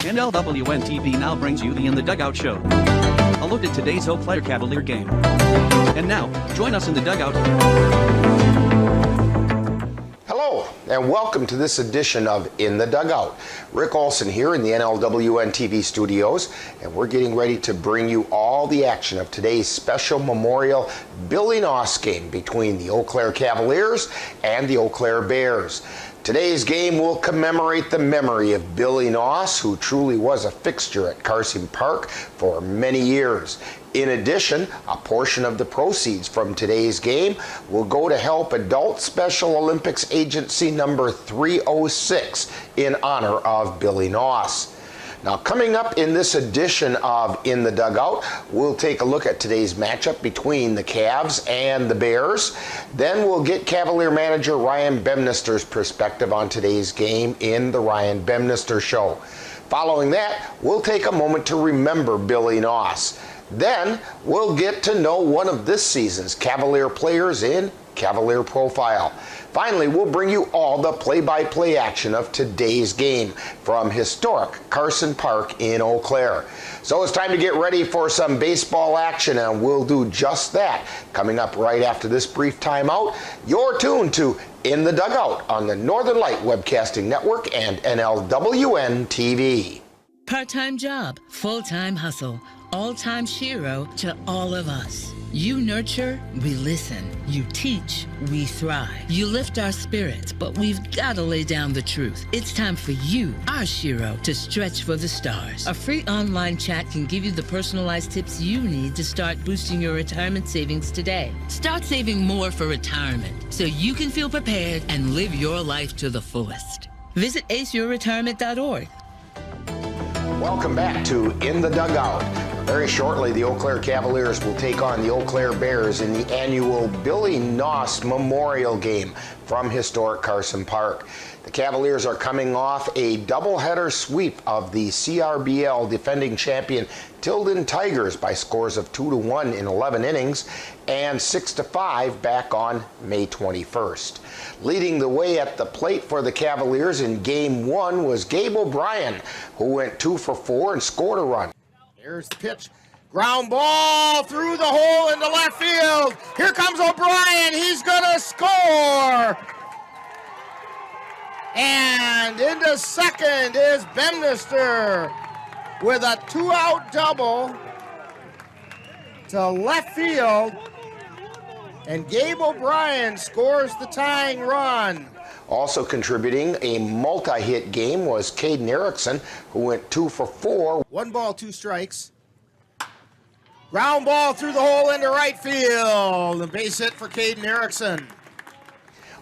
NLWN-TV now brings you the In the Dugout show. A look at today's Eau Claire Cavalier game. And now, join us in the dugout. Hello, and welcome to this edition of In the Dugout. Rick Olson here in the NLWN-TV studios, and we're getting ready to bring you all the action of today's special Memorial Billy Naus game between the Eau Claire Cavaliers and the Eau Claire Bears. Today's game will commemorate the memory of Billy Naus, who truly was a fixture at Carson Park for many years. In addition, a portion of the proceeds from today's game will go to help Adult Special Olympics Agency number 306 in honor of Billy Naus. Now, coming up in this edition of In the Dugout, we'll take a look at today's matchup between the Cavs and the Bears. Then we'll get Cavalier manager Ryan Bemister's perspective on today's game in the Ryan Bemister Show. Following that, we'll take a moment to remember Billy Naus. Then we'll get to know one of this season's Cavalier players in Cavalier Profile. Finally, we'll bring you all the play-by-play action of today's game from historic Carson Park in Eau Claire. So it's time to get ready for some baseball action, and we'll do just that. Coming up right after this brief timeout, you're tuned to In the Dugout on the Northern Light Webcasting Network and NLWN-TV. Part-time job, full-time hustle, all-time shero to all of us. You nurture, we listen. You teach, we thrive. You lift our spirits, but we've got to lay down the truth. It's time for you, our shero, to stretch for the stars. A free online chat can give you the personalized tips you need to start boosting your retirement savings today. Start saving more for retirement so you can feel prepared and live your life to the fullest. Visit aceyourretirement.org. Welcome back to In the Dugout. Very shortly, the Eau Claire Cavaliers will take on the Eau Claire Bears in the annual Billy Naus Memorial Game from historic Carson Park. The Cavaliers are coming off a doubleheader sweep of the CRBL defending champion Tilden Tigers by scores of 2-1 in 11 innings and 6-5 back on May 21st. Leading the way at the plate for the Cavaliers in Game 1 was Gabe O'Brien, who went 2 for 4 and scored a run. Here's the pitch. Ground ball through the hole into left field. Here comes O'Brien. He's going to score. And into second is Bemister with a 2-out double to left field. And Gabe O'Brien scores the tying run. Also contributing a multi-hit game was Caden Erickson, who went 2 for 4. 1 ball, 2 strikes. Ground ball through the hole into right field. A base hit for Caden Erickson.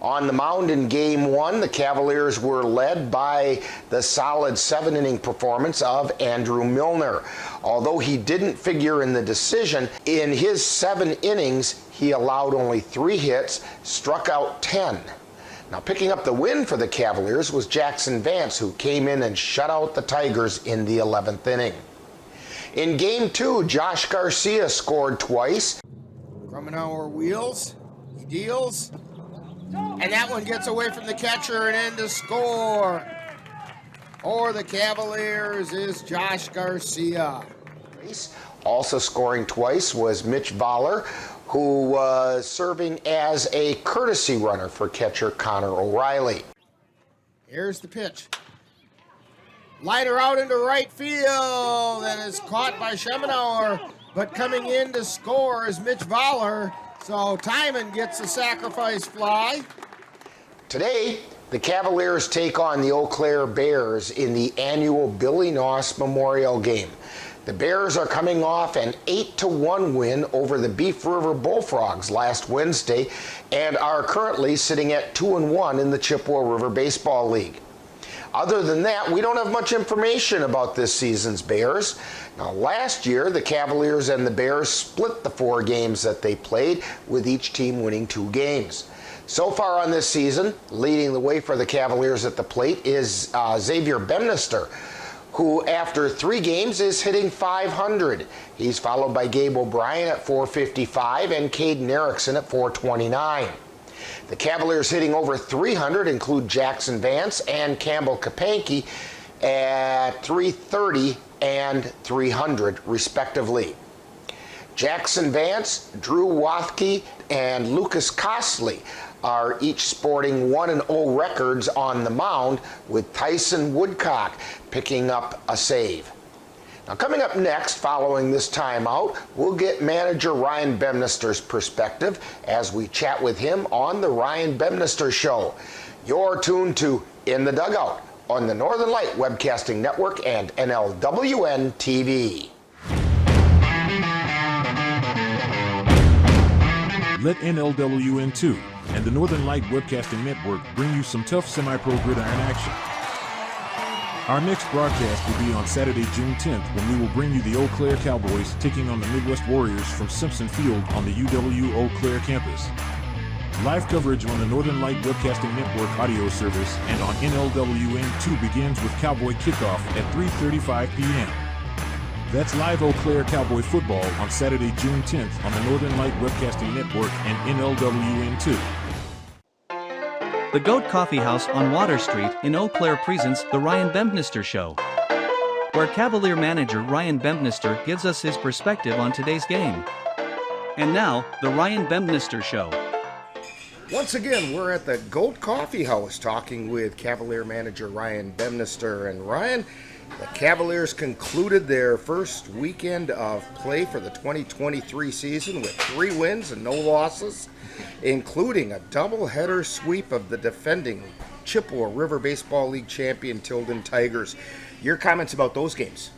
On the mound in Game 1, the Cavaliers were led by the solid 7-inning performance of Andrew Milner. Although he didn't figure in the decision, in his 7 innings, he allowed only 3 hits, struck out 10. Now, picking up the win for the Cavaliers was Jackson Vance, who came in and shut out the Tigers in the 11th inning. In Game 2, Josh Garcia scored twice. Grummenauer wheels, he deals, and that one gets away from the catcher and in to score. For the Cavaliers is Josh Garcia. Also scoring twice was Mitch Voller, who was serving as a courtesy runner for catcher Connor O'Reilly. Here's the pitch. Liner out into right field, and is caught by Schemenauer, but coming in to score is Mitch Voller, so Timon gets a sacrifice fly. Today, the Cavaliers take on the Eau Claire Bears in the annual Billy Naus Memorial Game. The Bears are coming off an 8-1 win over the Beef River Bullfrogs last Wednesday and are currently sitting at 2-1 in the Chippewa River Baseball League. Other than that, we don't have much information about this season's Bears. Now, last year, the Cavaliers and the Bears split the 4 games that they played, with each team winning 2 games. So far on this season, leading the way for the Cavaliers at the plate is Xavier Bemister, who after 3 games is hitting .500. He's followed by Gabe O'Brien at .455 and Caden Erickson at .429. The Cavaliers hitting over 300 include Jackson Vance and Campbell Kapanke at 330 and 300 respectively. Jackson Vance, Drew Wathke, and Lucas Costley are each sporting 1-0 records on the mound, with Tyson Woodcock picking up a save. Now, coming up next, following this timeout, we'll get manager Ryan Bemister's perspective as we chat with him on the Ryan Bemister Show. You're tuned to In the Dugout on the Northern Light Webcasting Network and NLWN-TV. Let NLWN-2 and the Northern Light Webcasting Network bring you some tough semi-pro gridiron action. Our next broadcast will be on Saturday, June 10th, when we will bring you the Eau Claire Cowboys taking on the Midwest Warriors from Simpson Field on the UW Eau Claire campus. Live coverage on the Northern Light Webcasting Network audio service and on NLWN-2 begins with Cowboy kickoff at 3:35 p.m. That's live Eau Claire Cowboy football on Saturday, June 10th on the Northern Light Webcasting Network and NLWN-2. The Goat Coffee House on Water Street in Eau Claire presents The Ryan Bemister Show, where Cavalier manager Ryan Bemister gives us his perspective on today's game. And now, The Ryan Bemister Show. Once again, we're at the Goat Coffee House talking with Cavalier manager Ryan Bemister. And Ryan, the Cavaliers concluded their first weekend of play for the 2023 season with 3 wins and no losses, including a doubleheader sweep of the defending Chippewa River Baseball League champion Tilden Tigers. Your comments about those games?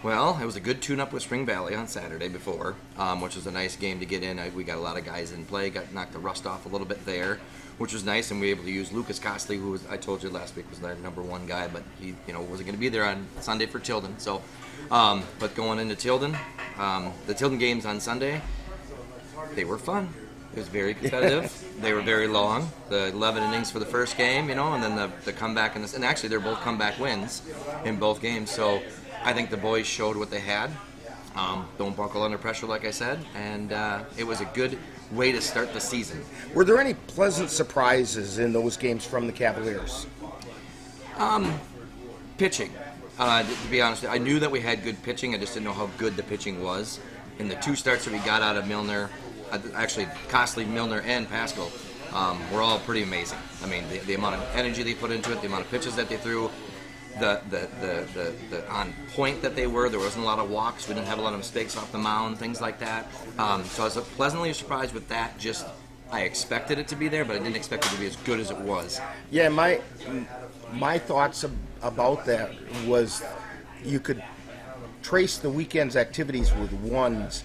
Well, it was a good tune-up with Spring Valley on Saturday before, which was a nice game to get in. We got a lot of guys in play, knocked the rust off a little bit there, which was nice, and we were able to use Lucas Costley, who was, I told you last week, was their #1 guy, but he, wasn't going to be there on Sunday for Tilden. So, but going into Tilden, the Tilden games on Sunday, they were fun. It was very competitive. They were very long. The 11 innings for the first game, and then the comeback and actually they're both comeback wins in both games. So I think the boys showed what they had. Don't buckle under pressure, like I said, and it was a good way to start the season. Were there any pleasant surprises in those games from the Cavaliers? Pitching. To be honest, I knew that we had good pitching. I just didn't know how good the pitching was. In the 2 starts that we got out of Milner, actually Costley, Milner, and Pascal, were all pretty amazing. I mean, the amount of energy they put into it, the amount of pitches that they threw, the on point that they were. There wasn't a lot of walks. We didn't have a lot of mistakes off the mound, things like that. So I was pleasantly surprised with that. Just I expected it to be there, but I didn't expect it to be as good as it was. Yeah, my thoughts about that was you could trace the weekend's activities with ones.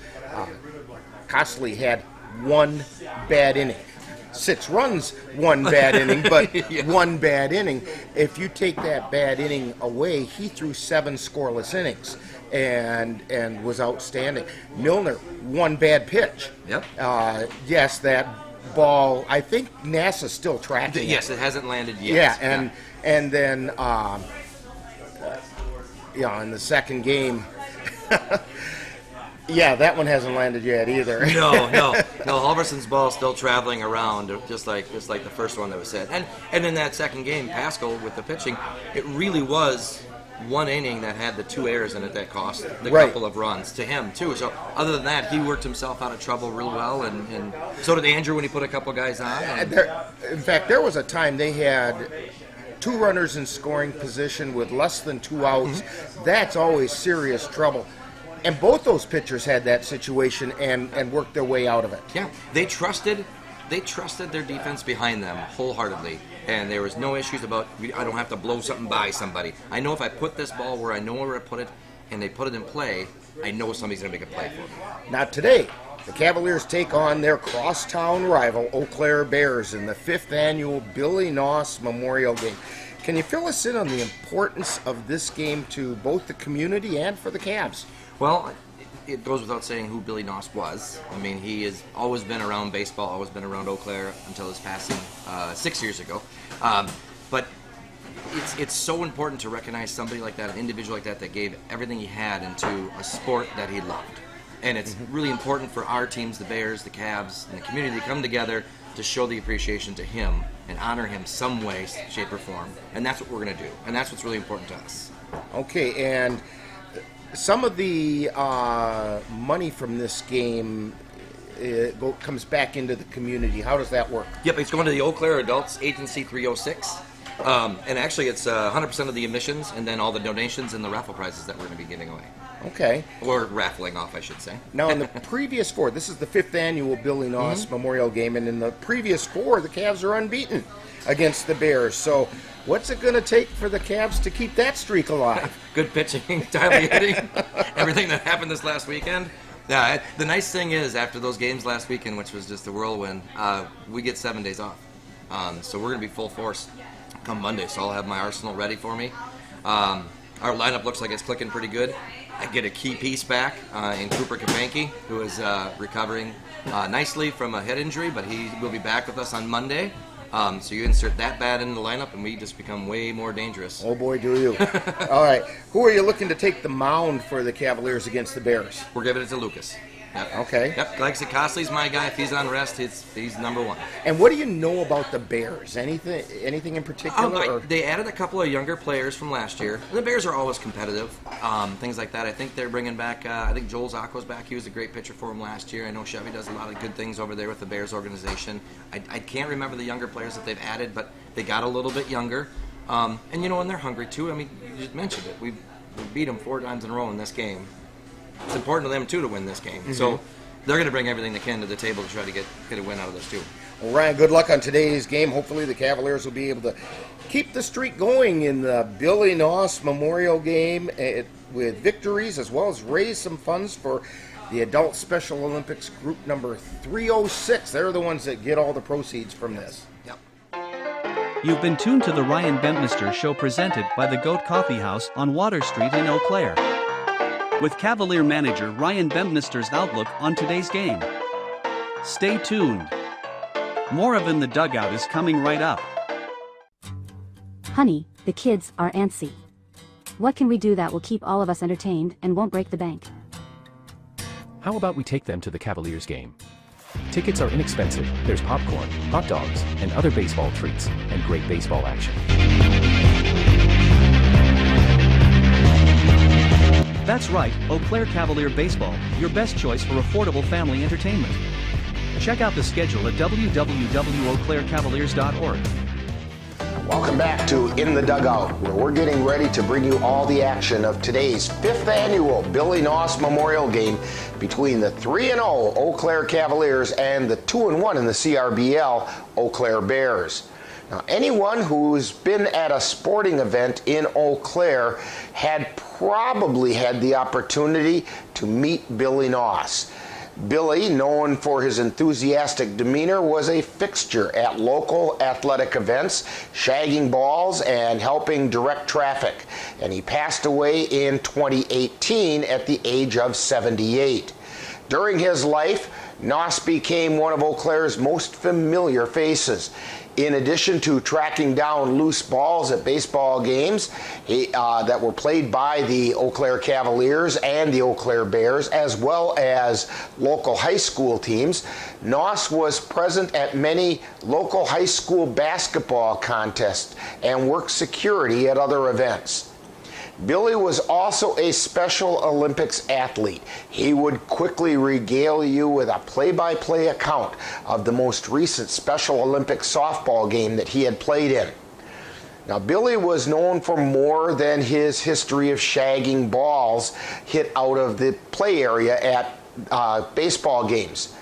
Costley had 1 bad inning. 6 runs, 1 bad inning, but yeah. 1 bad inning. If you take that bad inning away, he threw 7 scoreless innings and was outstanding. Milner, 1 bad pitch. Yep. Yes, that ball, I think NASA's still tracking Yes, it hasn't landed yet. Yeah, and then in the second game, yeah, that one hasn't landed yet either. No. Halverson's ball is still traveling around, just like the first one that was hit. And in that second game, Pascal with the pitching, it really was 1 inning that had the 2 errors in it that cost the couple of runs to him too. So other than that, he worked himself out of trouble real well, and so did Andrew when he put a couple guys on. In fact, there was a time they had 2 runners in scoring position with less than 2 outs. Mm-hmm. That's always serious trouble. And both those pitchers had that situation and worked their way out of it. Yeah, they trusted their defense behind them wholeheartedly, and there was no issues about I don't have to blow something by somebody. I know if I put this ball where I know where I put it, and they put it in play, I know somebody's going to make a play for me. Now today, the Cavaliers take on their crosstown rival Eau Claire Bears in the 5th annual Billy Naus Memorial Game. Can you fill us in on the importance of this game to both the community and for the Cavs? Well, it goes without saying who Billy Naus was. I mean, he has always been around baseball, always been around Eau Claire until his passing 6 years ago. But it's so important to recognize somebody like that, an individual like that gave everything he had into a sport that he loved. And it's really important for our teams, the Bears, the Cavs, and the community to come together to show the appreciation to him and honor him some way, shape, or form. And that's what we're going to do. And that's what's really important to us. Okay, and some of the money from this game comes back into the community. How does that work? Yep, it's going to the Eau Claire Adults Agency 306. And actually, it's 100% of the admissions and then all the donations and the raffle prizes that we're going to be giving away. Okay. Or raffling off, I should say. Now, in the previous 4, this is the 5th annual Billy Naus Memorial Game, and in the previous 4, the Cavs are unbeaten against the Bears. So what's it going to take for the Cavs to keep that streak alive? Good pitching, timely hitting, everything that happened this last weekend. Yeah, the nice thing is, after those games last weekend, which was just a whirlwind, we get 7 days off. So we're going to be full force come Monday, so I'll have my arsenal ready for me. Our lineup looks like it's clicking pretty good. I get a key piece back in Cooper Kapanke, who is recovering nicely from a head injury, but he will be back with us on Monday. So you insert that bat in the lineup, and we just become way more dangerous. Oh, boy, do you. All right. Who are you looking to take the mound for the Cavaliers against the Bears? We're giving it to Lucas. Yep. Okay. Yep. Like I said, Costley's my guy. If he's on rest, he's number one. And what do you know about the Bears? Anything in particular? They added a couple of younger players from last year. The Bears are always competitive. Things like that. I think they're bringing back, I think Joel Zacco's back. He was a great pitcher for him last year. I know Chevy does a lot of good things over there with the Bears organization. I can't remember the younger players that they've added, but they got a little bit younger. And they're hungry too. I mean, you just mentioned it. We beat them 4 times in a row in this game. It's important to them, too, to win this game. Mm-hmm. So they're going to bring everything they can to the table to try to get a win out of this, too. Well, Ryan, good luck on today's game. Hopefully the Cavaliers will be able to keep the streak going in the Billy Naus Memorial Game with victories, as well as raise some funds for the Adult Special Olympics group number 306. They're the ones that get all the proceeds from this. Yep. You've been tuned to the Ryan Bemister Show, presented by the Goat Coffee House on Water Street in Eau Claire, with Cavalier manager Ryan Bemister's outlook on today's game. Stay tuned. More of In the Dugout is coming right up. Honey, the kids are antsy. What can we do that will keep all of us entertained and won't break the bank? How about we take them to the Cavaliers game? Tickets are inexpensive. There's popcorn, hot dogs, and other baseball treats, and great baseball action. That's right, Eau Claire Cavalier Baseball, your best choice for affordable family entertainment. Check out the schedule at www.eauclaircavaliers.org. Welcome back to In the Dugout, where we're getting ready to bring you all the action of today's 5th annual Billy Naus Memorial Game between the 3-0 Eau Claire Cavaliers and the 2-1 in the CRBL Eau Claire Bears. Now, anyone who's been at a sporting event in Eau Claire had probably had the opportunity to meet Billy Naus. Billy, known for his enthusiastic demeanor, was a fixture at local athletic events, shagging balls and helping direct traffic. And he passed away in 2018 at the age of 78. During his life, Naus became one of Eau Claire's most familiar faces. In addition to tracking down loose balls at baseball games that were played by the Eau Claire Cavaliers and the Eau Claire Bears, as well as local high school teams, Naus was present at many local high school basketball contests and worked security at other events. Billy was also a Special Olympics athlete. He would quickly regale you with a play-by-play account of the most recent Special Olympics softball game that he had played in. Now, Billy was known for more than his history of shagging balls hit out of the play area at baseball games.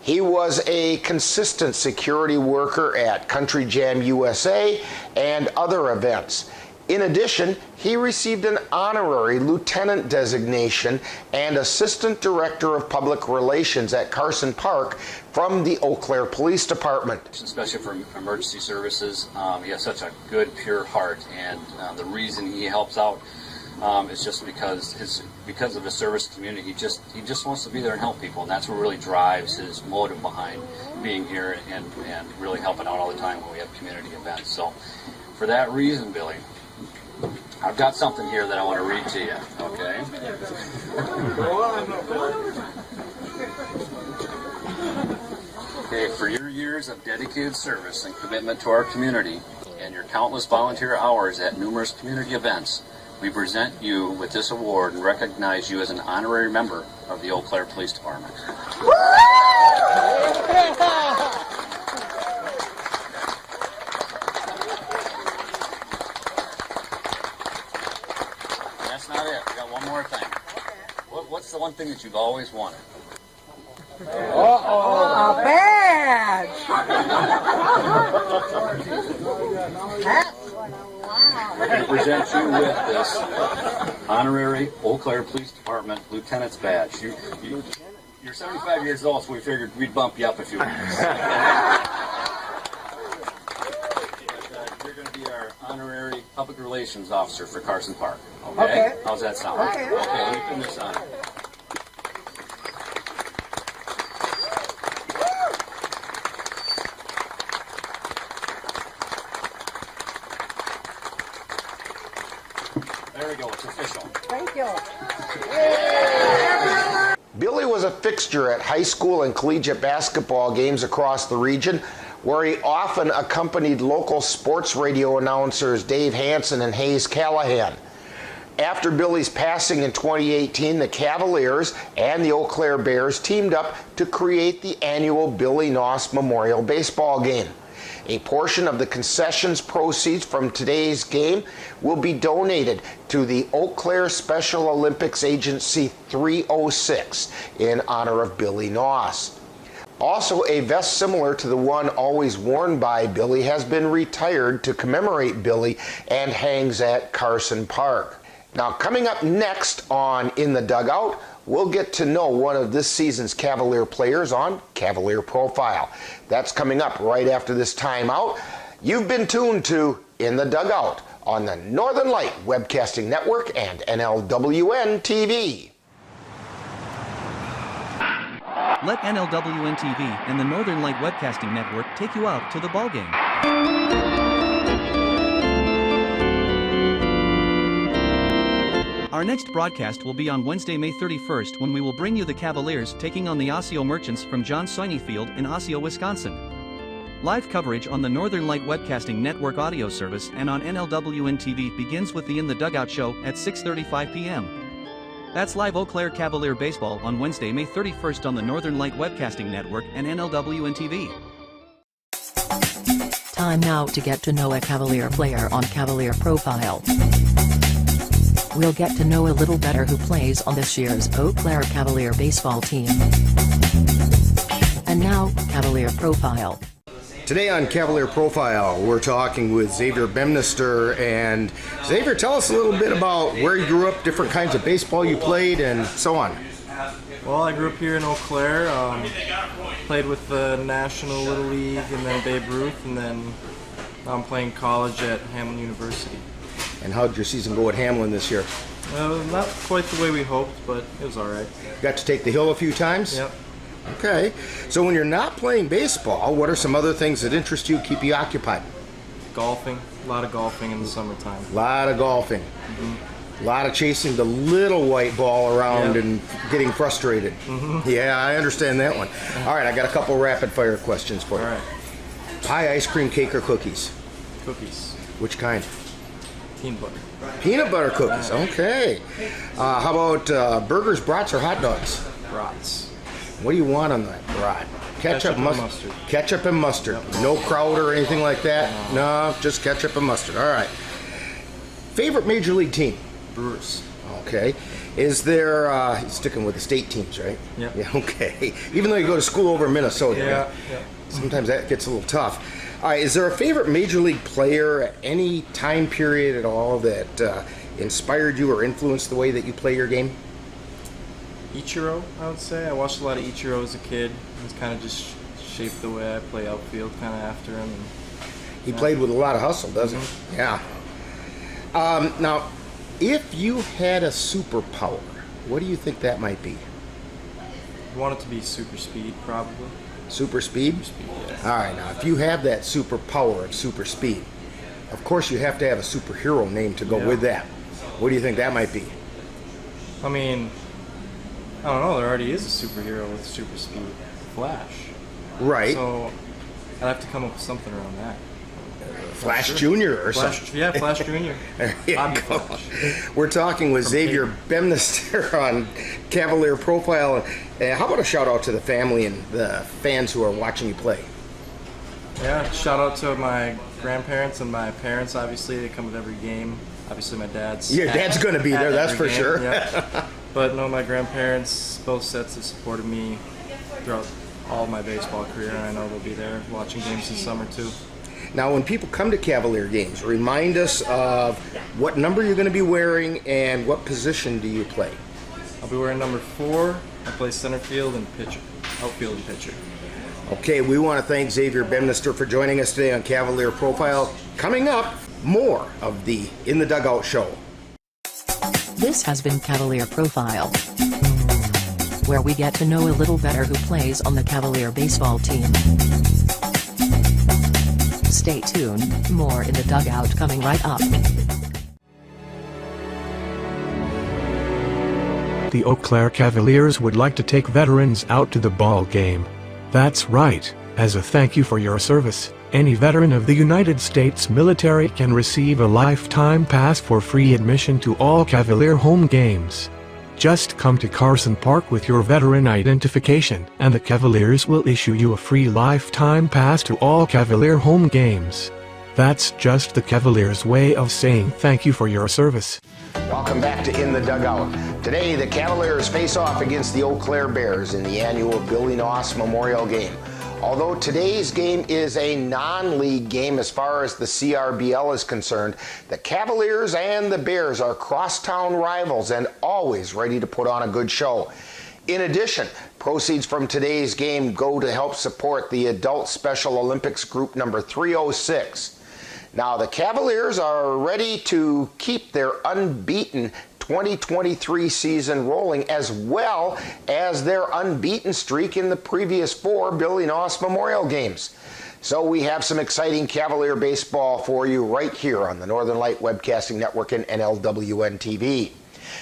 He was a consistent security worker at Country Jam USA and other events. In addition, he received an honorary lieutenant designation and assistant director of public relations at Carson Park from the Eau Claire Police Department. Especially for emergency services, he has such a good, pure heart, and the reason he helps out is just because of his service community. He just wants to be there and help people, and that's what really drives his motive behind being here and really helping out all the time when we have community events. So, for that reason, Billy, I've got something here that I want to read to you, okay? Okay, for your years of dedicated service and commitment to our community and your countless volunteer hours at numerous community events, we present you with this award and recognize you as an honorary member of the Eau Claire Police Department. That's not it. We got one more thing. What's the one thing that you've always wanted? A badge! We're going to present you with this honorary Eau Claire Police Department Lieutenant's Badge. You're 75 years old, so we figured we'd bump you up a few minutes. You're going to be our honorary Public Relations Officer for Carson Park. Okay? How's that sound? Okay. Okay, let me pin this on. There we go, it's official. Thank you. Billy was a fixture at high school and collegiate basketball games across the region, where he often accompanied local sports radio announcers Dave Hansen and Hayes Callahan. After Billy's passing in 2018, the Cavaliers and the Eau Claire Bears teamed up to create the annual Billy Naus Memorial Baseball Game. A portion of the concessions proceeds from today's game will be donated to the Eau Claire Special Olympics Agency 306 in honor of Billy Naus. Also, a vest similar to the one always worn by Billy has been retired to commemorate Billy and hangs at Carson Park. Now, coming up next on In the Dugout, we'll get to know one of this season's Cavalier players on Cavalier Profile. That's coming up right after this timeout. You've been tuned to In the Dugout on the Northern Light Webcasting Network and NLWN-TV. Let NLWN-TV and the Northern Light Webcasting Network take you out to the ballgame. Our next broadcast will be on Wednesday, May 31st, when we will bring you the Cavaliers taking on the Osseo Merchants from John Soini Field in Osseo, Wisconsin. Live coverage on the Northern Light Webcasting Network audio service and on NLWN-TV begins with the In the Dugout show at 6:35 p.m. That's live Eau Claire Cavalier baseball on Wednesday, May 31st on the Northern Light Webcasting Network and NLWN-TV. Time now to get to know a Cavalier player on Cavalier Profile. We'll get to know a little better who plays on this year's Eau Claire Cavalier baseball team. And now, Cavalier Profile. Today on Cavalier Profile, we're talking with Xavier Bemister. And Xavier, tell us a little bit about where you grew up, different kinds of baseball you played, and so on. Well, I grew up here in Eau Claire, played with the National Little League and then Babe Ruth, and then I'm playing college at Hamlin University. And how did your season go at Hamlin this year? Not quite the way we hoped, but it was all right. Got to take the hill a few times? Yep. Okay. So when you're not playing baseball, what are some other things that interest you, keep you occupied? Golfing. A lot of golfing in the summertime. A lot of golfing. Mm-hmm. A lot of chasing the little white ball around and getting frustrated. Mm-hmm. Yeah, I understand that one. All right, I got a couple rapid fire questions for you. All right. Pie, ice cream, cake, or cookies? Cookies. Which kind? Peanut butter. Peanut butter cookies, okay. How about burgers, brats, or hot dogs? Brats. What do you want on that brat? Ketchup and mustard. Ketchup and mustard. Yep. No kraut or anything like that? No, just ketchup and mustard. All right. Favorite major league team? Brewers. Okay. Is there, sticking with the state teams, right? Yep. Yeah, okay. Even though you go to school over in Minnesota, Yeah. right? Sometimes that gets a little tough. All right, is there a favorite major league player at any time period at all that inspired you or influenced the way that you play your game? Ichiro, I would say. I watched a lot of Ichiro as a kid. It's kind of just shaped the way I play outfield kind of after him. And, he played with a lot of hustle, doesn't he? Yeah. Now, if you had a superpower, what do you think that might be? I want it to be super speed, probably. Super speed? Super speed, yeah. All right, now, if you have that superpower of super speed, of course you have to have a superhero name to go with that. What do you think that might be? I mean, I don't know. There already is a superhero with super speed. Flash. Right. So I'd have to come up with something around that. Flash Junior or something. Yeah, Flash Junior. Bobby Flash. We're talking with Xavier Bemister on Cavalier Profile. How about a shout out to the family and the fans who are watching you play? Yeah, shout out to my grandparents and my parents. Obviously, they come at every game. Obviously, my dad's. Your dad's going to be there, that's for game. sure. Yeah. But no, my grandparents, both sets, have supported me throughout all my baseball career, and I know they'll be there watching games this summer too. Now, when people come to Cavalier games, remind us of what number you're going to be wearing and what position do you play? I'll be wearing number 4. I play center field and pitcher, outfield and pitcher. Okay, we want to thank Xavier Bemister for joining us today on Cavalier Profile. Coming up, more of the In the Dugout show. This has been Cavalier Profile, where we get to know a little better who plays on the Cavalier baseball team. Stay tuned, more In the Dugout coming right up. The Eau Claire Cavaliers would like to take veterans out to the ball game. That's right, as a thank you for your service, any veteran of the United States military can receive a lifetime pass for free admission to all Cavalier home games. Just come to Carson Park with your veteran identification, and the Cavaliers will issue you a free lifetime pass to all Cavalier home games. That's just the Cavaliers' way of saying thank you for your service. Welcome back to In the Dugout. Today, the Cavaliers face off against the Eau Claire Bears in the annual Billy Naus Memorial Game. Although today's game is a non-league game as far as the CRBL is concerned, the Cavaliers and the Bears are crosstown rivals and always ready to put on a good show. In addition, proceeds from today's game go to help support the Adult Special Olympics Group number 306. Now, the Cavaliers are ready to keep their unbeaten 2023 season rolling, as well as their unbeaten streak in the previous 4 Billy Naus Memorial Games. So we have some exciting Cavalier baseball for you right here on the Northern Light Webcasting Network and NLWN-TV.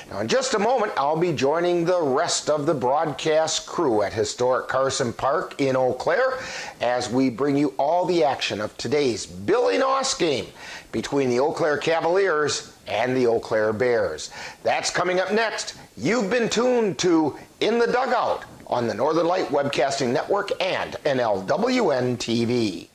Now, in just a moment, I'll be joining the rest of the broadcast crew at historic Carson Park in Eau Claire as we bring you all the action of today's Billy Naus game between the Eau Claire Cavaliers and the Eau Claire Bears. That's coming up next. You've been tuned to In the Dugout on the Northern Light Webcasting Network and NLWN-TV.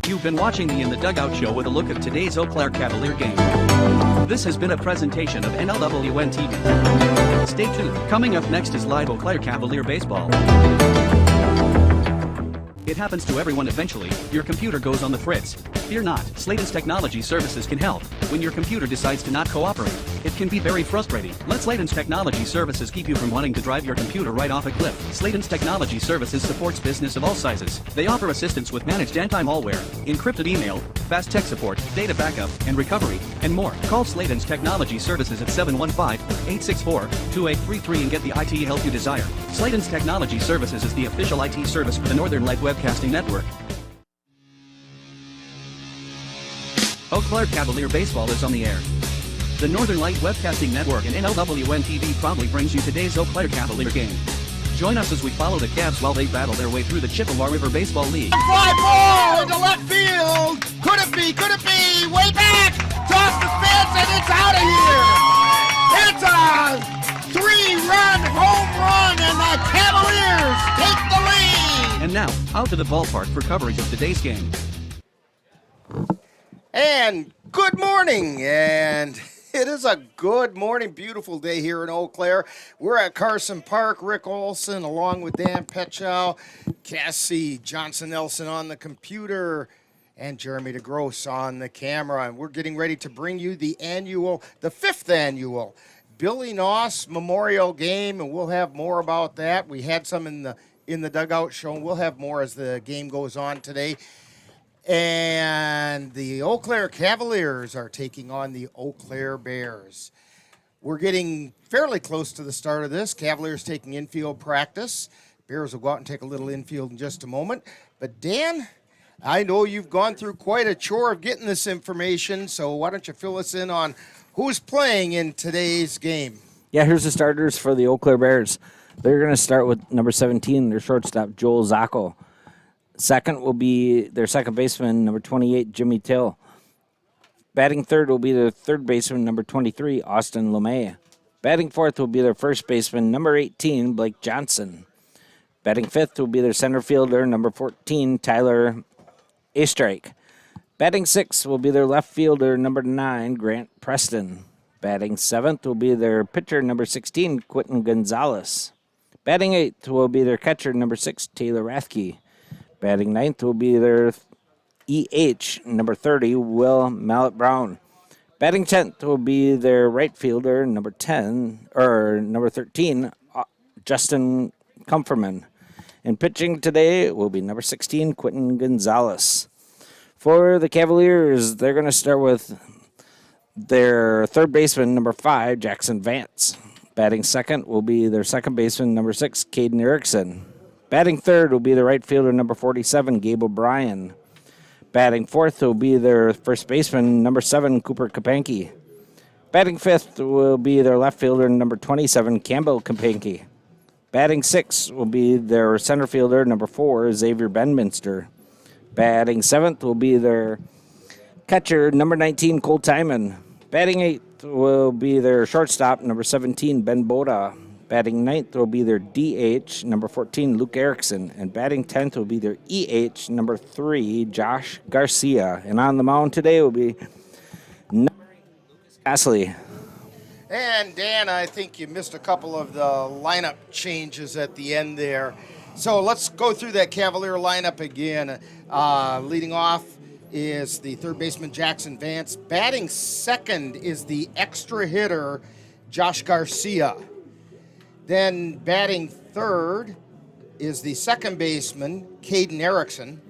You've been watching the In the Dugout show with a look at today's Eau Claire Cavalier game. This has been a presentation of NLWN-TV. Stay tuned. Coming up next is live Eau Claire Cavalier baseball. It happens to everyone eventually. Your computer goes on the fritz. Fear not, Sladen's Technology Services can help. When your computer decides to not cooperate, it can be very frustrating. Let Sladen's Technology Services keep you from wanting to drive your computer right off a cliff. Sladen's Technology Services supports business of all sizes. They offer assistance with managed anti-malware, encrypted email, fast tech support, data backup, and recovery, and more. Call Sladen's Technology Services at 715-864-2833 and get the IT help you desire. Sladen's Technology Services is the official IT service for the Northern Light Webcasting Network. Eau Claire Cavalier baseball is on the air. The Northern Light Webcasting Network and NLWN-TV proudly brings you today's Eau Claire Cavalier game. Join us as we follow the Cavs while they battle their way through the Chippewa River Baseball League. Fly ball into left field. Could it be? Could it be? Way back. Toss the fence and it's out of here. It's a 3-run home run and the Cavaliers take the lead. And now, out to the ballpark for coverage of today's game. And good morning, and it is a good morning, beautiful day here in Eau Claire. We're at Carson Park. Rick Olson along with Dan Petchow, Cassie Johnson-Nelson on the computer, and Jeremy DeGrosse on the camera. And we're getting ready to bring you the 5th annual Billy Naus Memorial Game, and we'll have more about that. We had some in the dugout show, and we'll have more as the game goes on today. And the Eau Claire Cavaliers are taking on the Eau Claire Bears. We're getting fairly close to the start of this. Cavaliers taking infield practice. Bears will go out and take a little infield in just a moment. But Dan, I know you've gone through quite a chore of getting this information, so why don't you fill us in on who's playing in today's game? Yeah, here's the starters for the Eau Claire Bears. They're going to start with number 17, their shortstop, Joel Zacco. Second will be their second baseman, number 28, Jimmy Till. Batting third will be their third baseman, number 23, Austin LeMay. Batting fourth will be their first baseman, number 18, Blake Johnson. Batting fifth will be their center fielder, number 14, Tyler Astrike. Batting sixth will be their left fielder, number 9, Grant Preston. Batting seventh will be their pitcher, number 16, Quentin Gonzalez. Batting eighth will be their catcher, number 6, Taylor Rathke. Batting ninth will be their EH, number 30, Will Mallet Brown. Batting 10th will be their right fielder, number 13, Justin Comferman. And pitching today will be number 16, Quentin Gonzalez. For the Cavaliers, they're going to start with their third baseman, number 5, Jackson Vance. Batting second will be their second baseman, number 6, Caden Erickson. Batting third will be the right fielder, number 47, Gabe O'Brien. Batting fourth will be their first baseman, number 7, Cooper Kapanke. Batting fifth will be their left fielder, number 27, Campbell Kapanke. Batting sixth will be their center fielder, number 4, Xavier Bemister. Batting seventh will be their catcher, number 19, Cole Timon. Batting eighth will be their shortstop, number 17, Ben Boda. Batting ninth will be their DH, number 14, Luke Erickson. And batting 10th will be their EH, number 3, Josh Garcia. And on the mound today will be Ashley. And Dan, I think you missed a couple of the lineup changes at the end there. So let's go through that Cavalier lineup again. Leading off is the third baseman, Jackson Vance. Batting second is the extra hitter, Josh Garcia. Then batting third is the second baseman, Caden Erickson.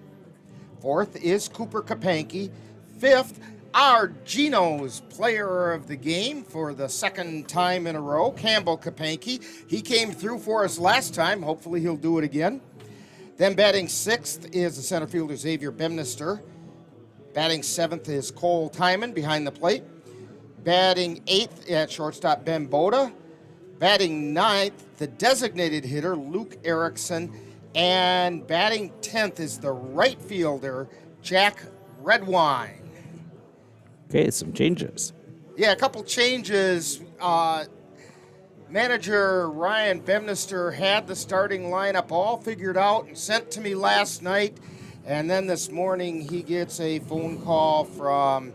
Fourth is Cooper Kapanke. Fifth, our Geno's player of the game for the second time in a row, Campbell Kapanke. He came through for us last time. Hopefully he'll do it again. Then batting sixth is the center fielder, Xavier Bemister. Batting seventh is Cole Timon behind the plate. Batting eighth at shortstop, Ben Boda. Batting ninth, the designated hitter, Luke Erickson. And batting 10th is the right fielder, Jack Redwine. Okay, some changes. Yeah, a couple changes. Manager Ryan Bemister had the starting lineup all figured out and sent to me last night. And then this morning he gets a phone call from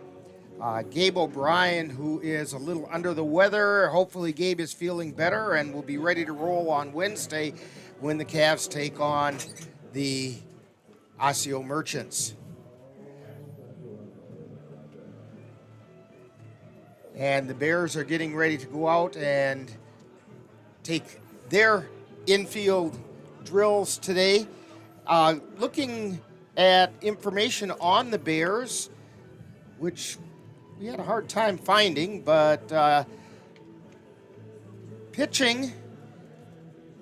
Gabe O'Brien, who is a little under the weather. Hopefully Gabe is feeling better and will be ready to roll on Wednesday when the Cavs take on the Osseo Merchants. And the Bears are getting ready to go out and take their infield drills today. Looking at information on the Bears, which we had a hard time finding, but pitching,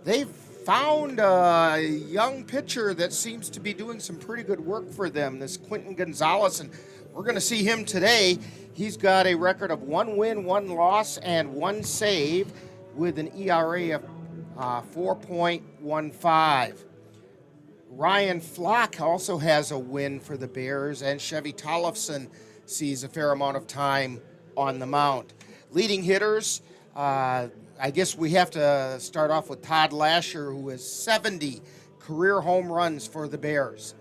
they've found a young pitcher that seems to be doing some pretty good work for them, this Quentin Gonzalez, and we're going to see him today. He's got a record of 1 win, 1 loss, and 1 save with an ERA of 4.15. Ryan Flock also has a win for the Bears, and Chevy Tollefson sees a fair amount of time on the mound. Leading hitters, I guess we have to start off with Todd Lasher, who has 70 career home runs for the Bears.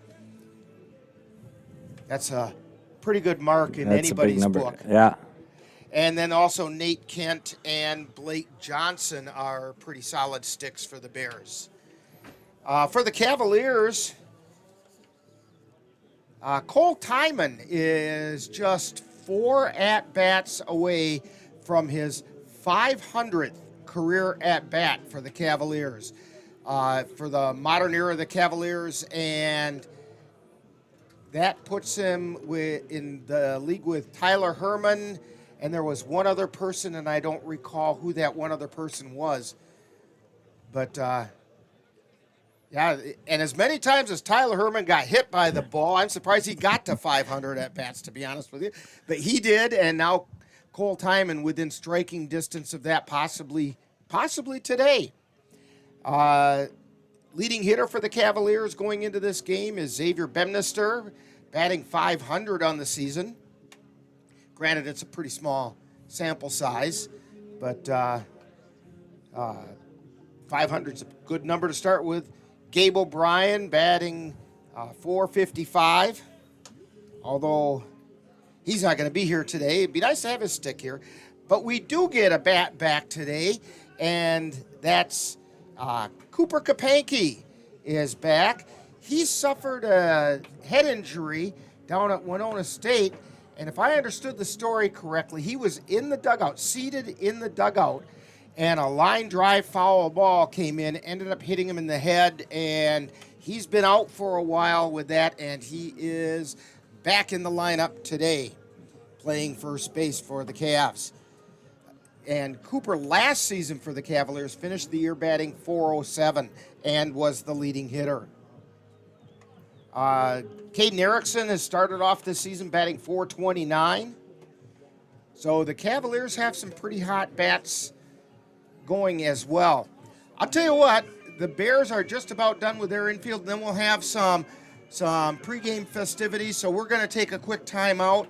That's a pretty good mark in anybody's book. Yeah. And then also Nate Kent and Blake Johnson are pretty solid sticks for the Bears. For the Cavaliers, Cole Timon is just 4 at-bats away from his 500th career at bat for the Cavaliers, for the modern era of the Cavaliers, and that puts him in the league with Tyler Herman, and there was one other person, and I don't recall who that one other person was. But, yeah, and as many times as Tyler Herman got hit by the ball, I'm surprised he got to 500 at-bats, to be honest with you. But he did, and now Cole Timon within striking distance of that, possibly today. Leading hitter for the Cavaliers going into this game is Xavier Bemister, batting .500 on the season. Granted, it's a pretty small sample size, but 500 is a good number to start with. Gabe O'Brien batting .455, although he's not going to be here today. It'd be nice to have his stick here. But we do get a bat back today, and that's Cooper Kapanke is back. He suffered a head injury down at Winona State, and if I understood the story correctly, he was in the dugout, seated in the dugout, and a line drive foul ball came in, ended up hitting him in the head, and he's been out for a while with that, and he is back in the lineup today, playing first base for the Cavs. And Cooper last season for the Cavaliers finished the year batting .407 and was the leading hitter. Caden Erickson has started off this season batting .429. So the Cavaliers have some pretty hot bats going as well. I'll tell you what, the Bears are just about done with their infield, and then we'll have some pregame festivities. So we're going to take a quick timeout,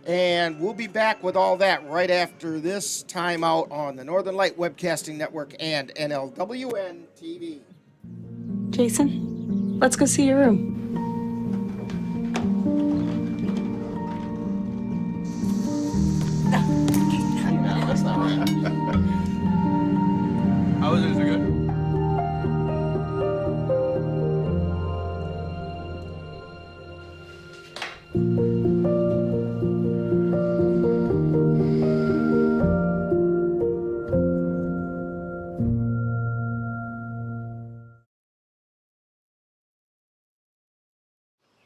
and we'll be back with all that right after this timeout on the Northern Light Webcasting Network and NLWN-TV. Jason, let's go see your room. No, that's not right. How was it? Is it good?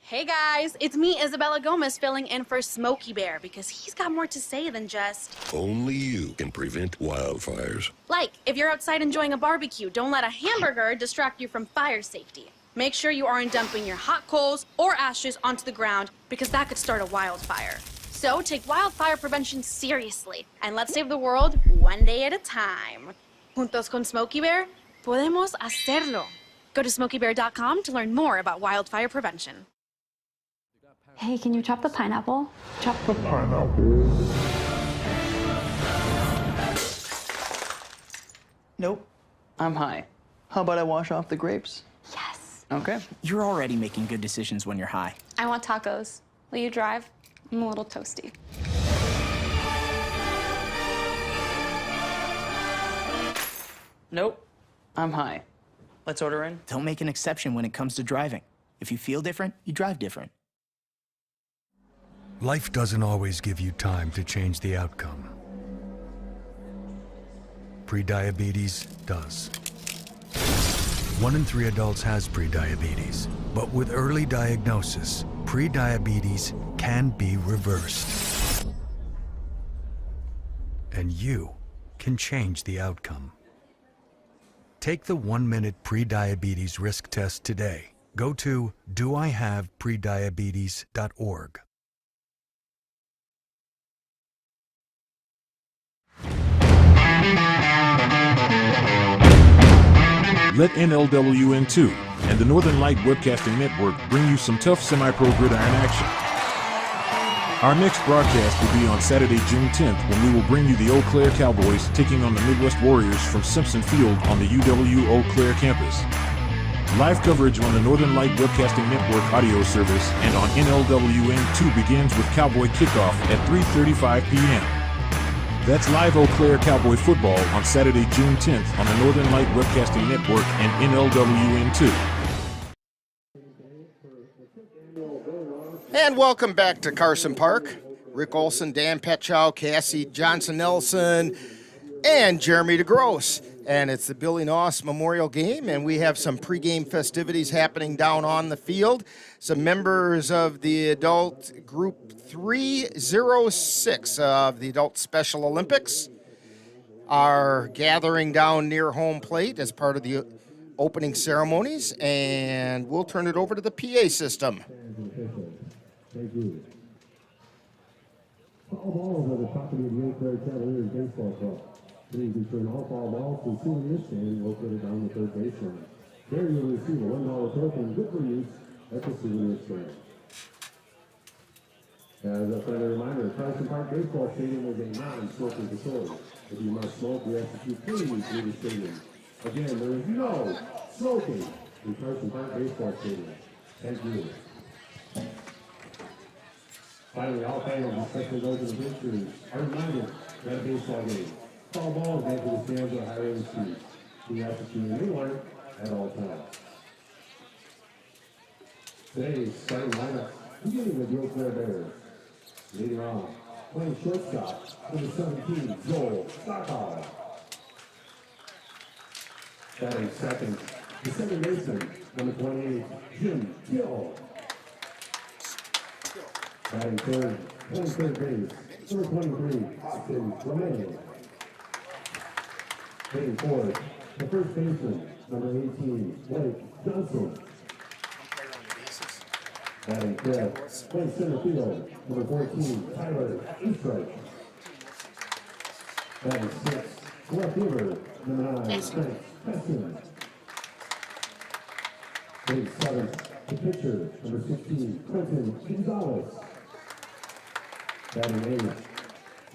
Hey guys, it's me, Isabella Gomez, filling in for Smokey Bear because he's got more to say than just... Only you can prevent wildfires. Like, if you're outside enjoying a barbecue, don't let a hamburger distract you from fire safety. Make sure you aren't dumping your hot coals or ashes onto the ground because that could start a wildfire. So take wildfire prevention seriously and let's save the world one day at a time. Juntos con Smokey Bear, podemos hacerlo. Go to smokeybear.com to learn more about wildfire prevention. Hey, can you chop the pineapple? Chop the pineapple. Nope. I'm high. How about I wash off the grapes? Yes. Okay. You're already making good decisions when you're high. I want tacos. Will you drive? I'm a little toasty. Nope. I'm high. Let's order in. Don't make an exception when it comes to driving. If you feel different, you drive different. Life doesn't always give you time to change the outcome. Prediabetes does. 1 in 3 adults has prediabetes, but with early diagnosis, prediabetes can be reversed. And you can change the outcome. Take the 1-minute prediabetes risk test today. Go to doihaveprediabetes.org. Let NLWN-2 and the Northern Light Webcasting Network bring you some tough semi-pro gridiron action. Our next broadcast will be on Saturday, June 10th, when we will bring you the Eau Claire Cowboys taking on the Midwest Warriors from Simpson Field on the UW Eau Claire campus. Live coverage on the Northern Light Webcasting Network audio service and on NLWN-2 begins with Cowboy Kickoff at 3:35 p.m. That's live Eau Claire Cowboy football on Saturday, June 10th on the Northern Light Webcasting Network and NLWN-2. And welcome back to Carson Park. Rick Olson, Dan Petchow, Cassie Johnson-Nelson, and Jeremy DeGrosse. And it's the Billy Naus Memorial Game, and we have some pregame festivities happening down on the field. Some members of the adult group 306 of the Adult Special Olympics are gathering down near home plate as part of the opening ceremonies, and we'll turn it over to the PA system. Thank you. All balls are the property of the Eau Claire Cavaliers Baseball Club. Please return all foul balls to the souvenir stand located down the third baseline. There you will receive a $1 token good for use at the souvenir stand. As a friendly reminder, Carson Park Baseball Stadium is a non-smoking facility. If you must smoke, we ask that you please leave the stadium. Again, there is no smoking in Carson Park Baseball Stadium. Thank you. Finally, all fans, especially those in the bleachers, are reminded that a baseball game. All balls into the stands or higher in the street. We ask that you remain alert at all times. Today's starting lineup, beginning with the Eau Claire Bears. Leading off, playing shortstop, number 17, Joel Stockall. Batting second, the second baseman, number 28, Jim Gill. Batting third, playing third base, number 23, Austin Romeo. Hitting fourth, the first baseman, number 18, Blake Johnson. Batting fifth, playing center field, number 14, Tyler Eastreich. Batting sixth, left fielder, number 9, Frank Carson. Hitting seventh, the pitcher, number 16, Quentin Gonzalez. Batting eighth,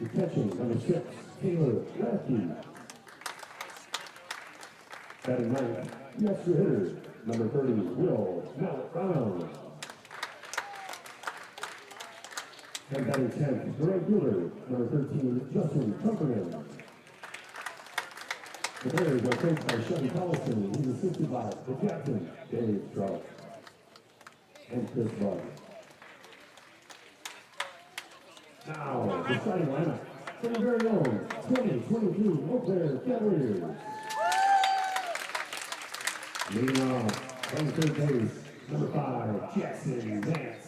the catching, number 6, Taylor Latke. Batting ninth, the extra hitter, number 30, Will Brown. And batting 10th, the right fielder, number 13, Justin Trumperman. The Bears are coached by Chevy Collison. He's assisted by the captain, Dave Trout, and Chris Bud. Now, the starting lineup from the very own 2022 Eau Claire Cavaliers. Leading off, playing third base, number 5, Jackson Vance.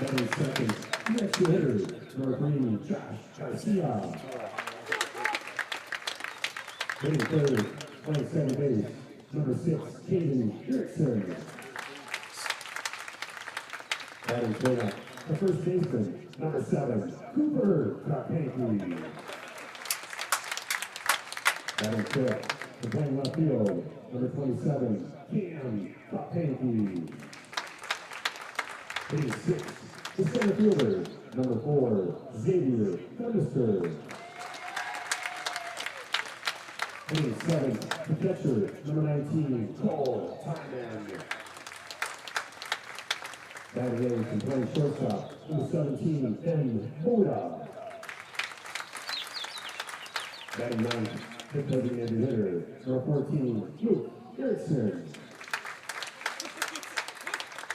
Batting second, the extra hitter, number 3, Josh Garcia. Hitting third, playing second base, number 6, Caden Erickson. Batting cleanup, the first baseman, number 7, Cooper Karpanky. Batting fifth, the playing left field, number 27, Cam Karpanky. Hitting sixth, the center fielder, number 4, Xavier Bemister. Hitting seventh, the catcher, number 19, Cole Tyman. Batting eighth and playing shortstop, number 17, Ben Boda. Batting ninth, the designated hitter, number 14, Luke Erickson.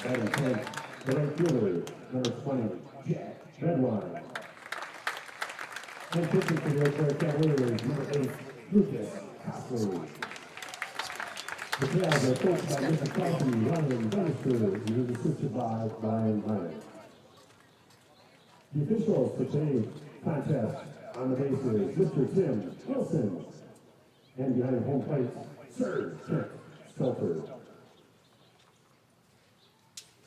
Batting 10th, the right fielder, number 20, Jack Redwine. And pitching for the Eau Claire Cavaliers, number 8, Lucas Cosley. The Cavs are coached by Mr. Carson, Ryan Bemister, who is assisted by Brian Meyer. The officials for today's contest on the bases, Mr. Tim Wilson, and behind home plate, Sir Kent Stelford.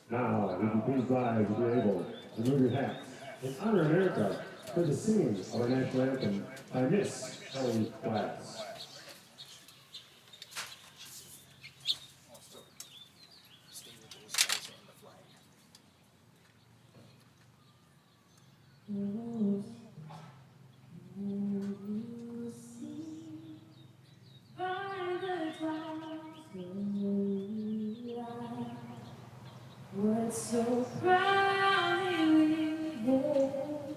Now, would you please rise if you're able, and move your hats and honor America for the singing of our national anthem by Miss Ellen Glass. So proudly we hailed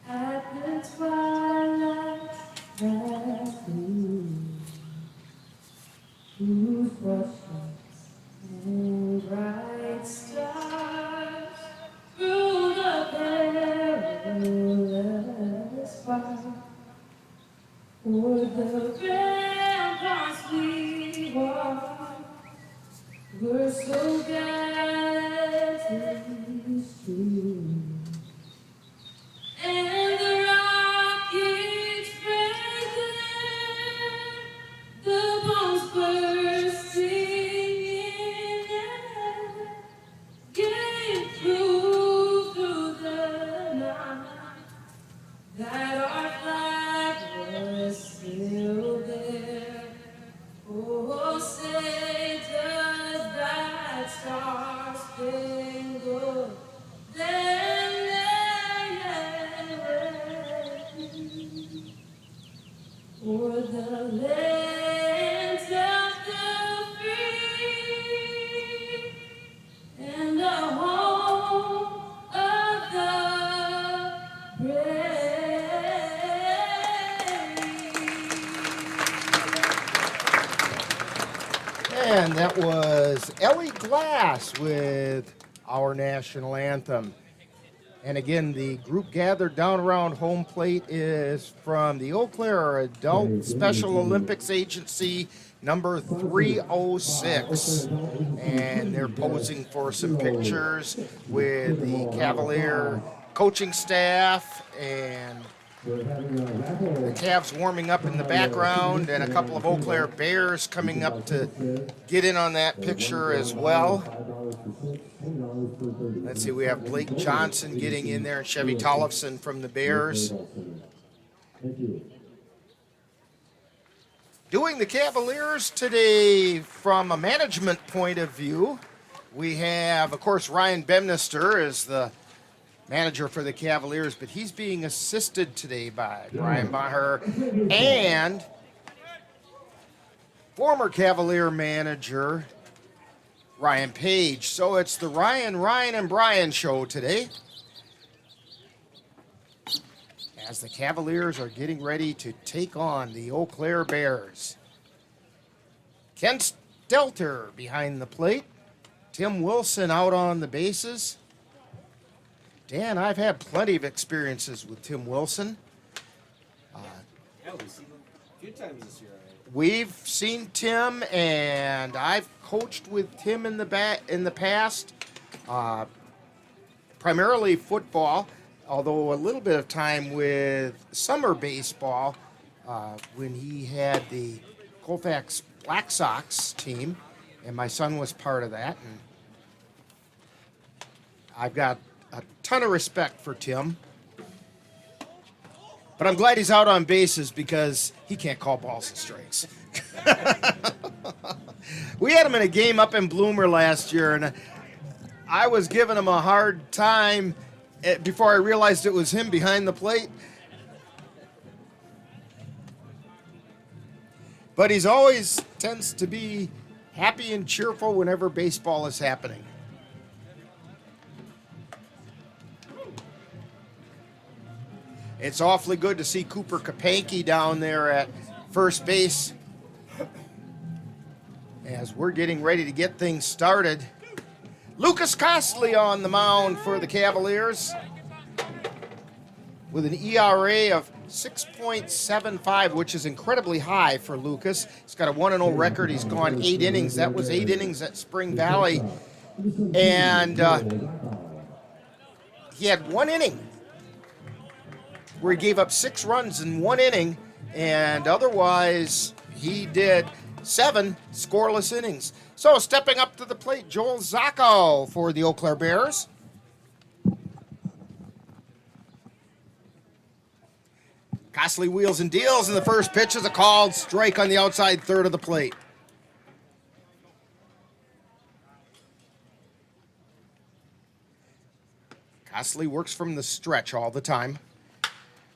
at the twilight that grew, whose brushes and bright stars through the perilous fight. the ramparts we walk were so gallantly strewn, and the rockets spread there, the bombs bursting in air, gave proof through the night that our flag was still there. Oh, say does that star-spangled banner yet wave o'er the lands of the free and the home of the And that was Ellie Glass with our national anthem. And again, the group gathered down around home plate is from the Eau Claire Adult Special Olympics Agency, number 306. And they're posing for some pictures with the Cavalier coaching staff and the Cavs warming up in the background, and a couple of Eau Claire Bears coming up to get in on that picture as well. Let's see, we have Blake Johnson getting in there and Chevy Tollefson from the Bears. Doing the Cavaliers today from a management point of view, we have, of course, Ryan Bemister is the manager for the Cavaliers, but he's being assisted today by Brian Maher and former Cavalier manager Ryan Page. So it's the Ryan, and Brian show today, as the Cavaliers are getting ready to take on the Eau Claire Bears. Ken Stelter behind the plate. Tim Wilson out on the bases. Dan, I've had plenty of experiences with Tim Wilson. Yeah, we've seen him a few times this year. We've seen Tim, and I've coached with Tim in the past, primarily football, although a little bit of time with summer baseball when he had the Colfax Black Sox team, and my son was part of that. And I've got a ton of respect for Tim. But I'm glad he's out on bases because he can't call balls and strikes. We had him in a game up in Bloomer last year, and I was giving him a hard time before I realized it was him behind the plate. But he's always tends to be happy and cheerful whenever baseball is happening. It's awfully good to see Cooper Kapanke down there at first base as we're getting ready to get things started. Lucas Costley on the mound for the Cavaliers with an ERA of 6.75, which is incredibly high for Lucas. He's got a 1-0 record. He's gone 8 innings. That was 8 innings at Spring Valley. And he had 1 inning where he gave up 6 runs in 1 inning, and otherwise he did 7 scoreless innings. So stepping up to the plate, Joel Zacco for the Eau Claire Bears. Costley wheels and deals, and the first pitch is a called strike on the outside third of the plate. Costley works from the stretch all the time.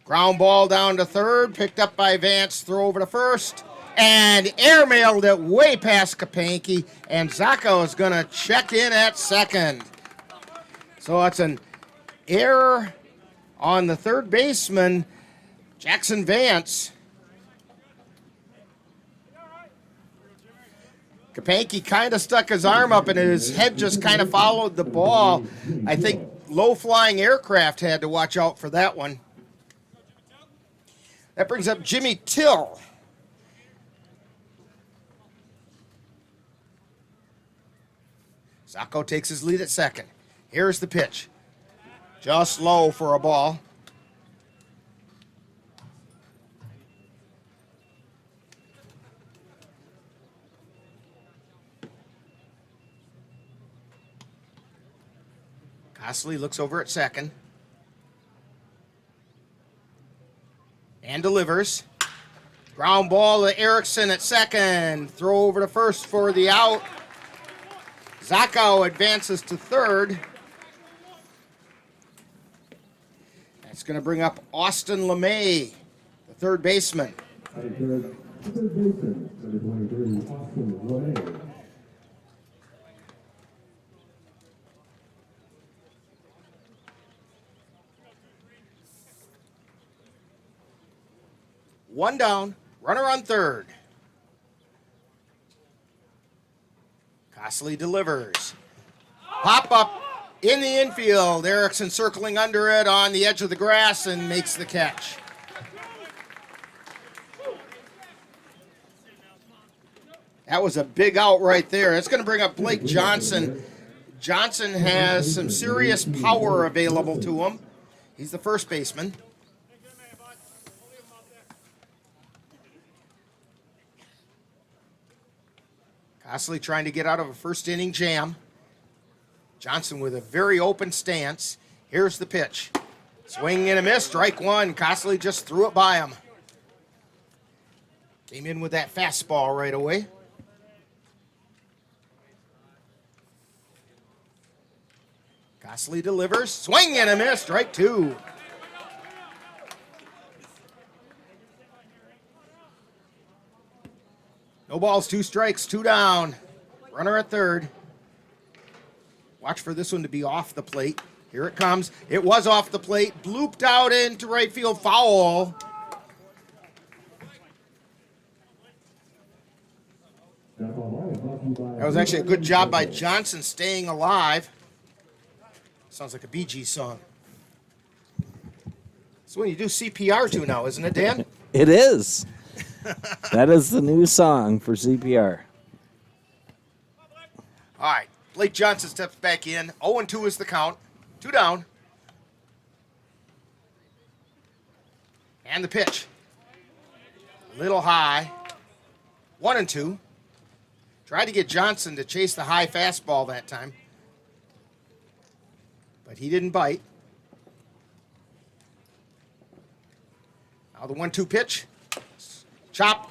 Ground ball down to third, picked up by Vance, throw over to first, and airmailed it way past Kapanke, and Zacco is going to check in at second. So it's an error on the third baseman, Jackson Vance. Kapanke kind of stuck his arm up, and his head just kind of followed the ball. I think low-flying aircraft had to watch out for that one. That brings up Jimmy Till Zacco takes his lead at second. Here's the pitch. Just low for a ball. Cosley looks over at second. And delivers. Ground ball to Erickson at second. Throw over to first for the out. Zacco advances to third. That's going to bring up Austin LeMay, the third baseman. Third baseman, number 23, Austin LeMay. One down, runner on third. Cosley delivers. Pop up in the infield. Erickson circling under it on the edge of the grass and makes the catch. That was a big out right there. It's going to bring up Blake Johnson. Johnson has some serious power available to him. He's the first baseman. Cosley trying to get out of a first inning jam. Johnson with a very open stance. Here's the pitch. Swing and a miss, strike one. Cosley just threw it by him. Came in with that fastball right away. Cosley delivers. Swing and a miss, strike two. No balls, two strikes, two down. Runner at third. Watch for this one to be off the plate. Here it comes. It was off the plate. Blooped out into right field, foul. That was actually a good job by Johnson staying alive. Sounds like a Bee Gees song. It's when you do CPR to now, isn't it, Dan? It is. That is the new song for CPR. All right. Blake Johnson steps back in. 0-2 is the count. Two down. And the pitch. Little high. 1-2. Tried to get Johnson to chase the high fastball that time. But he didn't bite. Now the 1-2 pitch. Chop.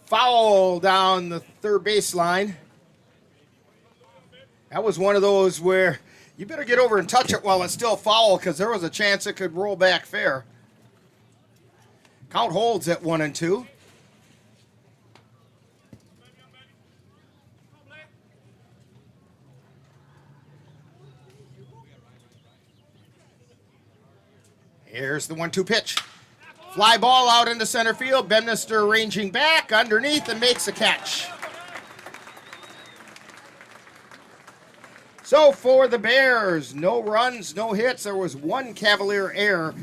Foul down the third baseline. That was one of those where you better get over and touch it while it's still foul because there was a chance it could roll back fair. Count holds at 1-2. Here's the 1-2 pitch. Fly ball out into center field. Bemister ranging back underneath and makes a catch. So for the Bears, no runs, no hits. There was one Cavalier error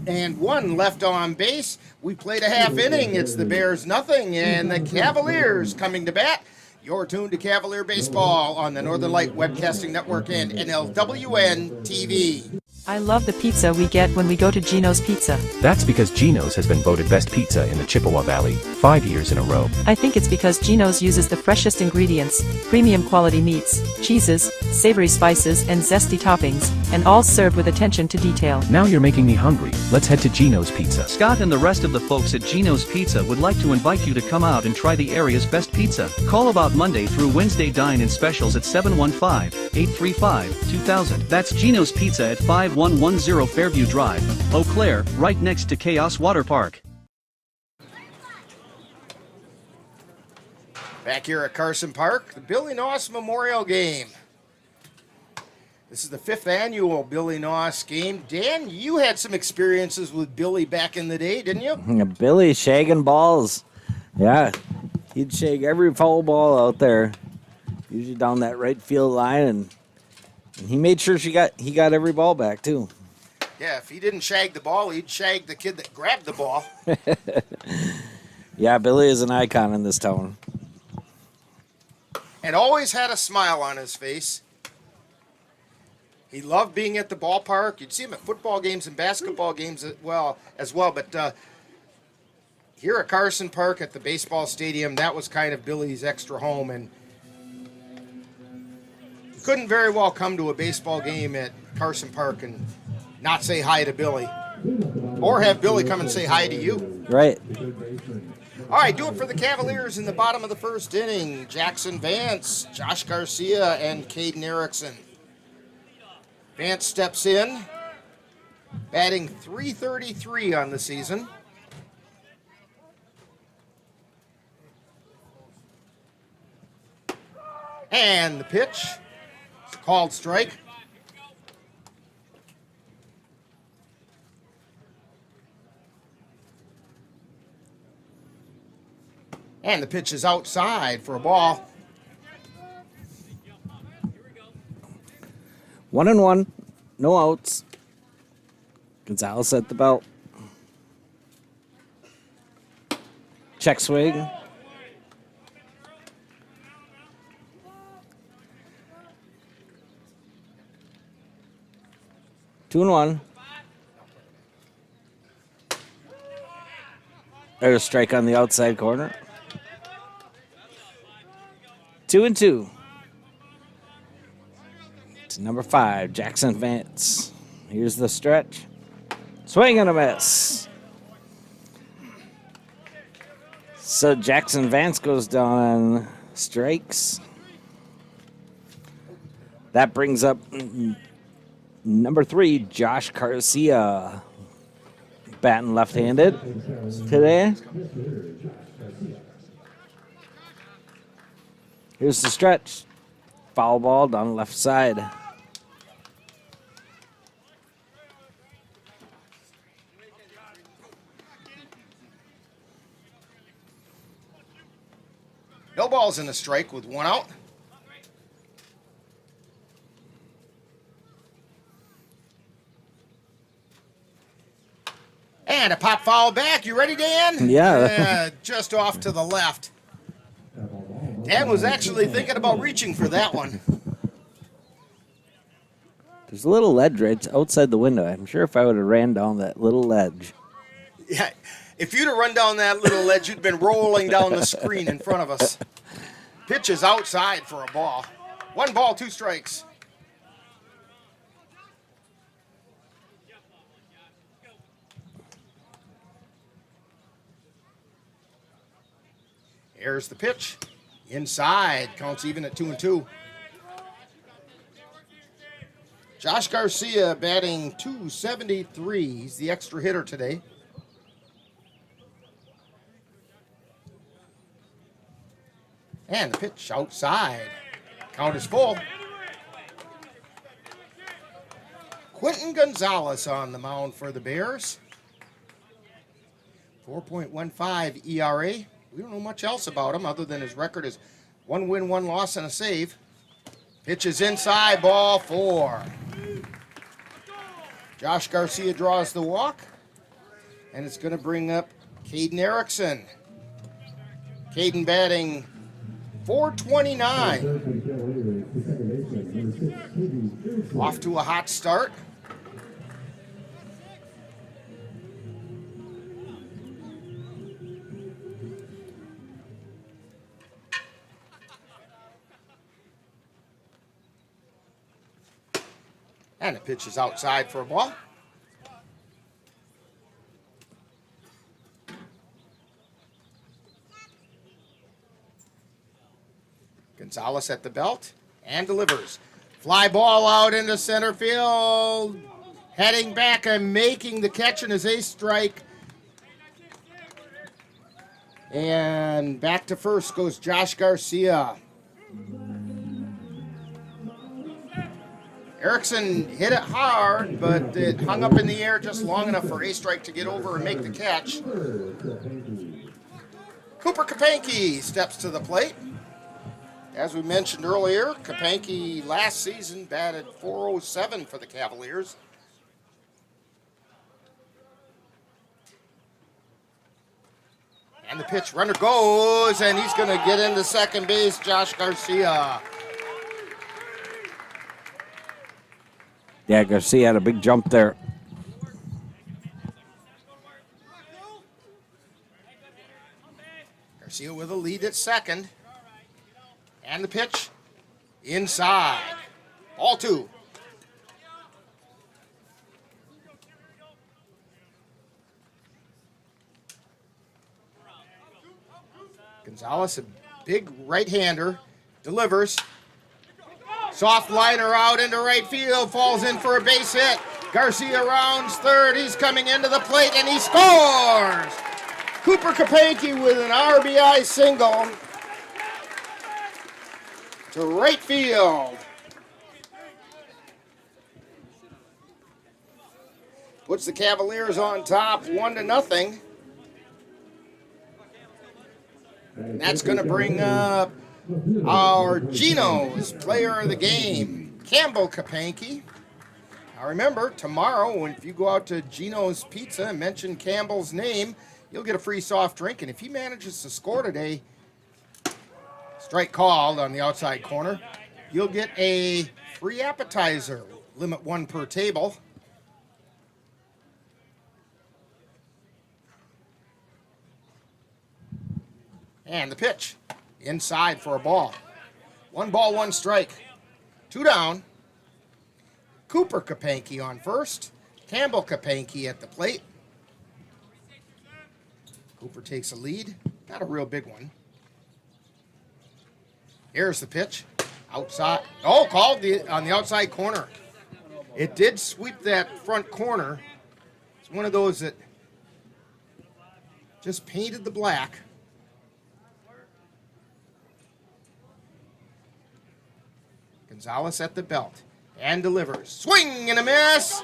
and one left on base. We played a half inning. It's the Bears nothing and the Cavaliers coming to bat. You're tuned to Cavalier Baseball on the Northern Light Webcasting Network and NLWN-TV. I love the pizza we get when we go to Gino's Pizza. That's because Gino's has been voted best pizza in the Chippewa Valley 5 years in a row. I think it's because Gino's uses the freshest ingredients, premium quality meats, cheeses, savory spices, and zesty toppings, and all served with attention to detail. Now you're making me hungry. Let's head to Gino's Pizza. Scott and the rest of the folks at Gino's Pizza would like to invite you to come out and try the area's best pizza. Call about Monday through Wednesday dine-in specials at 715-835-2000. That's Gino's Pizza at 5110 Fairview Drive, Eau Claire, right next to Chaos Water Park. Back here at Carson Park, the Billy Naus Memorial Game. This is the 5th annual Billy Naus game. Dan, you had some experiences with Billy back in the day, didn't you? Billy shagging balls. Yeah, he'd shake every foul ball out there, usually down that right field line, and he made sure he got every ball back too. Yeah, if he didn't shag the ball, he'd shag the kid that grabbed the ball. Yeah, Billy is an icon in this town. and always had a smile on his face. He loved being at the ballpark. You'd see him at football games and basketball games as well. But here at Carson Park at the baseball stadium, that was kind of Billy's extra home, and you couldn't very well come to a baseball game at Carson Park and not say hi to Billy, or have Billy come and say hi to you. Right. All right, do it for the Cavaliers in the bottom of the first inning. Jackson Vance, Josh Garcia, and Caden Erickson. Vance steps in, batting .333 on the season. And the pitch, it's a called strike. And the pitch is outside for a ball. 1-1, no outs. Gonzalez at the belt. Check swing. Two and one. There's a strike on the outside corner. 2-2. To number 5, Jackson Vance. Here's the stretch. Swing and a miss. So Jackson Vance goes down on strikes. That brings up number 3, Josh Garcia. Batting left-handed today. Here's the stretch. Foul ball down the left side. No balls in the strike with one out. And a pop foul back. You ready, Dan? Yeah. Just off to the left. Dan was actually thinking about reaching for that one. There's a little ledge right outside the window. I'm sure if I would have ran down that little ledge. Yeah, if you'd have run down that little ledge, you'd been rolling down the screen in front of us. Pitch is outside for a ball. 1 ball, 2 strikes. Here's the pitch. Inside. Counts even at 2-2. Josh Garcia batting .273. He's the extra hitter today. And the pitch outside. Count is full. Quentin Gonzalez on the mound for the Bears. 4.15 ERA. We don't know much else about him other than his record is 1 win, 1 loss, and a save. Pitch is inside, ball 4. Josh Garcia draws the walk, and it's going to bring up Caden Erickson. Caden batting .429. Off to a hot start. And the pitch is outside for a ball. Gonzalez at the belt and delivers. Fly ball out into center field. Heading back and making the catch in his ace strike. And back to first goes Josh Garcia. Erickson hit it hard, but it hung up in the air just long enough for a strike to get over and make the catch. Cooper Kapanke steps to the plate. As we mentioned earlier, Kapanke last season batted .407 for the Cavaliers. And the pitch, runner goes, and he's going to get into second base, Josh Garcia. Yeah, Garcia had a big jump there. Garcia with a lead at second. And the pitch, inside. Ball 2. Gonzalez, a big right-hander, delivers. Soft liner out into right field, falls in for a base hit. Garcia rounds third, he's coming into the plate, and he scores! Cooper Kapanke with an RBI single to right field. Puts the Cavaliers on top, 1-0. And that's going to bring up our Geno's player of the game, Campbell Kapanke. Now remember, tomorrow, if you go out to Geno's Pizza and mention Campbell's name, you'll get a free soft drink. And if he manages to score today, strike called on the outside corner, you'll get a free appetizer, limit 1 per table. And the pitch, inside for a ball. 1 ball, 1 strike. 2 down. Cooper Kapanke on first. Campbell Kapanke at the plate. Cooper takes a lead. Not a real big one. Here's the pitch. Outside. Oh, called on the outside corner. It did sweep that front corner. It's one of those that just painted the black. Gonzalez at the belt and delivers. Swing and a miss.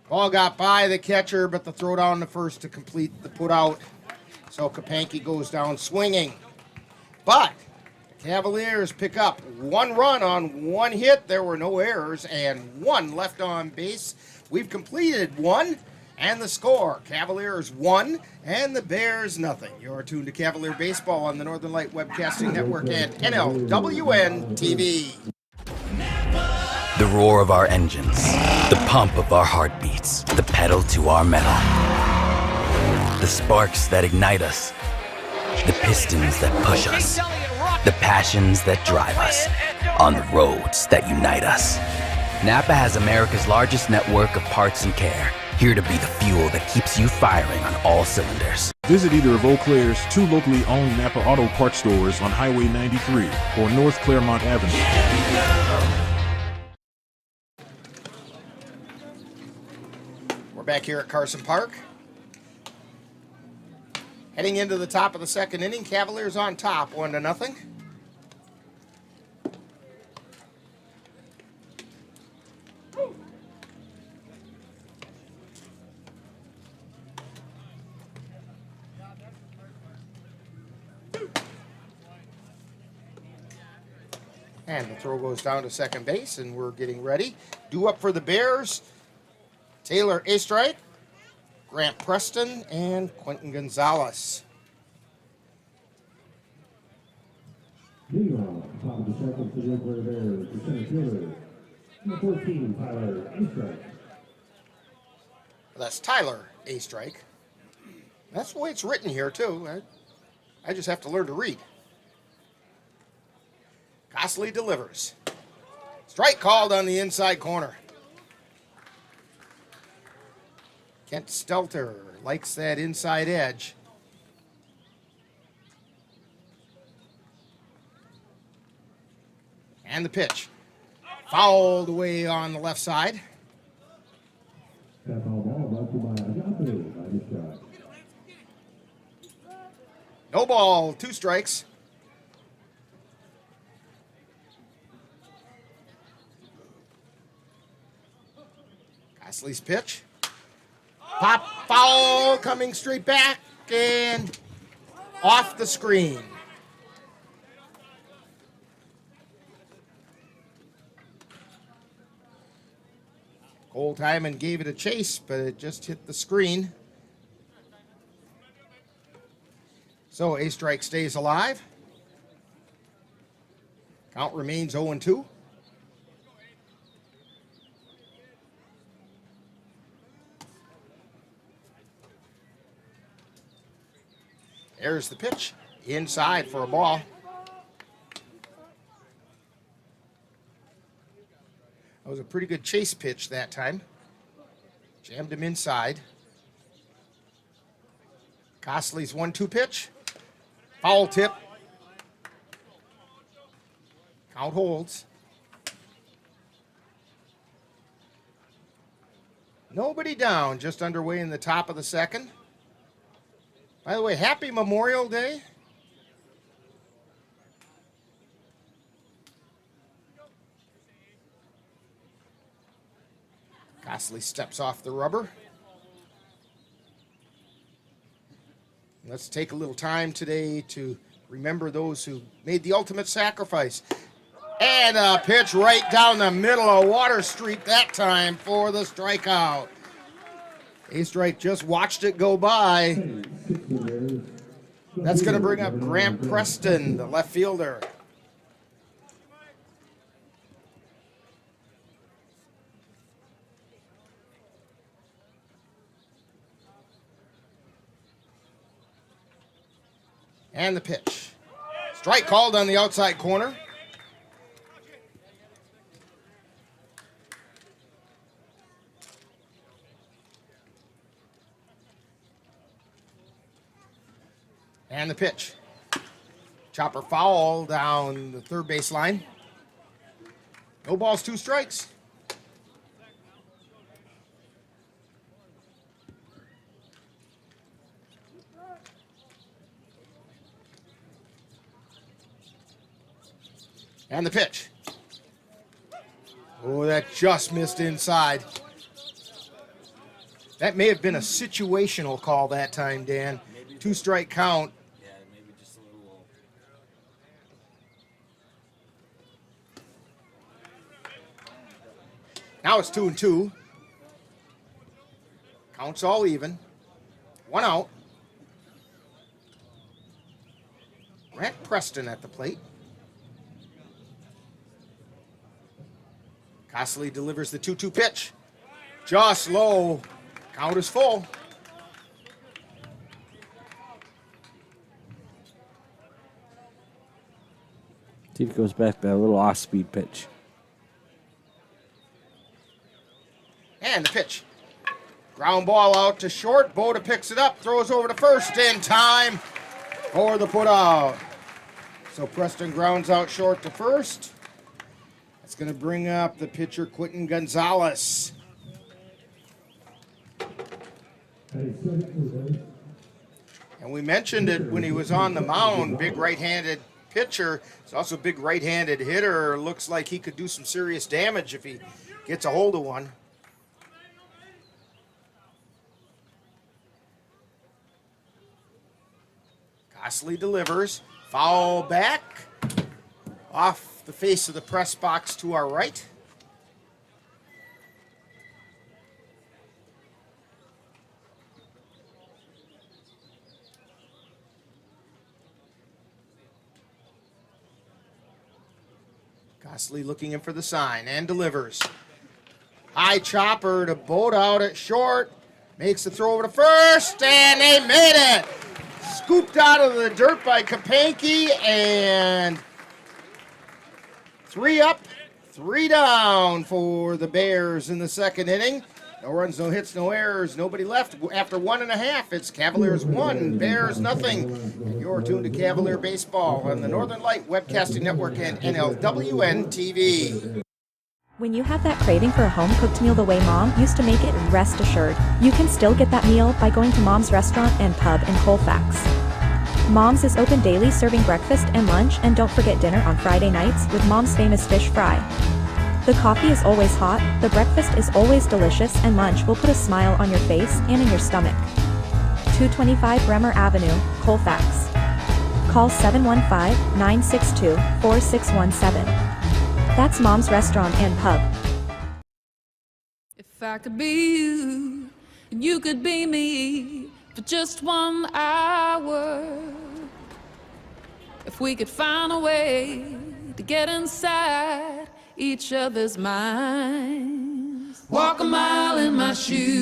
Ball got by the catcher, but the throw down to first to complete the put out. So Kapanke goes down swinging. But the Cavaliers pick up 1 run on 1 hit. There were no errors and 1 left on base. We've completed 1. And the score, Cavaliers 1 and the Bears nothing. You're tuned to Cavalier Baseball on the Northern Light Webcasting Network and NLWN-TV. The roar of our engines, the pump of our heartbeats, the pedal to our metal. The sparks that ignite us, the pistons that push us, the passions that drive us, on the roads that unite us. Napa has America's largest network of parts and care. Here to be the fuel that keeps you firing on all cylinders. Visit either of Eau Claire's 2 locally owned Napa Auto Parts stores on Highway 93 or North Claremont Avenue. We're back here at Carson Park. Heading into the top of the second inning, Cavaliers on top, 1-0. And the throw goes down to second base, and we're getting ready. Due up for the Bears, Taylor Astrike, Grant Preston, and Quentin Gonzalez. Meanwhile, top of the second for the Oakland Bears, the center fielder, number 14, Tyler Astrike. That's Tyler Astrike. That's the way it's written here, too. I just have to learn to read. Costley delivers. Strike called on the inside corner. Kent Stelter likes that inside edge. And the pitch. Fouled away on the left side. No ball, 2 strikes. Costley's pitch. Pop foul coming straight back and off the screen. Cole Hyman gave it a chase, but it just hit the screen. So a strike stays alive. Count remains 0-2. There's the pitch. Inside for a ball. That was a pretty good chase pitch that time. Jammed him inside. Costley's 1-2 pitch. Foul tip. Count holds. Nobody down, just underway in the top of the second. By the way, happy Memorial Day. Costley steps off the rubber. Let's take a little time today to remember those who made the ultimate sacrifice. And a pitch right down the middle of Water Street that time for the strikeout. A-Strike just watched it go by. That's going to bring up Grant Preston, the left fielder. And the pitch. Strike called on the outside corner. And the pitch. Chopper foul down the third base line. No balls, 2 strikes. And the pitch. Oh, that just missed inside. That may have been a situational call that time, Dan. 2-strike count. Yeah, maybe just a little. Now it's 2-2. Counts all even. 1 out. Grant Preston at the plate. Costley delivers the 2-2 pitch. Just low. Count is full. See if it goes back to that little off-speed pitch. And the pitch. Ground ball out to short. Boda picks it up, throws over to first in time for the put out. So Preston grounds out short to first. That's going to bring up the pitcher, Quentin Gonzalez. And we mentioned it when he was on the mound, big right-handed pitcher. He's also a big right-handed hitter. Looks like he could do some serious damage if he gets a hold of one. Costley delivers. Foul back. Off the face of the press box to our right. Costley looking in for the sign and delivers. High chopper to Boat out at short. Makes the throw over to first, and they made it. Scooped out of the dirt by Kapanke, and 3 up, 3 down for the Bears in the second inning. No runs, no hits, no errors, nobody left. After 1.5, it's Cavaliers 1, Bears nothing. And you're tuned to Cavalier Baseball on the Northern Light Webcasting Network and NLWN-TV. When you have that craving for a home-cooked meal the way Mom used to make it, rest assured, you can still get that meal by going to Mom's Restaurant and Pub in Colfax. Mom's is open daily, serving breakfast and lunch, and don't forget dinner on Friday nights with Mom's famous fish fry. The coffee is always hot, the breakfast is always delicious, and lunch will put a smile on your face and in your stomach. 225 Bremer Avenue, Colfax. Call 715-962-4617. That's Mom's Restaurant and Pub. If I could be you, and you could be me for just 1 hour, if we could find a way to get inside each other's minds. Walk a mile in my shoes.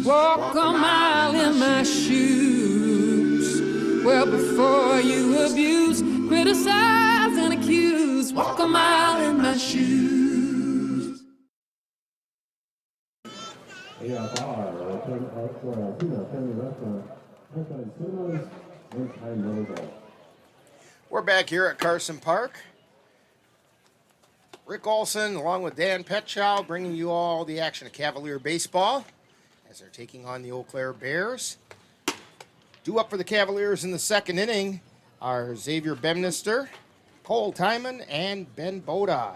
Walk a mile in my shoes. Well, before you abuse, criticize, and accuse, walk a mile in my shoes. AFR, Family Restaurant, ceremonies, one-time volleyball. We're back here at Carson Park. Rick Olson, along with Dan Petchow, bringing you all the action of Cavalier baseball as they're taking on the Eau Claire Bears. Due up for the Cavaliers in the second inning are Xavier Bemister, Cole Timon, and Ben Boda.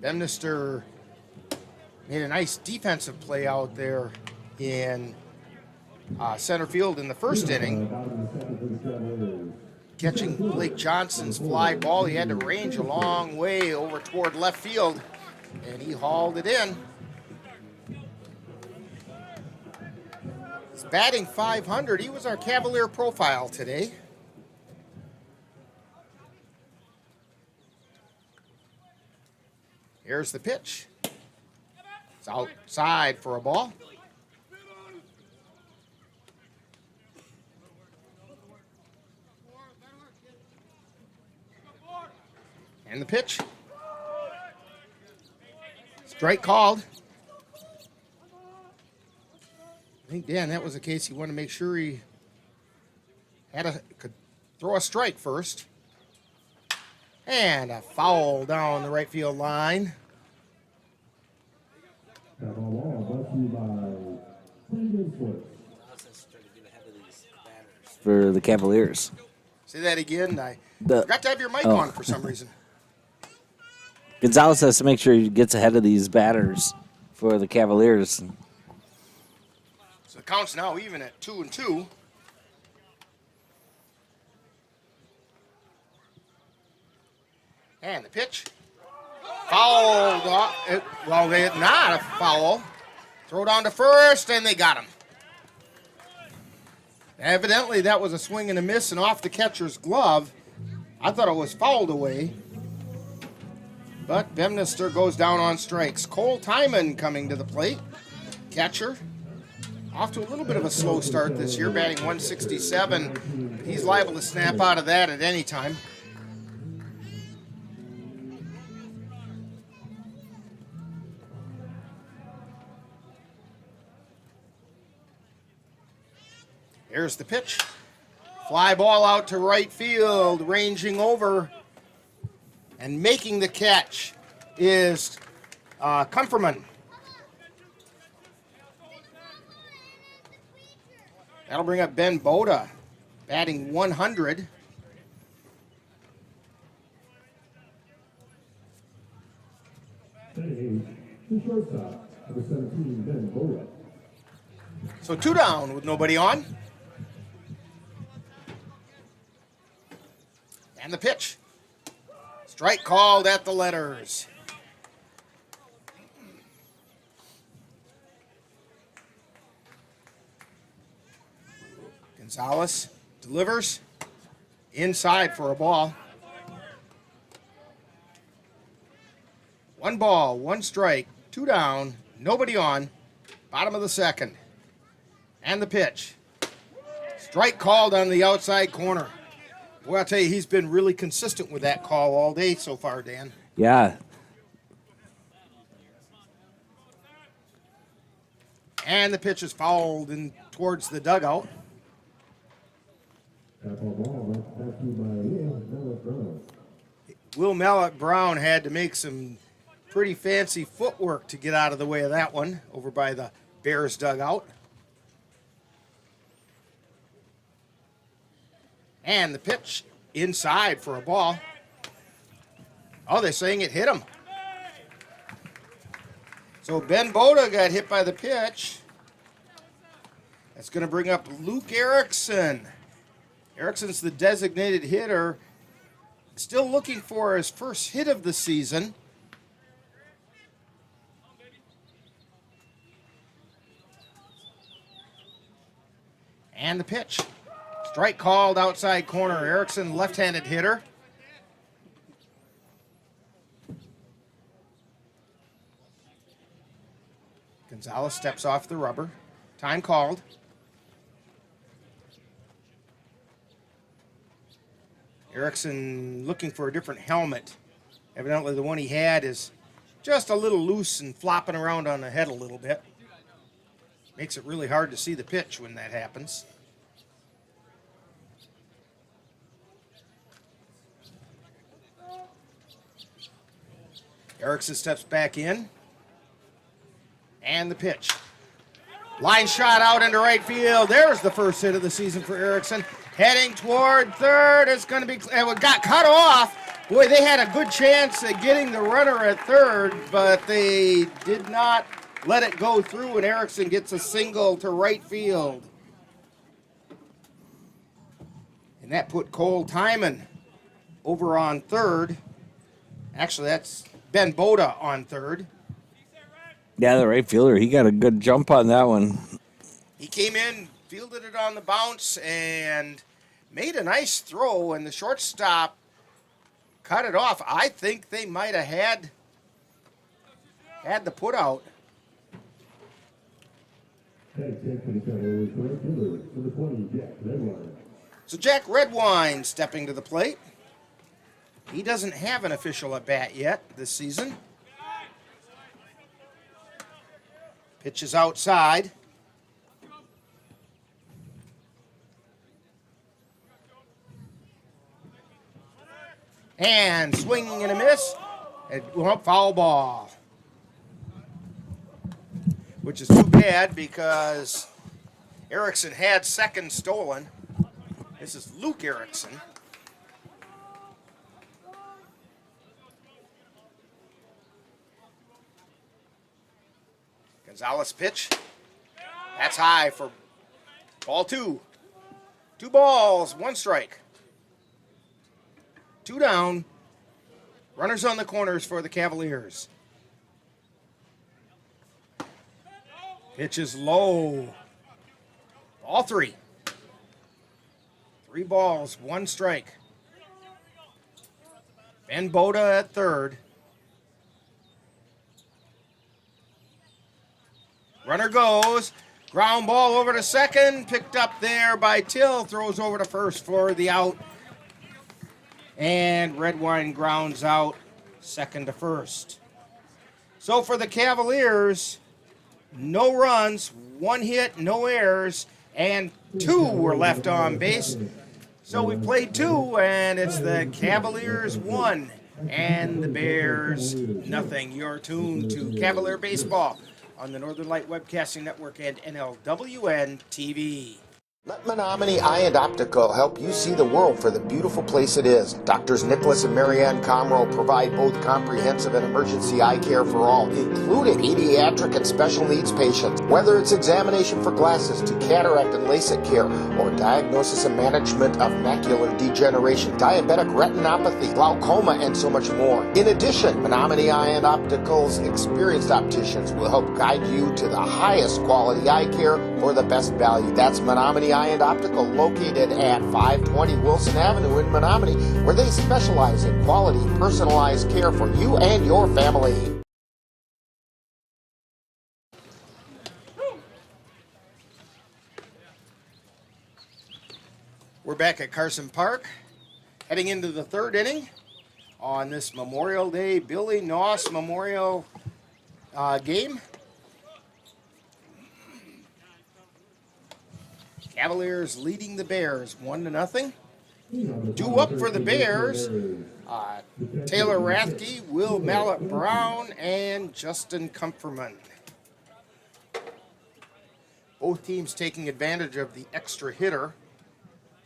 Bemister made a nice defensive play out there in center field in the first inning, catching Blake Johnson's fly ball. He had to range a long way over toward left field, and he hauled it in. He's batting .500. He was our Cavalier profile today. Here's the pitch. It's outside for a ball. And the pitch. Strike called. I think, Dan, that was the case. He wanted to make sure he could throw a strike first. And a foul down the right field line. For the Cavaliers. Say that again. I forgot to have your mic on for some reason. Gonzalez has to make sure he gets ahead of these batters for the Cavaliers. So the count's now even at 2-2. And the pitch. Fouled off. Well, not a foul. Throw down to first, and they got him. Evidently, that was a swing and a miss and off the catcher's glove. I thought it was fouled away. But Bemister goes down on strikes. Cole Timon coming to the plate. Catcher. Off to a little bit of a slow start this year, batting .167. He's liable to snap out of that at any time. Here's the pitch. Fly ball out to right field, ranging over and making the catch is Comferman. That'll bring up Ben Boda, batting .100. So 2 down with nobody on. And the pitch. Strike called at the letters. Gonzalez delivers inside for a ball. 1 ball, 1 strike, 2 down, nobody on, bottom of the second. And the pitch. Strike called on the outside corner. Well, I'll tell you, he's been really consistent with that call all day so far, Dan. Yeah. And the pitch is fouled in towards the dugout. Will Mallet Brown had to make some pretty fancy footwork to get out of the way of that one over by the Bears dugout. And the pitch inside for a ball. Oh, they're saying it hit him. So Ben Boda got hit by the pitch. That's going to bring up Luke Erickson. Erickson's the designated hitter. Still looking for his first hit of the season. And the pitch. Strike called outside corner. Erickson, left-handed hitter. Gonzalez steps off the rubber. Time called. Erickson looking for a different helmet. Evidently the one he had is just a little loose and flopping around on the head a little bit. Makes it really hard to see the pitch when that happens. Erickson steps back in. And the pitch. Line shot out into right field. There's the first hit of the season for Erickson. Heading toward third. It's going to be, it got cut off. Boy, they had a good chance at getting the runner at third, but they did not let it go through, and Erickson gets a single to right field. And that put Cole Timon over on third. Actually, that's Ben Boda on third. Yeah, the right fielder, he got a good jump on that one. He came in, fielded it on the bounce, and made a nice throw, and the shortstop cut it off. I think they might have had the put out. So Jack Redwine stepping to the plate. He doesn't have an official at bat yet this season. Pitch is outside. And swinging and a miss. Foul ball. Which is too bad because Erickson had second stolen. This is Luke Erickson. Gonzalez pitch. That's high for ball two. 2 balls, 1 strike. 2 down. Runners on the corners for the Cavaliers. Pitch is low. Ball 3. 3 balls, 1 strike. Ben Boda at third. Runner goes. Ground ball over to second. Picked up there by Till. Throws over to first for the out. And Redwine grounds out second to first. So for the Cavaliers, no runs, 1 hit, no errors, and 2 were left on base. So we played 2, and it's the Cavaliers 1 and the Bears nothing. You're tuned to Cavalier Baseball on the Northern Light Webcasting Network and NLWN-TV. Let Menominee Eye and Optical help you see the world for the beautiful place it is. Doctors Nicholas and Marianne Comro provide both comprehensive and emergency eye care for all, including pediatric and special needs patients. Whether it's examination for glasses to cataract and LASIK care, or diagnosis and management of macular degeneration, diabetic retinopathy, glaucoma, and so much more. In addition, Menominee Eye and Optical's experienced opticians will help guide you to the highest quality eye care for the best value. That's Menominee Eye and Optical, located at 520 Wilson Avenue in Menominee, where they specialize in quality, personalized care for you and your family. We're back at Carson Park, heading into the 3rd inning on this Memorial Day Billy Naus Memorial game. Cavaliers leading the Bears 1-0. Due up for the Bears, Taylor Rathke, Will Mallet Brown, and Justin Comferman. Both teams taking advantage of the extra hitter.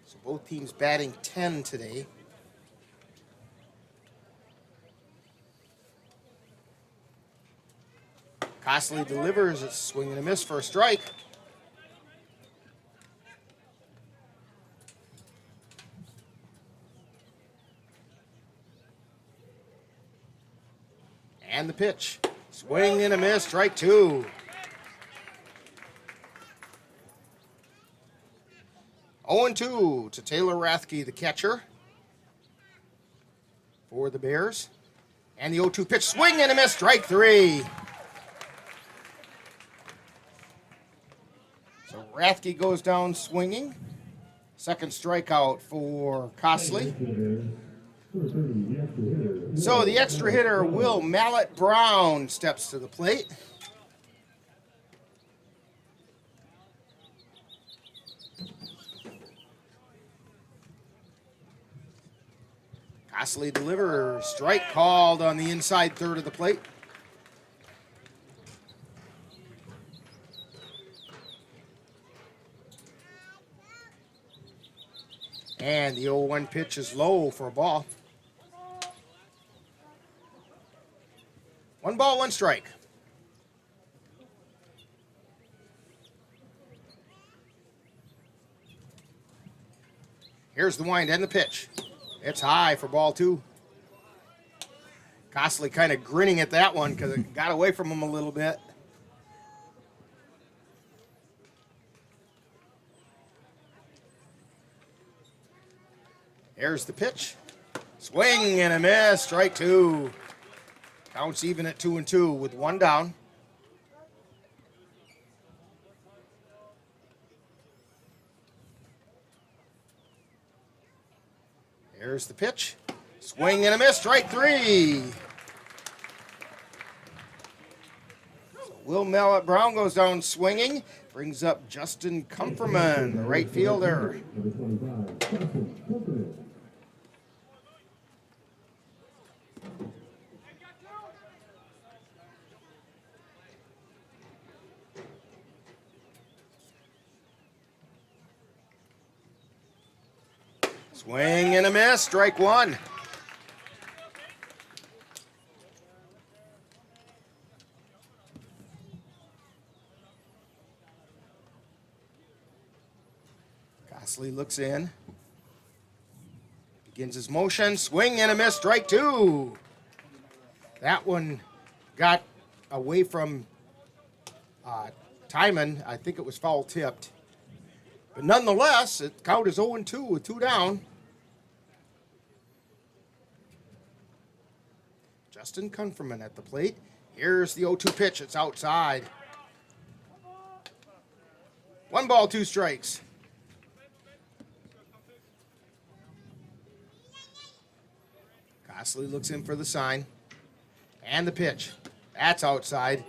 So both teams batting 10 today. Costley delivers, it's swing and a miss for a strike. And the pitch. Swing and a miss, strike 2. 0-2 to Taylor Rathke, the catcher for the Bears. And the 0-2 pitch, swing and a miss, strike 3. So Rathke goes down swinging. Second strikeout for Costley. So the extra hitter, Will Mallet Brown, steps to the plate. Costley delivers, strike called on the inside third of the plate. And the 0-1 pitch is low for a ball. 1 ball, 1 strike. Here's the wind and the pitch. It's high for ball 2. Costley kind of grinning at that one because it got away from him a little bit. Here's the pitch. Swing and a miss, strike 2. Counts even at 2-2 with 1 down. Here's the pitch. Swing and a miss, strike 3. So Will Mallet Brown goes down swinging. Brings up Justin Comferman, the right fielder. Swing and a miss, strike 1. Costley looks in. Begins his motion, swing and a miss, strike 2. That one got away from Timon. I think it was foul tipped. But nonetheless, it count is 0-2 with 2 down. Justin Comferman at the plate. Here's the 0-2 pitch. It's outside. 1 ball, 2 strikes. Costley looks in for the sign. And the pitch. That's outside.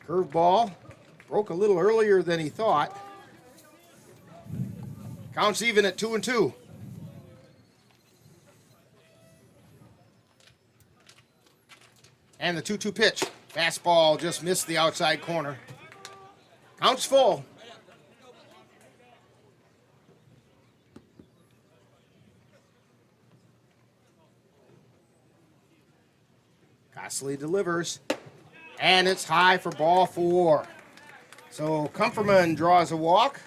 Curveball. Broke a little earlier than he thought. Counts even at 2-2. And the 2-2 pitch. Fastball just missed the outside corner. Counts full. Costley delivers. And it's high for ball 4. So Comferman draws a walk.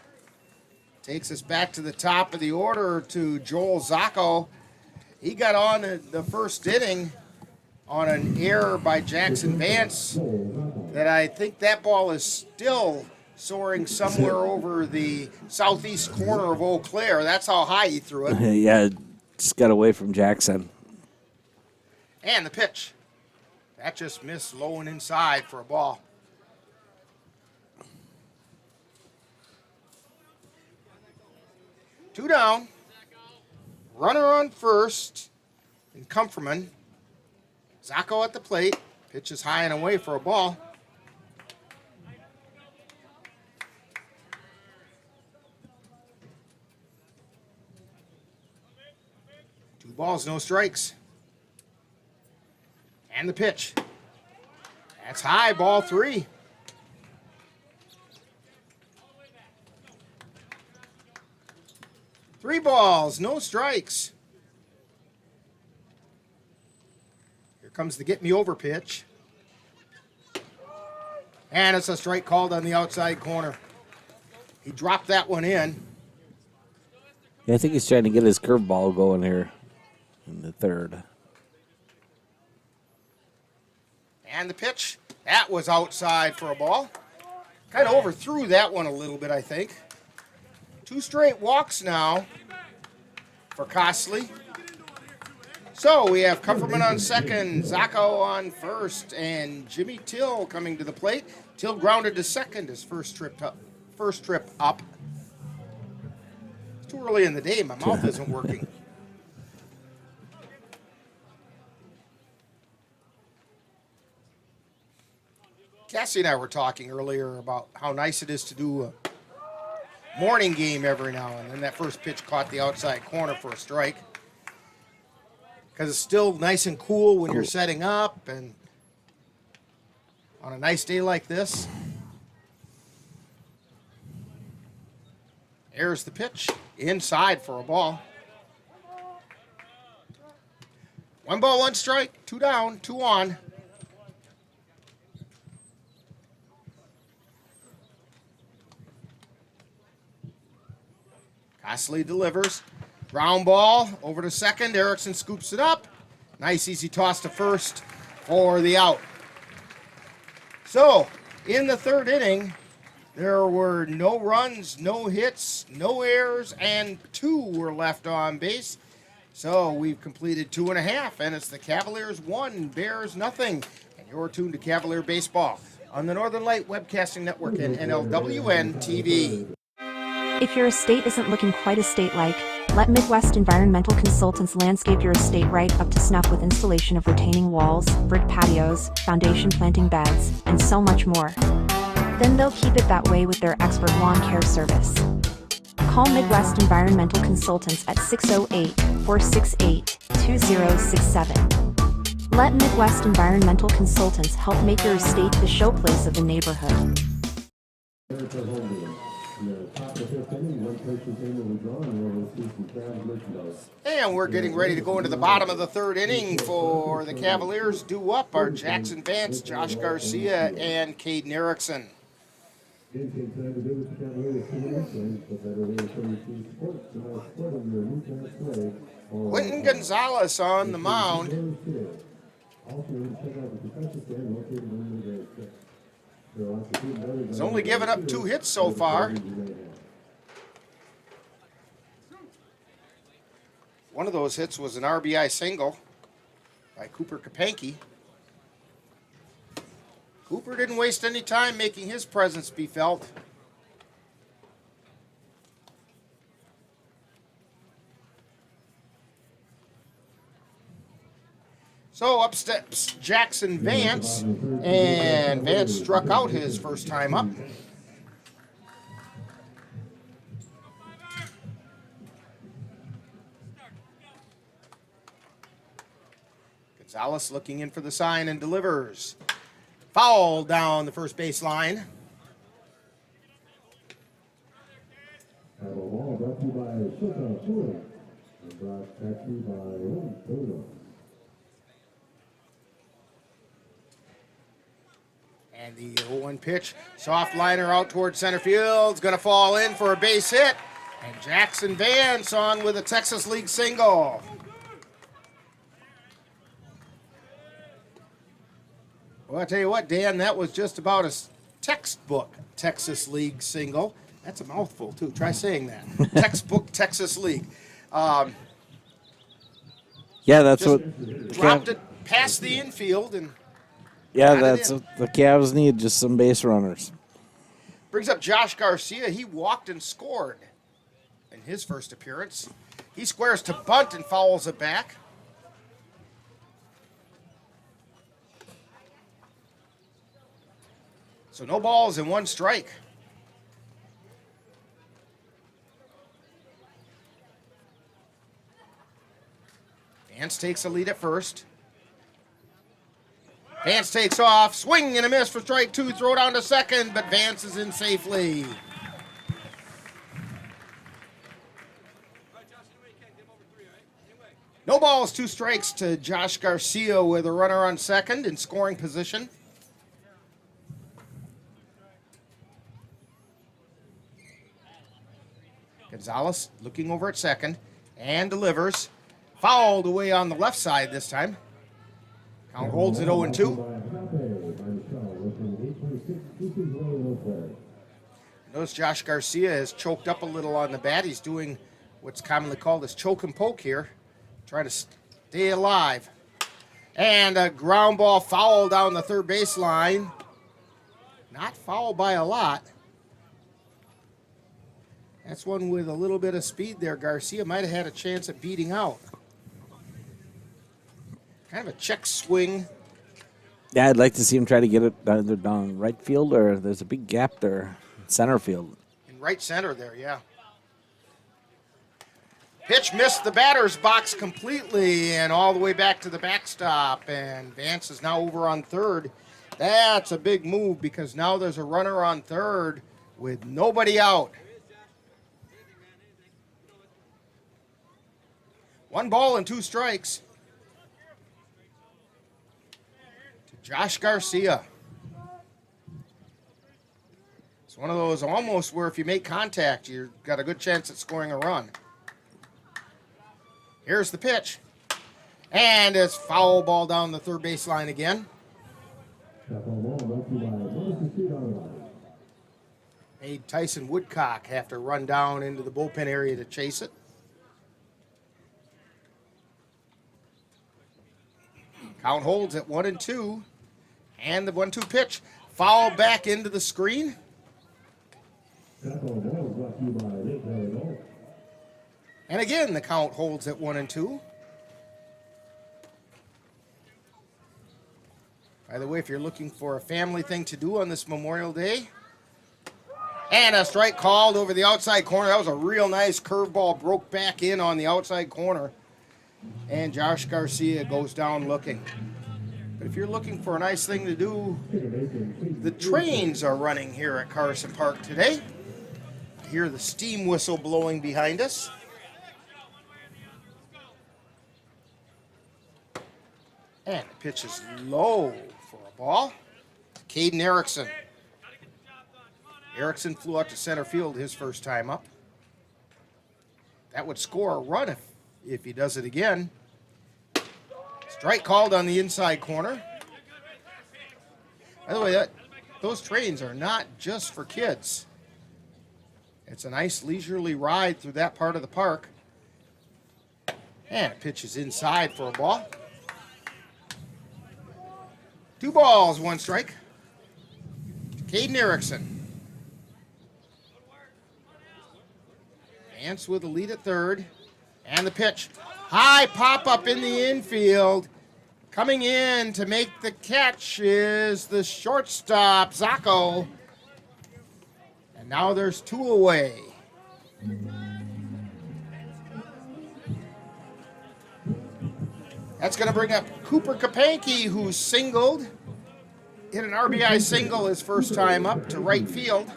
Takes us back to the top of the order to Joel Zacco. He got on the first inning on an error by Jackson Vance that I think that ball is still soaring somewhere over the southeast corner of Eau Claire. That's how high he threw it. Yeah, just got away from Jackson. And the pitch. That just missed low and inside for a ball. Two down. Runner on first. And Comferman. Zacco at the plate. Pitch is high and away for a ball. Two balls, no strikes. And the pitch. That's high, ball 3. Three balls, no strikes. Here comes the get me over pitch. And it's a strike called on the outside corner. He dropped that one in. Yeah, I think he's trying to get his curveball going here in the third. And the pitch, that was outside for a ball. Kind of overthrew that one a little bit, I think. 2 straight walks now for Costley. So we have Kupferman on second, Zacco on first, and Jimmy Till coming to the plate. Till grounded to second his first trip up. It's too early in the day. My mouth isn't working. Cassie and I were talking earlier about how nice it is to do a morning game every now and then. That first pitch caught the outside corner for a strike. Because it's still nice and cool when you're setting up and on a nice day like this. There's the pitch. Inside for a ball. 1 ball, 1 strike. 2 down, 2 on. Costley delivers. Ground ball over to second. Erickson scoops it up. Nice easy toss to first for the out. So, in the 3rd inning, there were no runs, no hits, no errors, and 2 were left on base. So we've completed 2.5, and it's the Cavaliers 1, Bears nothing. And you're tuned to Cavalier Baseball on the Northern Light Webcasting Network and NLWN-TV. If your estate isn't looking quite estate-like, let Midwest Environmental Consultants landscape your estate right up to snuff with installation of retaining walls, brick patios, foundation planting beds, and so much more. Then they'll keep it that way with their expert lawn care service. Call Midwest Environmental Consultants at 608-468-2067. Let Midwest Environmental Consultants help make your estate the showplace of the neighborhood. And we're getting ready to go into the bottom of the 3rd inning for the Cavaliers. Due up are Jackson Vance, Josh Garcia, and Caden Erickson. Quentin Gonzalez on the mound. He's only given up 2 hits so far. One of those hits was an RBI single by Cooper Kapanke. Cooper didn't waste any time making his presence be felt. So up steps Jackson Vance, and Vance struck out his first time up. Gonzalez looking in for the sign and delivers. Foul down the first base line. And the 0-1 pitch, soft liner out towards center field. It's going to fall in for a base hit. And Jackson Vance on with a Texas League single. Well, I tell you what, Dan, that was just about a textbook Texas League single. That's a mouthful, too. Try saying that. Textbook Texas League. Yeah, that's what... Dropped it past the infield and... Yeah, that's what the Cavs need, just some base runners. Brings up Josh Garcia. He walked and scored in his first appearance. He squares to bunt and fouls it back. So no balls and 1 strike. Vance takes a lead at first. Vance takes off, swing and a miss for strike 2, throw down to second, but Vance is in safely. No balls, 2 strikes to Josh Garcia with a runner on second in scoring position. Gonzalez looking over at second and delivers. Fouled away on the left side this time. Count holds at 0-2. Notice Josh Garcia has choked up a little on the bat. He's doing what's commonly called his choke and poke here, trying to stay alive. And a ground ball foul down the third baseline. Not foul by a lot. That's one with a little bit of speed there. Garcia might have had a chance at beating out. Kind of a check swing. Yeah, I'd like to see him try to get it either down right field or there's a big gap there, center field. In right center there, yeah. Pitch missed the batter's box completely and all the way back to the backstop. And Vance is now over on third. That's a big move because now there's a runner on third with nobody out. 1 ball and 2 strikes to Josh Garcia. It's one of those almost where if you make contact, you've got a good chance at scoring a run. Here's the pitch. And it's foul ball down the third baseline again. Made Tyson Woodcock have to run down into the bullpen area to chase it. Count holds at 1-2. And the 1-2 pitch. Foul back into the screen. And again, the count holds at 1-2. By the way, if you're looking for a family thing to do on this Memorial Day, and a strike called over the outside corner. That was a real nice curveball, broke back in on the outside corner. And Josh Garcia goes down looking. But if you're looking for a nice thing to do, the trains are running here at Carson Park today. I hear the steam whistle blowing behind us. And the pitch is low for a ball. Caden Erickson. Erickson flew out to center field his first time up. That would score a run if he does it again. Strike called on the inside corner. By the way, those trains are not just for kids. It's a nice leisurely ride through that part of the park. And it pitches inside for a ball. 2 balls, 1 strike. Caden Erickson. Vance with the lead at third. And the pitch. High pop-up in the infield. Coming in to make the catch is the shortstop, Zacco. And now there's 2 away. That's going to bring up Cooper Kapanke, who singled. Hit an RBI single his first time up to right field.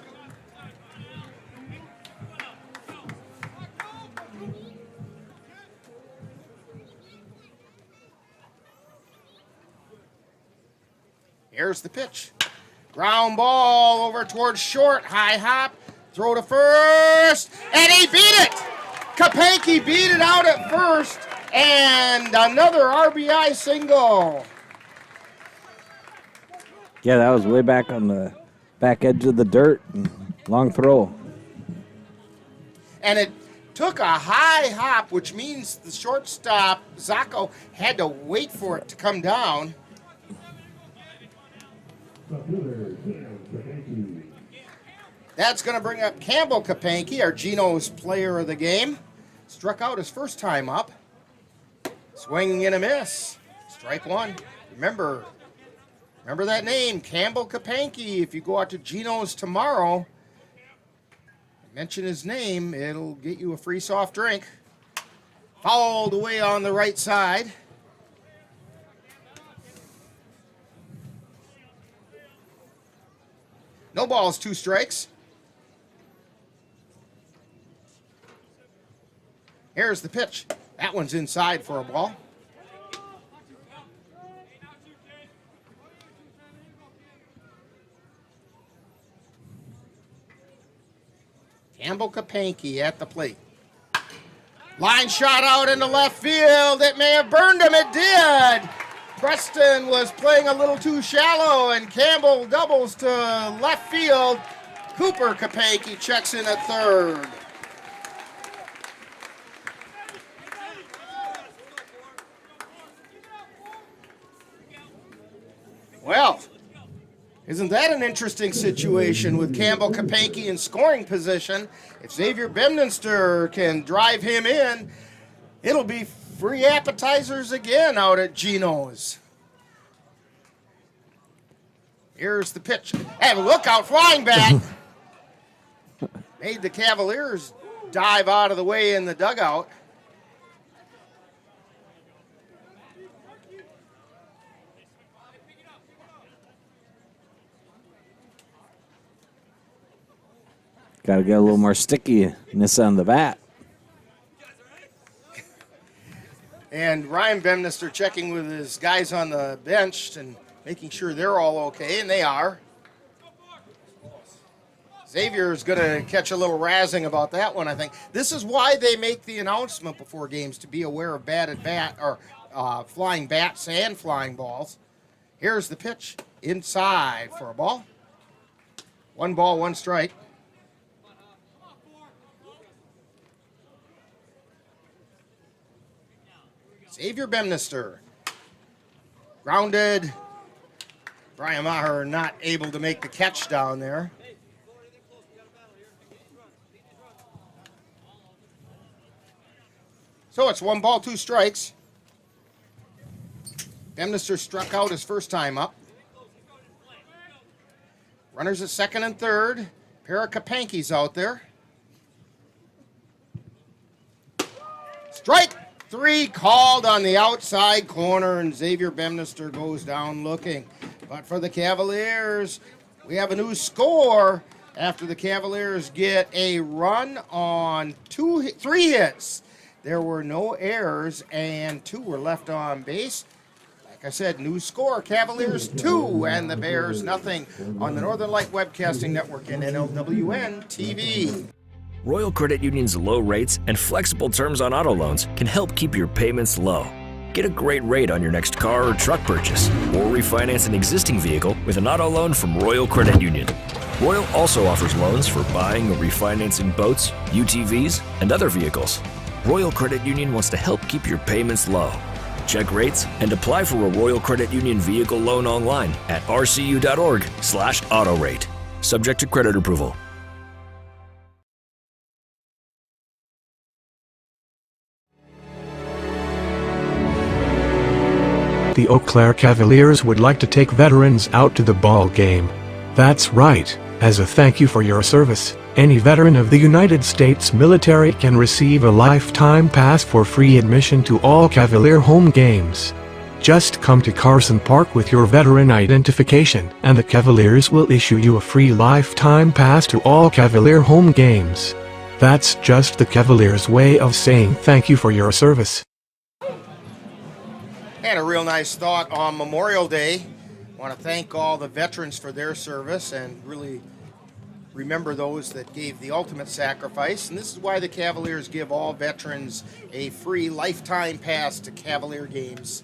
Here's the pitch. Ground ball over towards short. High hop. Throw to first. And he beat it. Kapanke beat it out at first. And another RBI single. Yeah, that was way back on the back edge of the dirt. Long throw. And it took a high hop, which means the shortstop, Zacco, had to wait for it to come down. That's going to bring up Campbell Kapanke, our Geno's player of the game. Struck out his first time up. Swing and a miss. Strike 1. Remember that name, Campbell Kapanke. If you go out to Geno's tomorrow, mention his name, it'll get you a free soft drink. Fouled away on the right side. No balls, 2 strikes. Here's the pitch. That one's inside for a ball. Campbell Kapanke at the plate. Line shot out into left field. It may have burned him. It did. Preston was playing a little too shallow, and Campbell doubles to left field. Cooper Kapanke checks in at third. Well, isn't that an interesting situation with Campbell Kapanke in scoring position? If Xavier Bemister can drive him in, it'll be free appetizers again out at Gino's. Here's the pitch. And look out, flying back. Made the Cavaliers dive out of the way in the dugout. Got to get a little more stickiness on the bat. And Ryan Bemister checking with his guys on the bench and making sure they're all okay, and they are. Xavier's going to catch a little razzing about that one, I think. This is why they make the announcement before games, to be aware of batted bat, or flying bats and flying balls. Here's the pitch inside for a ball. 1 ball, 1 strike. Xavier Bemister. Grounded. Brian Maher not able to make the catch down there. So it's 1 ball, 2 strikes. Bemister struck out his first time up. Runners at second and third. Pair of Kapankes out there. Strike 3 called on the outside corner, and Xavier Bemister goes down looking. But for the Cavaliers, we have a new score after the Cavaliers get a run on 3 hits. There were no errors, and 2 were left on base. Like I said, new score, Cavaliers 2 and the Bears nothing on the Northern Light Webcasting Network and NLWN-TV. Royal Credit Union's low rates and flexible terms on auto loans can help keep your payments low. Get a great rate on your next car or truck purchase, or refinance an existing vehicle with an auto loan from Royal Credit Union. Royal also offers loans for buying or refinancing boats, UTVs, and other vehicles. Royal Credit Union wants to help keep your payments low. Check rates and apply for a Royal Credit Union vehicle loan online at rcu.org/autorate. Subject to credit approval. The Eau Claire Cavaliers would like to take veterans out to the ball game. That's right. As a thank you for your service, any veteran of the United States military can receive a lifetime pass for free admission to all Cavalier home games. Just come to Carson Park with your veteran identification, and the Cavaliers will issue you a free lifetime pass to all Cavalier home games. That's just the Cavaliers' way of saying thank you for your service. And a real nice thought on Memorial Day. I want to thank all the veterans for their service and really remember those that gave the ultimate sacrifice. And this is why the Cavaliers give all veterans a free lifetime pass to Cavalier games,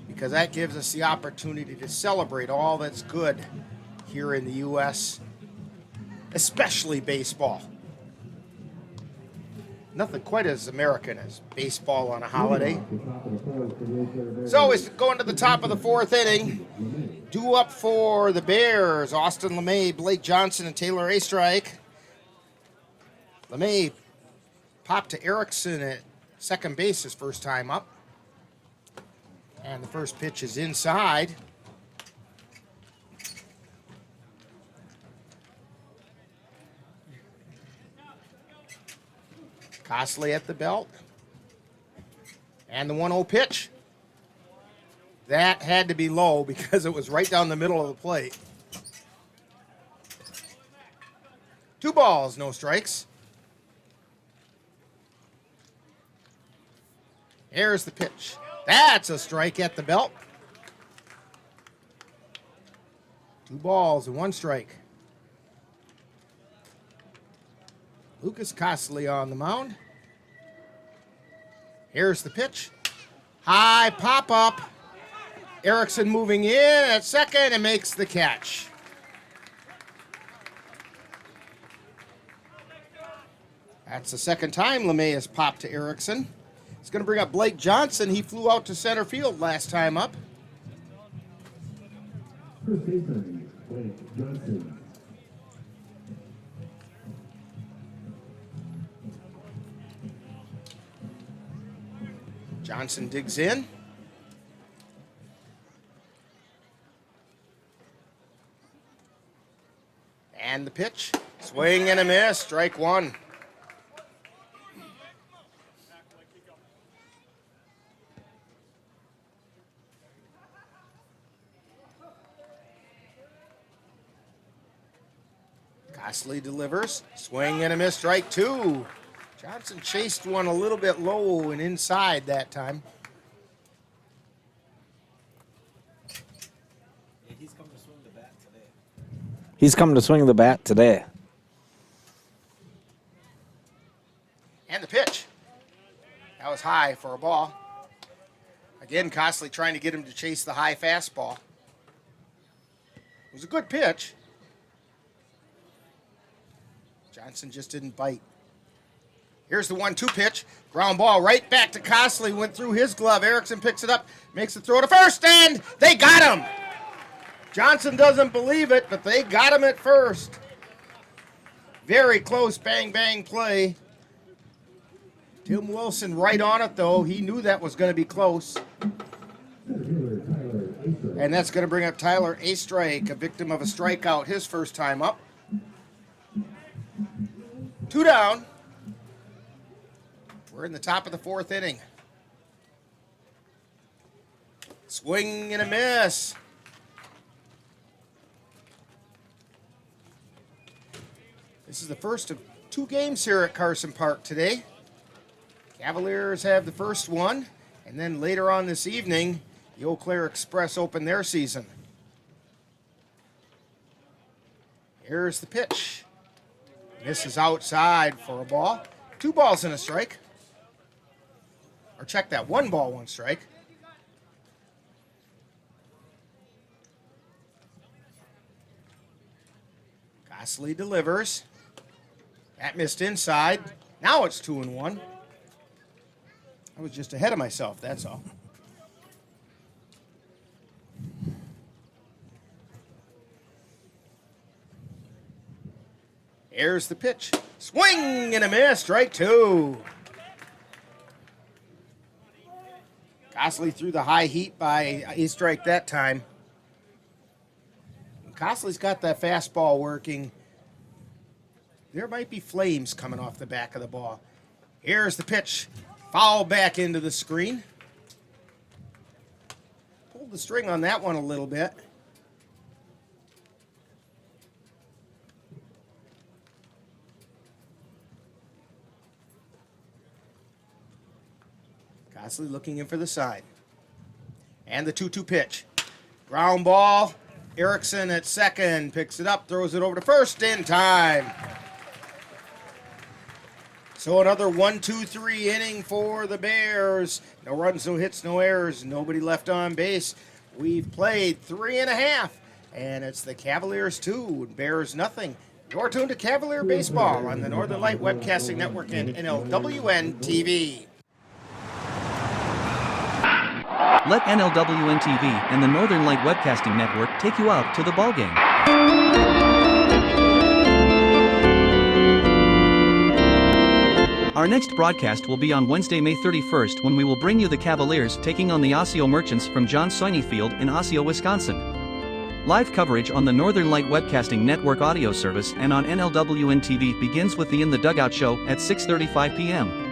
because that gives us the opportunity to celebrate all that's good here in the U.S., especially baseball. Nothing quite as American as baseball on a holiday. So it's going to the top of the 4th inning. Due up for the Bears, Austin LeMay, Blake Johnson, and Taylor Astrike. LeMay popped to Erickson at second base his first time up. And the first pitch is inside. Cosley at the belt. And the 1-0 pitch. That had to be low because it was right down the middle of the plate. 2 balls, no strikes. Here's the pitch. That's a strike at the belt. 2 balls and 1 strike. Lucas Cosley on the mound. Here's the pitch. High pop-up. Erickson moving in at second and makes the catch. That's the second time LeMay has popped to Erickson. It's going to bring up Blake Johnson. He flew out to center field last time up. First baseman, Blake Johnson. Johnson digs in. And the pitch. Swing and a miss. Strike one. Cosley delivers. Swing and a miss. Strike two. Johnson chased one a little bit low and inside that time. He's come to swing the bat today. He's come to swing the bat today. And the pitch. That was high for a ball. Again, Cosley trying to get him to chase the high fastball. It was a good pitch. Johnson just didn't bite. Here's the 1-2 pitch. Ground ball right back to Cosley. Went through his glove. Erickson picks it up. Makes the throw to first, and they got him. Johnson doesn't believe it, but they got him at first. Very close bang-bang play. Tim Wilson right on it, though. He knew that was going to be close. And that's going to bring up Tyler Astrike, a victim of a strikeout his first time up. 2 down. We're in the top of the 4th inning. Swing and a miss. This is the first of 2 games here at Carson Park today. Cavaliers have the first one, and then later on this evening, the Eau Claire Express open their season. Here's the pitch. Misses outside for a ball. 2 balls and a strike. Or check that, 1 ball, 1 strike. Cosley delivers. That missed inside. Now it's 2-1. I was just ahead of myself, that's all. Here's the pitch. Swing and a miss. Strike 2. Cosley threw the high heat by Astrike that time. Cosley's got that fastball working. There might be flames coming off the back of the ball. Here's the pitch. Foul back into the screen. Pulled the string on that one a little bit. Cosley looking in for the side. And the 2-2 pitch. Ground ball. Erickson at second. Picks it up, throws it over to first in time. So another 1-2-3 inning for the Bears. No runs, no hits, no errors. Nobody left on base. We've played 3.5. And it's the Cavaliers 2 and Bears nothing. You're tuned to Cavalier Baseball on the Northern Light Webcasting Network and NLWN-TV. Let NLWN-TV and the Northern Light Webcasting Network take you out to the ballgame. Our next broadcast will be on Wednesday, May 31st, when we will bring you the Cavaliers taking on the Osseo Merchants from John Soini Field in Osseo, Wisconsin. Live coverage on the Northern Light Webcasting Network audio service and on NLWN-TV begins with the In the Dugout show at 6:35 p.m.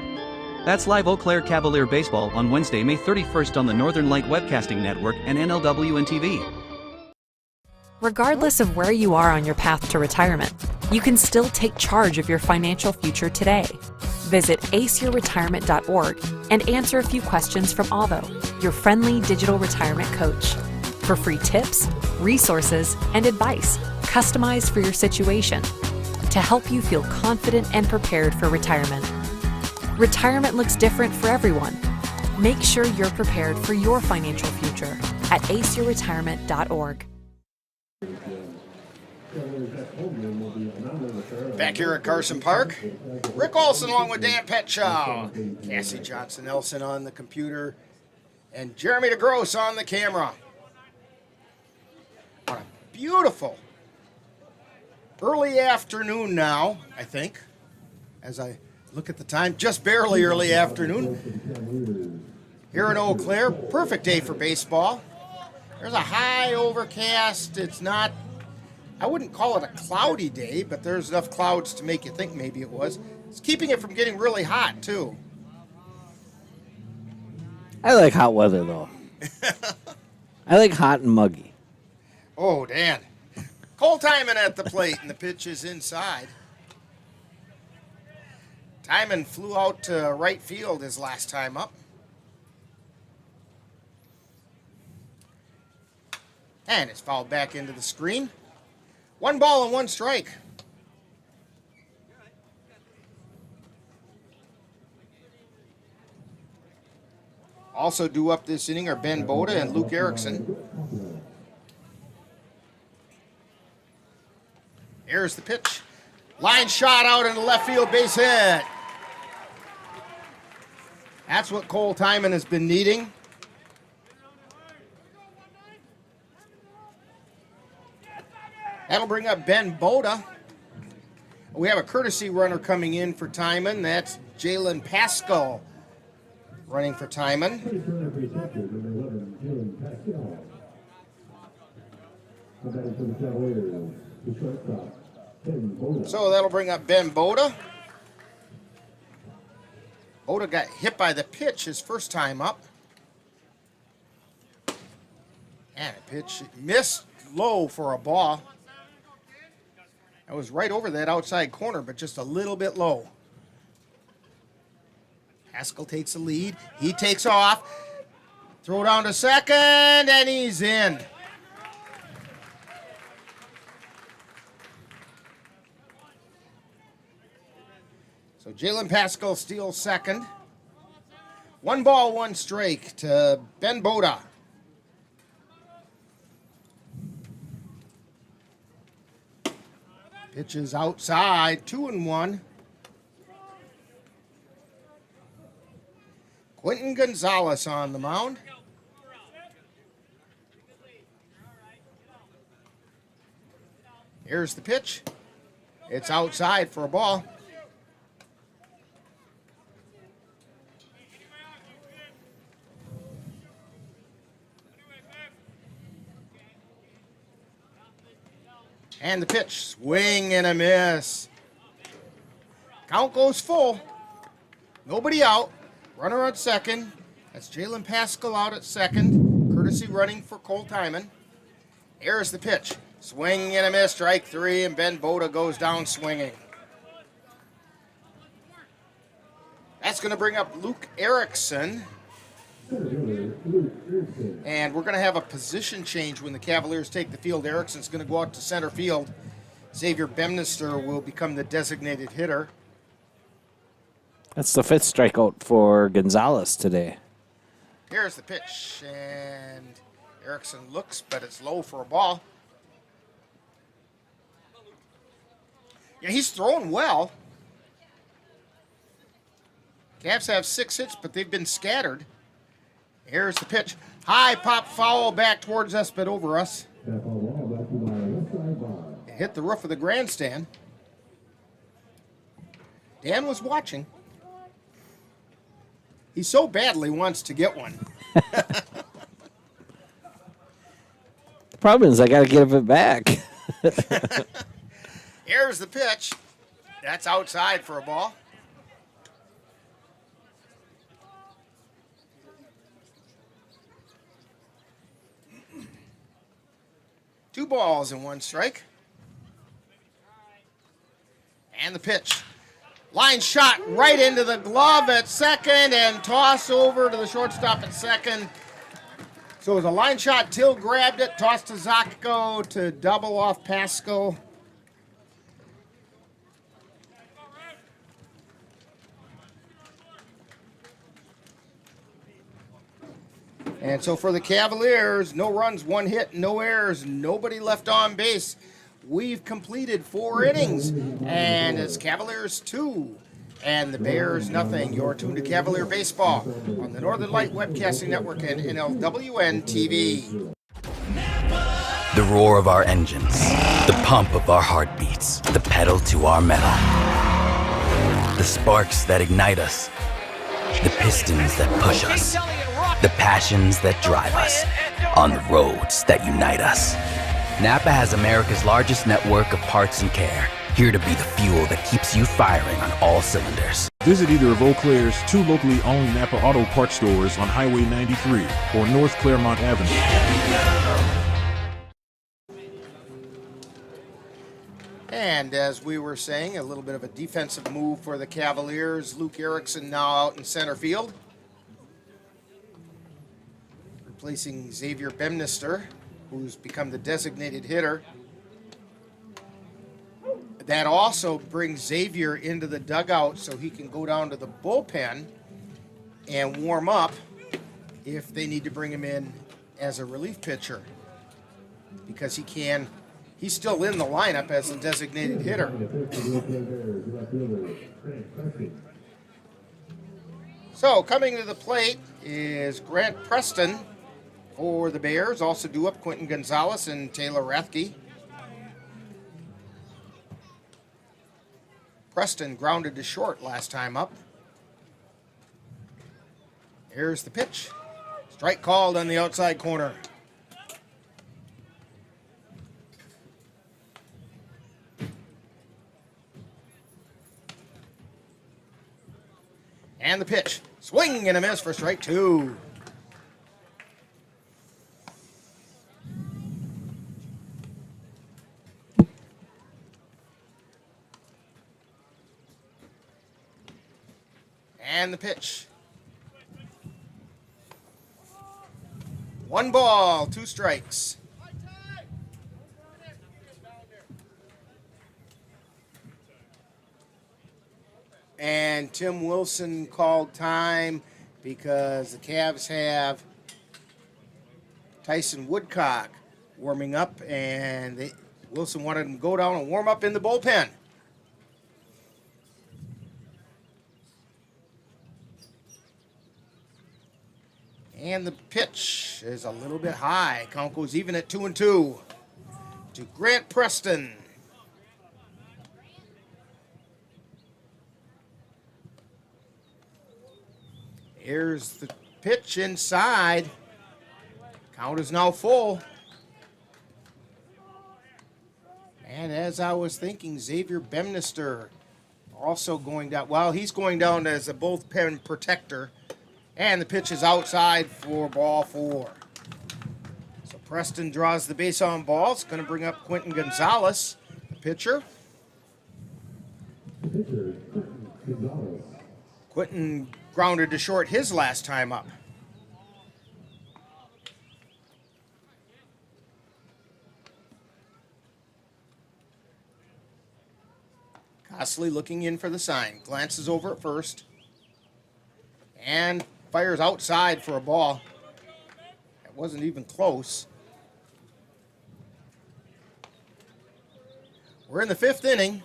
That's live Eau Claire Cavalier baseball on Wednesday, May 31st on the Northern Light Webcasting Network and NLWN-TV. Regardless of where you are on your path to retirement, you can still take charge of your financial future today. Visit aceyourretirement.org and answer a few questions from Aldo, your friendly digital retirement coach, for free tips, resources, and advice customized for your situation to help you feel confident and prepared for retirement. Retirement looks different for everyone. Make sure you're prepared for your financial future at aceyourretirement.org. Back here at Carson Park, Rick Olson along with Dan Petshaw, Cassie Johnson-Nelson on the computer, and Jeremy DeGrosse on the camera. On a beautiful early afternoon now, I think, as I look at the time, just barely early afternoon. Here in Eau Claire, perfect day for baseball. There's a high overcast. It's not, I wouldn't call it a cloudy day, but there's enough clouds to make you think maybe it was. It's keeping it from getting really hot, too. I like hot weather, though. I like hot and muggy. Oh, Dan. Cole Timon at the plate, and the pitch is inside. Timon flew out to right field his last time up. And it's fouled back into the screen. 1 ball and 1 strike. Also due up this inning are Ben Boda and Luke Erickson. Here's the pitch. Line shot out into left field, base hit. That's what Cole Timon has been needing. That'll bring up Ben Boda. We have a courtesy runner coming in for Timon. That's Jalen Pascal running for Timon. So that'll bring up Ben Boda. Boda got hit by the pitch his first time up. And a pitch missed low for a ball. That was right over that outside corner, but just a little bit low. Haskell takes the lead. He takes off. Throw down to second, and he's in. So Jalen Pascal steals second. 1 ball, 1 strike to Ben Boda. Pitch is outside, 2-1. Quentin Gonzalez on the mound. Here's the pitch. It's outside for a ball. And the pitch, swing and a miss. Count goes full. Nobody out. Runner on second. That's Jalen Pascal out at second. Courtesy running for Cole Timon. Here's the pitch. Swing and a miss, strike 3, and Ben Boda goes down swinging. That's going to bring up Luke Erickson. And we're going to have a position change when the Cavaliers take the field. Erickson's going to go out to center field. Xavier Bemister will become the designated hitter. That's the 5th strikeout for Gonzalez today. Here's the pitch, and Erickson looks, but it's low for a ball. Yeah, he's throwing well. Cavs have 6 hits, but they've been scattered. Here's the pitch. High pop foul back towards us, but over us. It hit the roof of the grandstand. Dan was watching. He so badly wants to get one. The problem is I got to give it back. Here's the pitch. That's outside for a ball. Two balls and 1 strike. And the pitch. Line shot right into the glove at second and toss over to the shortstop at second. So it was a line shot. Till grabbed it, tossed to Zacco to double off Pascal. And so for the Cavaliers, no runs, 1 hit, no errors, nobody left on base. we've completed 4 innings, and it's Cavaliers 2 and the Bears nothing. You're tuned to Cavalier Baseball on the Northern Light Webcasting Network and NLWN-TV. The roar of our engines, the pump of our heartbeats, the pedal to our metal. The sparks that ignite us, the pistons that push us, the passions that drive us, on the roads that unite us. Napa has America's largest network of parts and care, here to be the fuel that keeps you firing on all cylinders. Visit either of Eau Claire's 2 locally owned Napa Auto Parts stores on Highway 93 or North Claremont Avenue. And as we were saying, a little bit of a defensive move for the Cavaliers. Luke Erickson now out in center field, replacing Xavier Bemister, who's become the designated hitter. That also brings Xavier into the dugout so he can go down to the bullpen and warm up if they need to bring him in as a relief pitcher, because he's still in the lineup as a designated hitter. So coming to the plate is Grant Preston for the Bears, also due up Quentin Gonzalez and Taylor Rathke. Preston grounded to short last time up. Here's the pitch. Strike called on the outside corner. And the pitch. Swing and a miss for strike 2. And the pitch. 1 ball, 2 strikes. And Tim Wilson called time because the Cavs have Tyson Woodcock warming up, and Wilson wanted him to go down and warm up in the bullpen. And the pitch is a little bit high. Count goes even at 2-2 to Grant Preston. Here's the pitch inside. Count is now full. And as I was thinking, Xavier Bemister also going down. Well, he's going down as a bullpen protector. And the pitch is outside for ball 4. So Preston draws the base on ball. It's going to bring up Quentin Gonzalez, the pitcher. Quentin grounded to short his last time up. Cosley looking in for the sign. Glances over at first. And fires outside for a ball. It wasn't even close. We're in the 5th inning.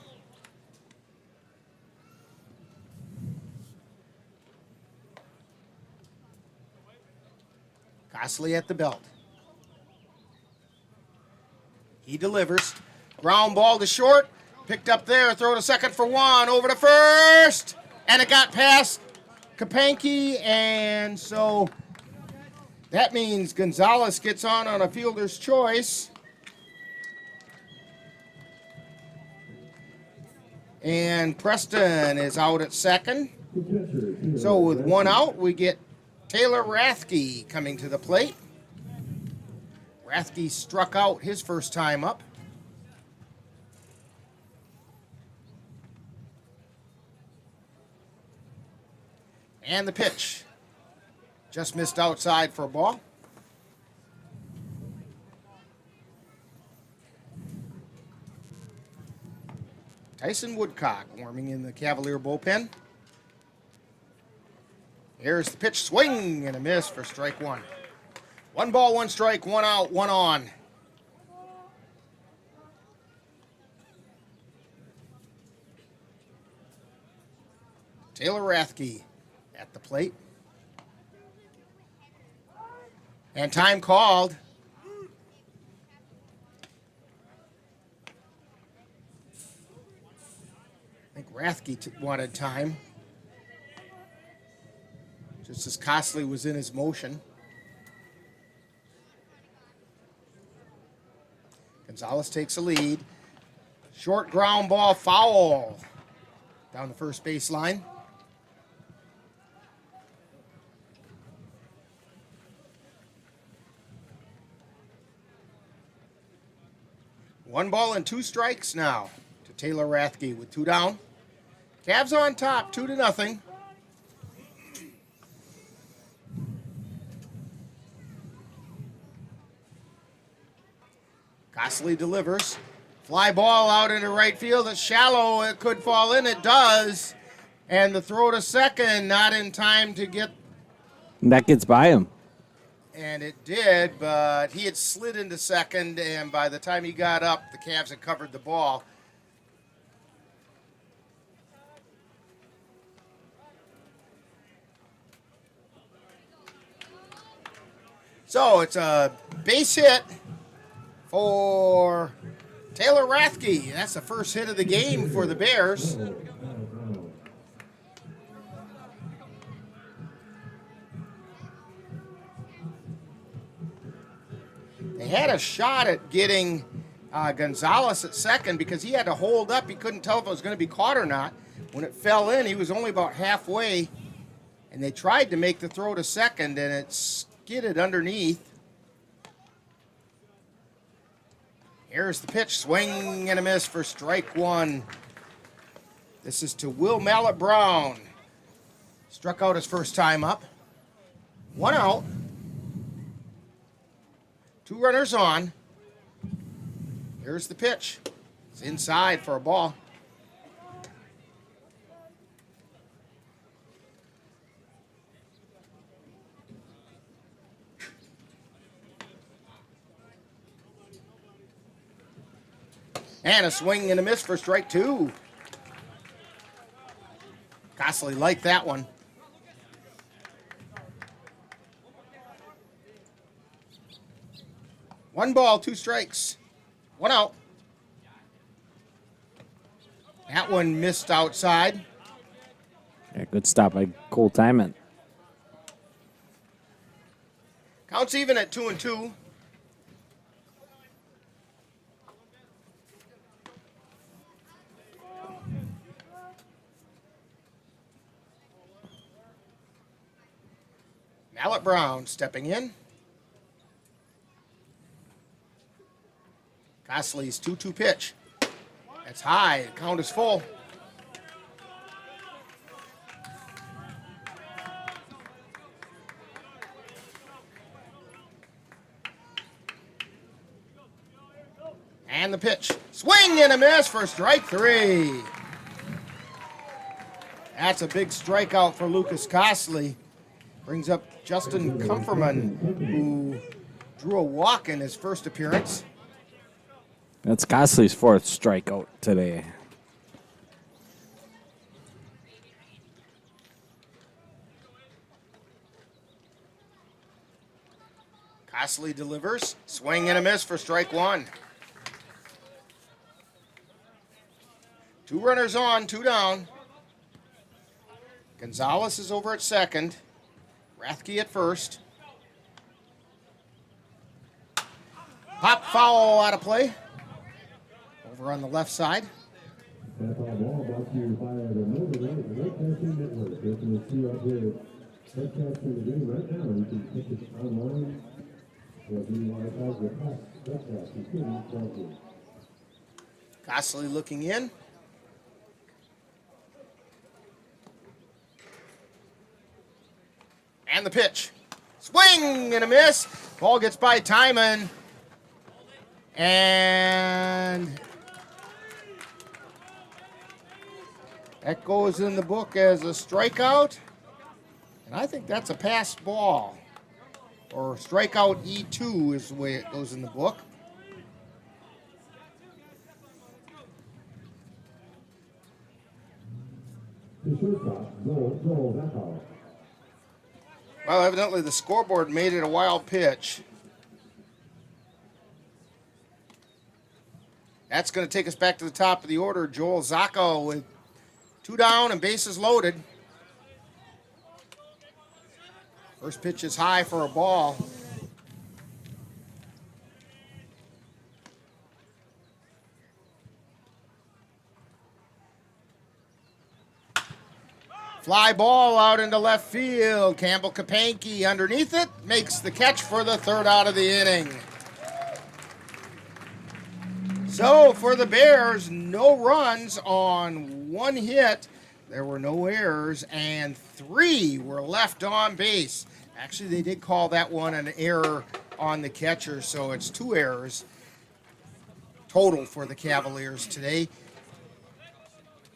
Cosley at the belt. He delivers. Ground ball to short. Picked up there. Throw to second for 1. Over to first. And it got past Kapanke, and so that means Gonzalez gets on a fielder's choice. And Preston is out at second. So with 1 out, we get Taylor Rathke coming to the plate. Rathke struck out his first time up. And the pitch. Just missed outside for a ball. Tyson Woodcock warming in the Cavalier bullpen. Here's the pitch. Swing and a miss for strike 1. 1 ball, 1 strike, 1 out, 1 on. Taylor Rathke at the plate. And time called. I think Rathke wanted time, just as Costley was in his motion. Gonzalez takes a lead. Short ground ball foul down the first baseline. One ball and 2 strikes now to Taylor Rathke with 2 down. Cavs on top, 2-0. Costley delivers. Fly ball out into right field. It's shallow. It could fall in. It does. And the throw to second, not in time to get. And that gets by him. And it did, but he had slid into second, and by the time he got up, the Cavs had covered the ball. So it's a base hit for Taylor Rathke. That's the first hit of the game for the Bears. They had a shot at getting Gonzalez at second because he had to hold up. He couldn't tell if it was going to be caught or not. When it fell in, he was only about halfway, and they tried to make the throw to second, and it skidded underneath. Here's the pitch, swing and a miss for strike 1. This is to Will Mallet Brown. Struck out his first time up. 1 out. 2 runners on. Here's the pitch. It's inside for a ball. And a swing and a miss for strike 2. Costley liked that one. One ball, 2 strikes. 1 out. That one missed outside. Yeah, good stop by Cole Timon. Counts even at 2-2. Mallet Brown stepping in. Costley's 2-2 pitch. That's high. The count is full. And the pitch. Swing and a miss for strike 3. That's a big strikeout for Lucas Costley. Brings up Justin Comferman, who drew a walk in his first appearance. That's Costley's 4th strikeout today. Costley delivers. Swing and a miss for strike 1. 2 runners on, 2 down. Gonzalez is over at second. Rathke at first. Pop foul out of play. Over on the left side. That's all ball brought to you by the Webcasting Network. You can see up here webcasting the game right now. You can pick it online. Or if you want to have your webcast, you can. Costley looking in. And the pitch. Swing and a miss. Ball gets by Timon. And that goes in the book as a strikeout. And I think that's a passed ball. Or strikeout E2 is the way it goes in the book. The shortstop, Joel Zacco. Well, evidently the scoreboard made it a wild pitch. That's going to take us back to the top of the order. Joel Zacco with 2 down and bases loaded. First pitch is high for a ball. Fly ball out into left field. Campbell Kapanke underneath it makes the catch for the 3rd out of the inning. So for the Bears, no runs on 1 hit. There were no errors, and 3 were left on base. Actually, they did call that one an error on the catcher, so it's 2 errors total for the Cavaliers today.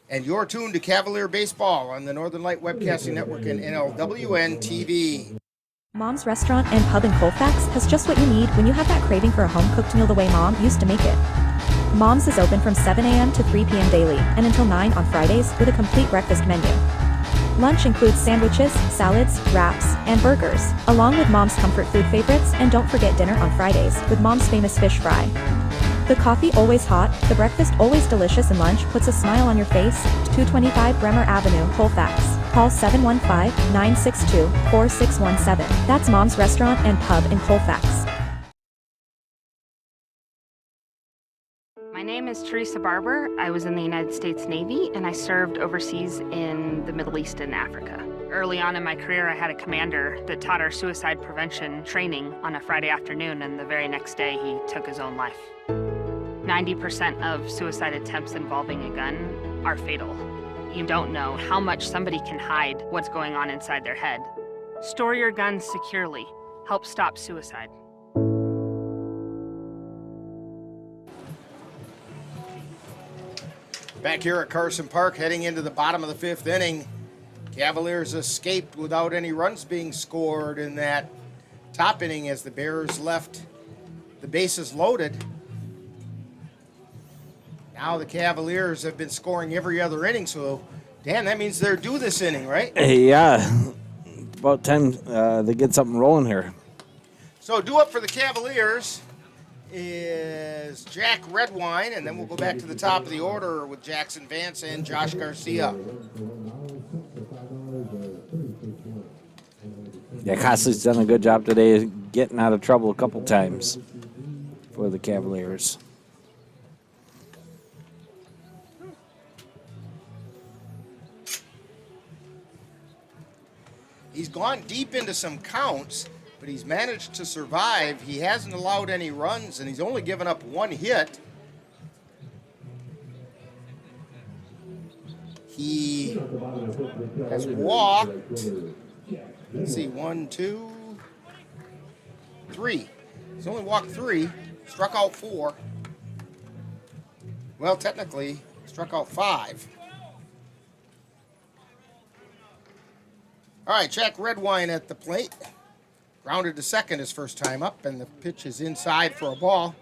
And you're tuned to Cavalier Baseball on the Northern Light Webcasting Network and NLWN-TV. Mom's Restaurant and Pub in Colfax has just what you need when you have that craving for a home-cooked meal the way Mom used to make it. Mom's is open from 7 a.m. to 3 p.m. daily and until 9 on Fridays with a complete breakfast menu. Lunch includes sandwiches, salads, wraps, and burgers, along with Mom's comfort food favorites, and don't forget dinner on Fridays with Mom's famous fish fry. The coffee always hot, the breakfast always delicious, and lunch puts a smile on your face. 225 Bremer Avenue, Colfax. Call 715-962-4617. That's Mom's Restaurant and Pub in Colfax. My name is Teresa Barber. I was in the United States Navy and I served overseas in the Middle East and Africa. Early on in my career, I had a commander that taught our suicide prevention training on a Friday afternoon, and the very next day he took his own life. 90% of suicide attempts involving a gun are fatal. You don't know how much somebody can hide what's going on inside their head. Store your guns securely. Help stop suicide. Back here at Carson Park, heading into the bottom of the 5th inning. Cavaliers escaped without any runs being scored in that top inning as the Bears left the bases loaded. Now the Cavaliers have been scoring every other inning, so, Dan, that means they're due this inning, right? Yeah, about time they get something rolling here. So due up for the Cavaliers is Jack Redwine, and then we'll go back to the top of the order with Jackson Vance and Josh Garcia. Yeah, Cosley's done a good job today getting out of trouble a couple times for the Cavaliers. He's gone deep into some counts, but he's managed to survive. He hasn't allowed any runs, and he's only given up 1 hit. He has walked, let's see, 1, 2, 3. He's only walked 3, struck out 4. Well, technically, struck out 5. All right, Jack Redwine at the plate. Grounded to second his first time up, and the pitch is inside for a ball.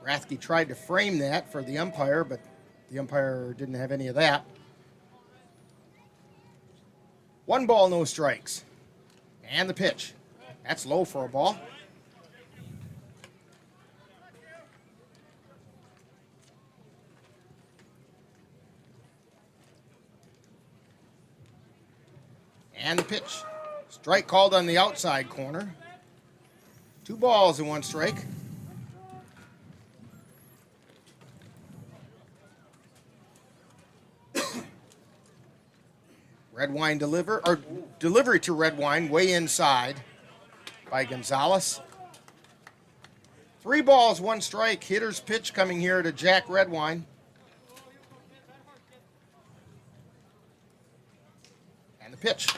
Rathke tried to frame that for the umpire, but the umpire didn't have any of that. 1 ball, no strikes. And the pitch. That's low for a ball. And the pitch. Strike called on the outside corner. 2 balls and 1 strike. Redwine delivery to Redwine way inside by Gonzalez. 3 balls, 1 strike. Hitter's pitch coming here to Jack Redwine. And the pitch.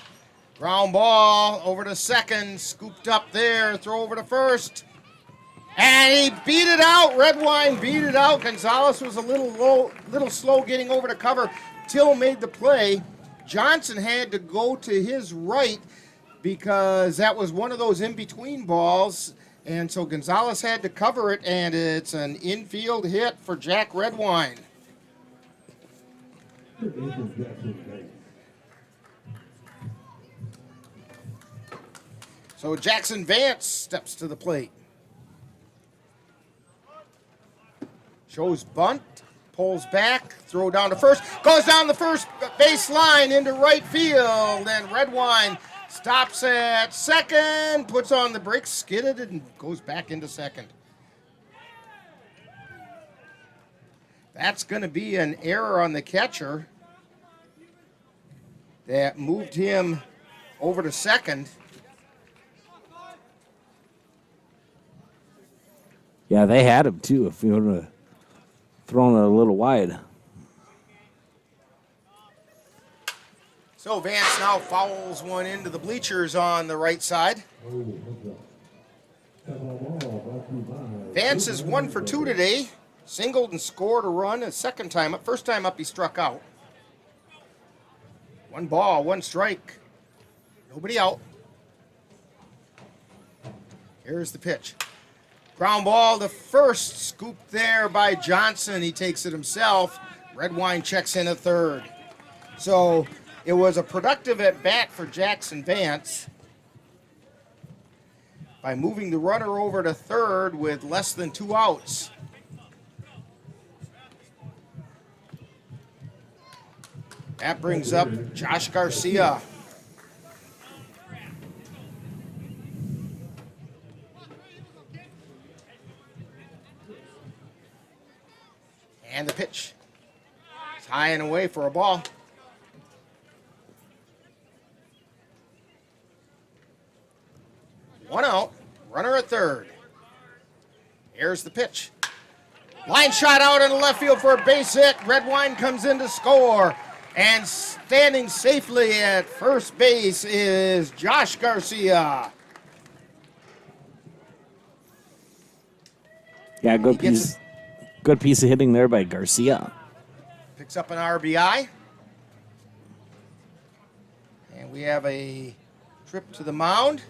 Ground ball over to second. Scooped up there. Throw over to first. And he beat it out. Redwine beat it out. Gonzalez was a little slow getting over to cover. Till made the play. Johnson had to go to his right because that was one of those in-between balls. And so Gonzalez had to cover it, and it's an infield hit for Jack Redwine. So Jackson Vance steps to the plate. Shows bunt, pulls back, throw down to first, goes down the first base line into right field, and Redwine stops at second, puts on the brakes, skidded, and goes back into second. That's going to be an error on the catcher that moved him over to second. Yeah, they had him too. If you would have thrown it a little wide. So Vance now fouls one into the bleachers on the right side. Vance is 1 for 2 today. Singled and scored a run a second time up. First time up he struck out. 1 ball, 1 strike. Nobody out. Here's the pitch. Ground ball to first, scooped there by Johnson. He takes it himself. Redwine checks in at third. So it was a productive at bat for Jackson Vance by moving the runner over to third with less than 2 outs. That brings up Josh Garcia. And the pitch. It's high and away for a ball. One out. Runner at third. Here's the pitch. Line shot out in the left field for a base hit. Redwine comes in to score. And standing safely at first base is Josh Garcia. Yeah, good piece. Good piece of hitting there by Garcia. Picks up an RBI. And we have a trip to the mound.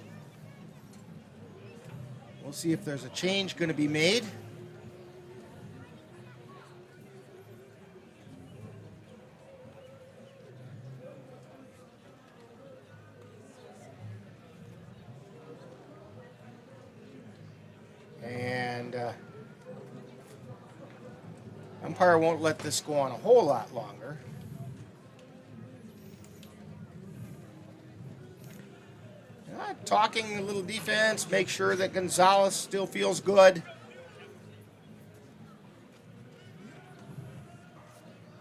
We'll see if there's a change going to be made. And umpire won't let this go on a whole lot longer. Talking a little defense, make sure that Gonzalez still feels good.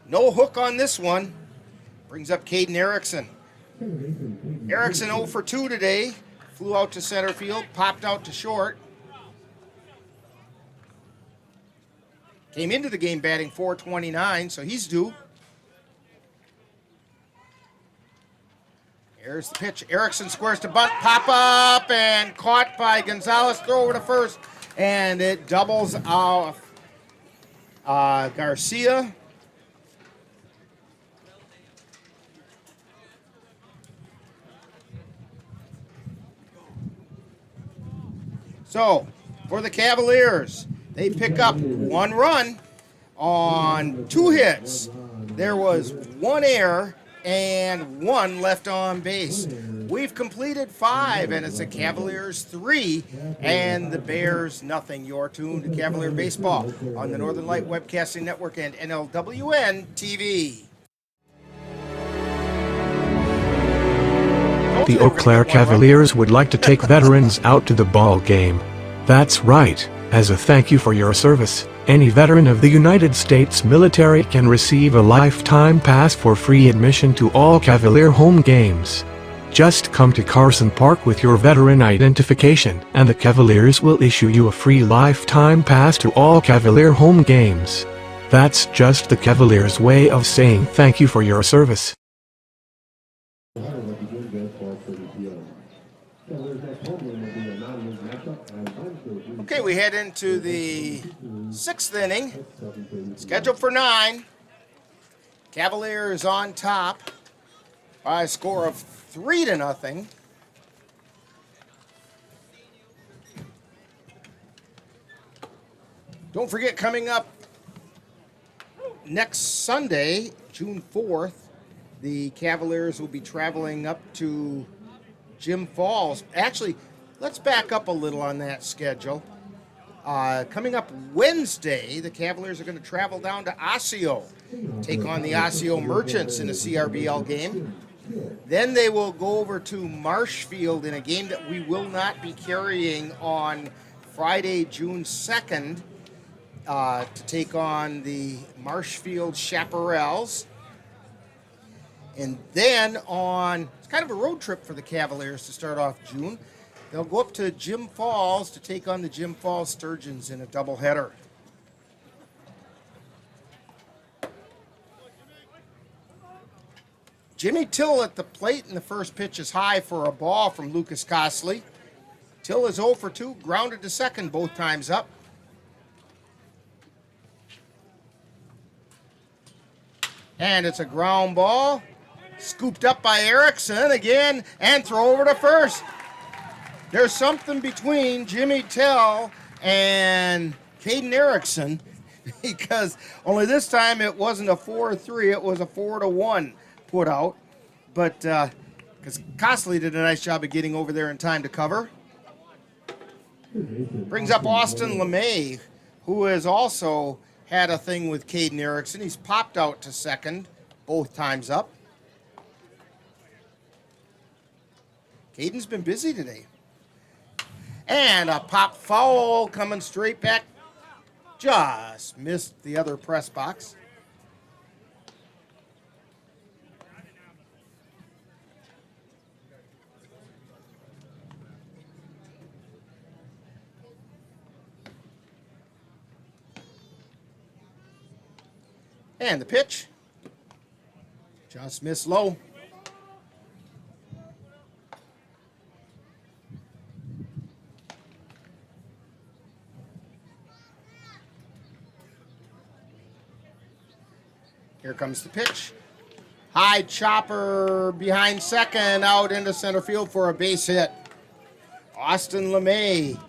No hook on this one. Brings up Caden Erickson. Erickson 0 for 2 today. Flew out to center field, popped out to short. Came into the game batting .429, so he's due. Here's the pitch. Erickson squares to bunt, pop up, and caught by Gonzalez. Throw over to first, and it doubles off Garcia. So, for the Cavaliers, they pick up 1 run on 2 hits. There was 1 error and 1 left on base. We've completed 5, and it's the Cavaliers 3 and the Bears nothing. You're tuned to Cavalier Baseball on the Northern Light Webcasting Network and NLWN-TV. The Eau Claire Cavaliers would like to take veterans out to the ball game. That's right. As a thank you for your service, any veteran of the United States military can receive a lifetime pass for free admission to all Cavalier home games. Just come to Carson Park with your veteran identification, and the Cavaliers will issue you a free lifetime pass to all Cavalier home games. That's just the Cavaliers' way of saying thank you for your service. Okay, we head into the 6th inning, scheduled for 9. Cavaliers on top by a score of 3-0. Don't forget, coming up next Sunday, June 4th, the Cavaliers will be traveling up to Jim Falls. Actually, let's back up a little on that schedule. Coming up Wednesday, the Cavaliers are going to travel down to Osseo, take on the Osseo Merchants in a CRBL game. Then they will go over to Marshfield in a game that we will not be carrying on Friday, June 2nd, to take on the Marshfield Chaparrals. And then it's kind of a road trip for the Cavaliers to start off June. They'll go up to Jim Falls to take on the Jim Falls Sturgeons in a doubleheader. Jimmy Till at the plate, and the first pitch is high for a ball from Lucas Costley. Till is 0 for 2, grounded to second both times up. And it's a ground ball, scooped up by Erickson again, and throw over to first. There's something between Jimmy Till and Caden Erickson, because only this time it wasn't a 4-3, it was a 4-1 put out. But because Costley did a nice job of getting over there in time to cover. Brings up Austin LeMay, who has also had a thing with Caden Erickson. He's popped out to second both times up. Caden's been busy today. And a pop foul coming straight back. Just missed the other press box. And the pitch. Just missed low. Here comes the pitch. High chopper behind second, out into center field for a base hit. Austin LeMay.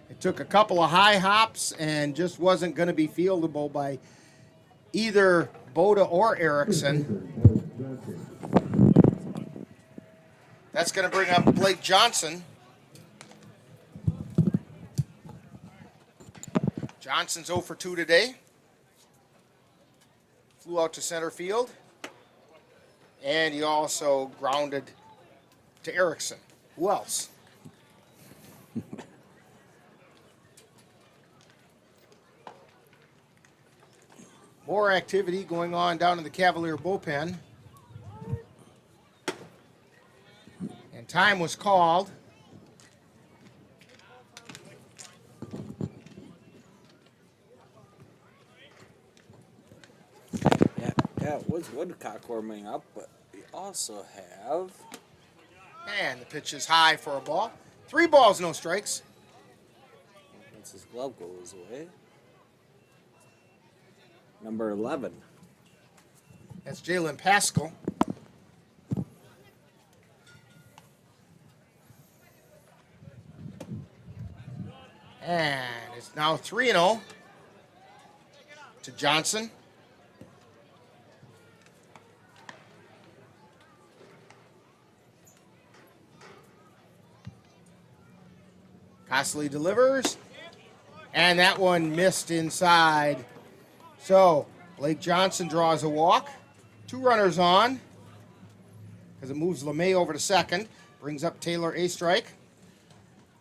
It took a couple of high hops and just wasn't going to be fieldable by either Boda or Erickson. That's going to bring up Blake Johnson. Johnson's 0 for 2 today. Flew out to center field. And he also grounded to Erickson. Who else? More activity going on down in the Cavalier bullpen. And time was called. Yeah, it was Woodcock warming up, but we also have... And the pitch is high for a ball. 3 balls, no strikes. Once his glove goes away. Number 11. That's Jalen Pascal. And it's now 3-0 to Johnson. Costley delivers, and that one missed inside. So Blake Johnson draws a walk. 2 runners on, because it moves LeMay over to second. Brings up Taylor Astrike,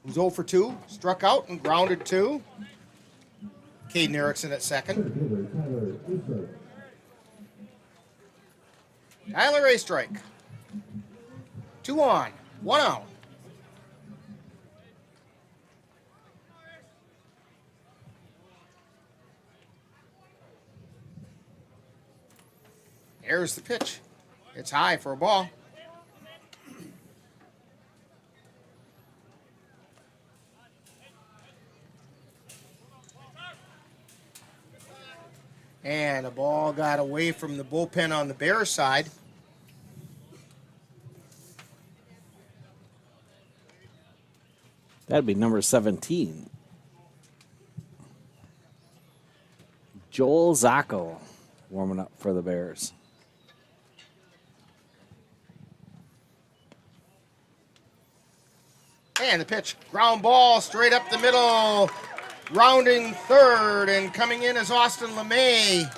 who's 0 for 2. Struck out and grounded 2. Caden Erickson at second. Tyler Astrike. 2 on, 1 out. There's the pitch. It's high for a ball. And the ball got away from the bullpen on the Bears side. That'd be number 17. Joel Zacco warming up for the Bears. And the pitch, ground ball straight up the middle, rounding third, and coming in is Austin LeMay.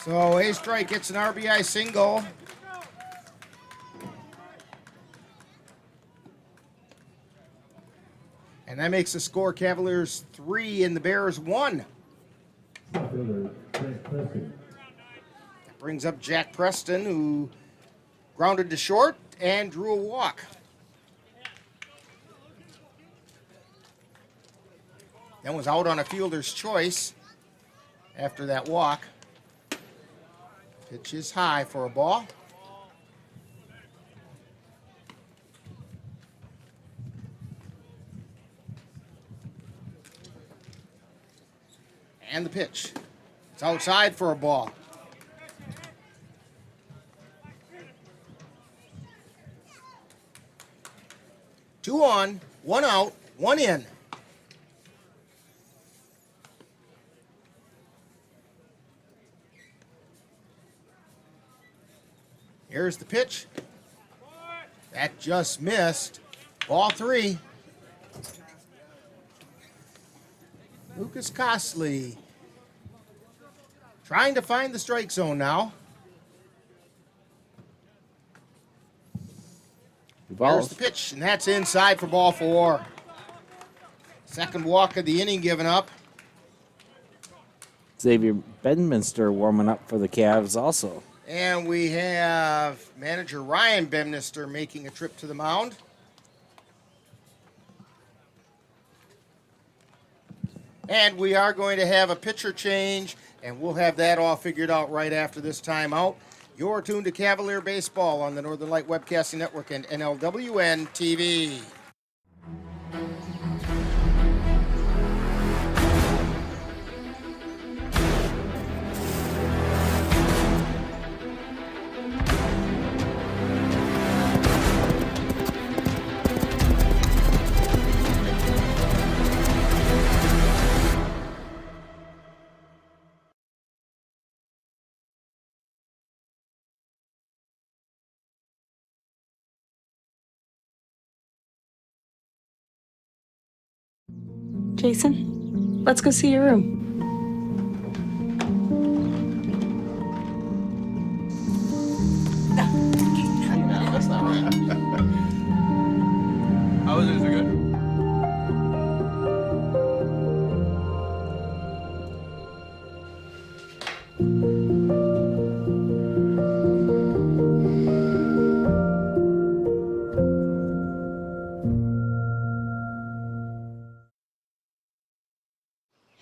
So A Strike gets an RBI single. And that makes the score Cavaliers 3 and the Bears 1. That brings up Jack Preston, who grounded to short and drew a walk. Then was out on a fielder's choice after that walk. Pitch is high for a ball. And the pitch. It's outside for a ball. Two on, one out, one in. Here's the pitch. That just missed. Ball 3. Lucas Costley trying to find the strike zone now. There's the pitch, and that's inside for ball 4. Second walk of the inning given up. Xavier Bemister warming up for the Cavs also. And we have manager Ryan Bemister making a trip to the mound. And we are going to have a pitcher change, and we'll have that all figured out right after this timeout. You're tuned to Cavalier Baseball on the Northern Light Webcasting Network and NLWN-TV. Jason, let's go see your room. No, that's not right. How was it? Is it good?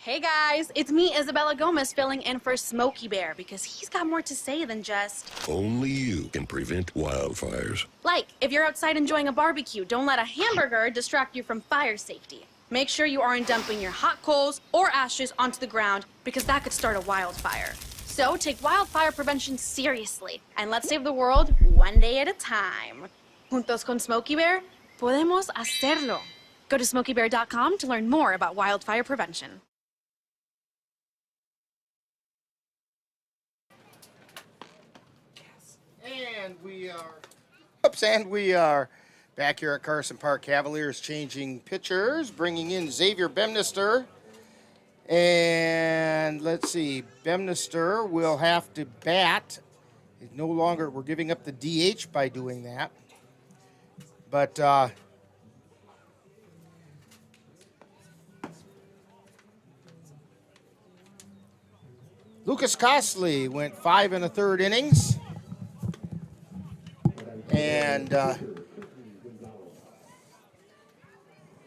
Hey guys, it's me, Isabella Gomez, filling in for Smokey Bear because he's got more to say than just... Only you can prevent wildfires. Like, if you're outside enjoying a barbecue, don't let a hamburger distract you from fire safety. Make sure you aren't dumping your hot coals or ashes onto the ground because that could start a wildfire. So take wildfire prevention seriously and let's save the world one day at a time. Juntos con Smokey Bear, podemos hacerlo. Go to smokeybear.com to learn more about wildfire prevention. And we are back here at Carson Park. Cavaliers changing pitchers, bringing in Xavier Bemister. And let's see, Bemister will have to bat. It's no longer, we're giving up the DH by doing that. But Lucas Costley went 5 1/3 innings. And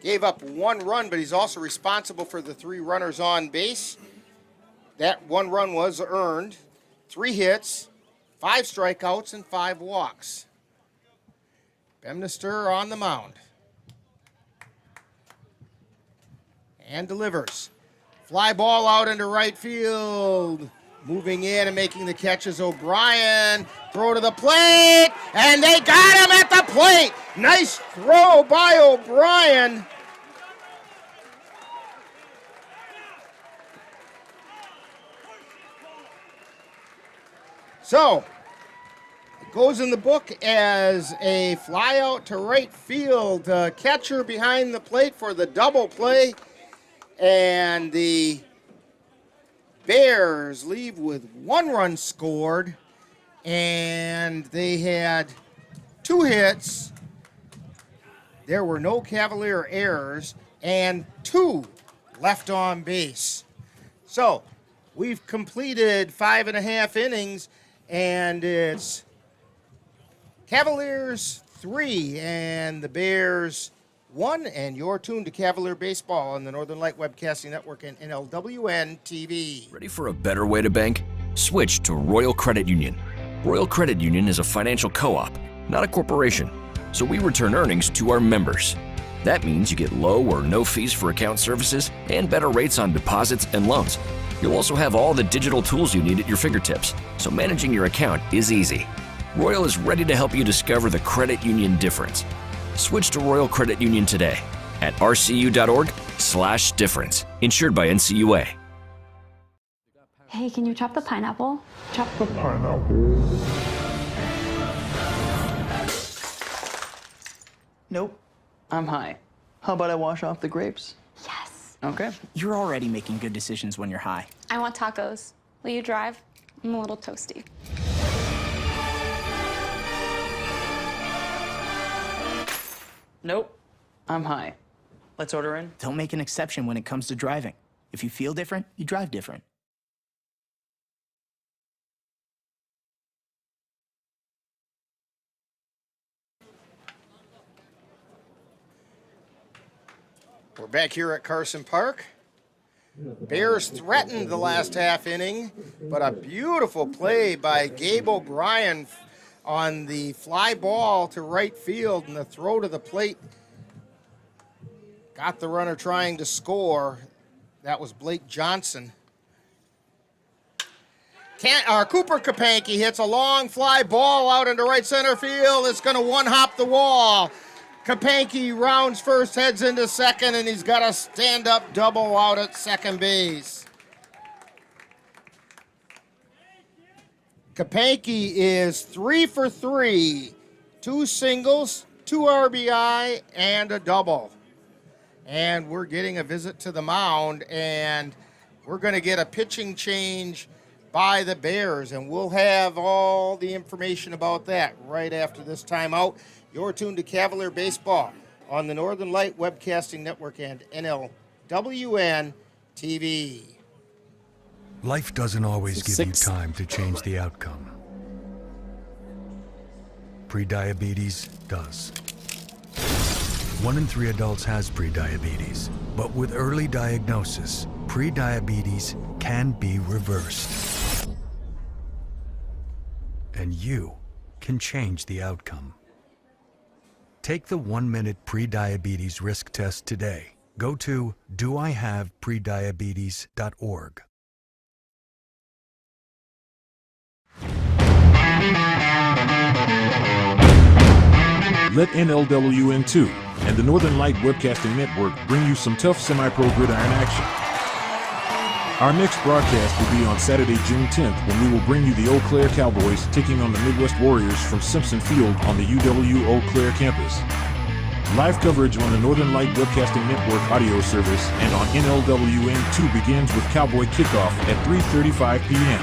gave up 1 run, but he's also responsible for the 3 runners on base. That 1 run was earned. 3 hits, 5 strikeouts, and 5 walks. Bemister on the mound. And delivers. Fly ball out into right field. Moving in and making the catches, O'Brien. Throw to the plate, and they got him at the plate. Nice throw by O'Brien. So, it goes in the book as a fly out to right field. Catcher behind the plate for the double play. And the Bears leave with 1 run scored. And they had 2 hits. There were no Cavalier errors and 2 left on base. So we've completed 5.5 innings, and it's Cavaliers 3 and the Bears 1. And you're tuned to Cavalier Baseball on the Northern Light Webcasting Network and NLWN-TV. Ready for a better way to bank? Switch to Royal Credit Union. Royal Credit Union is a financial co-op, not a corporation, so we return earnings to our members. That means you get low or no fees for account services and better rates on deposits and loans. You'll also have all the digital tools you need at your fingertips, so managing your account is easy. Royal is ready to help you discover the credit union difference. Switch to Royal Credit Union today at rcu.org/difference. Insured by NCUA. Hey, can you chop the pineapple? Chop the pineapple. Nope. I'm high. How about I wash off the grapes? Yes. Okay. You're already making good decisions when you're high. I want tacos. Will you drive? I'm a little toasty. Nope. I'm high. Let's order in. Don't make an exception when it comes to driving. If you feel different, you drive different. We're back here at Carson Park. Bears threatened the last half inning, but a beautiful play by Gabe O'Brien on the fly ball to right field, and the throw to the plate got the runner trying to score. That was Blake Johnson. Cooper Kapanke hits a long fly ball out into right center field. It's going to one-hop the wall. Kapanke rounds first, heads into second, and he's got a stand-up double out at second base. Kapanke is 3 for 3. 2 singles, 2 RBI, and a double. And we're getting a visit to the mound, and we're going to get a pitching change by the Bears, and we'll have all the information about that right after this timeout. You're tuned to Cavalier Baseball on the Northern Light Webcasting Network and NLWN-TV. Life doesn't always give you time to change the outcome. Prediabetes does. 1 in 3 adults has prediabetes, but with early diagnosis, prediabetes can be reversed. And you can change the outcome. Take the 1-minute prediabetes risk test today. Go to doihaveprediabetes.org. Let NLWN-TV and the Northern Light Webcasting Network bring you some tough semi-pro gridiron action. Our next broadcast will be on Saturday, June 10th, when we will bring you the Eau Claire Cowboys taking on the Midwest Warriors from Simpson Field on the UW Eau Claire campus. Live coverage on the Northern Light Webcasting Network audio service and on NLWN-TV begins with Cowboy kickoff at 3:35 p.m.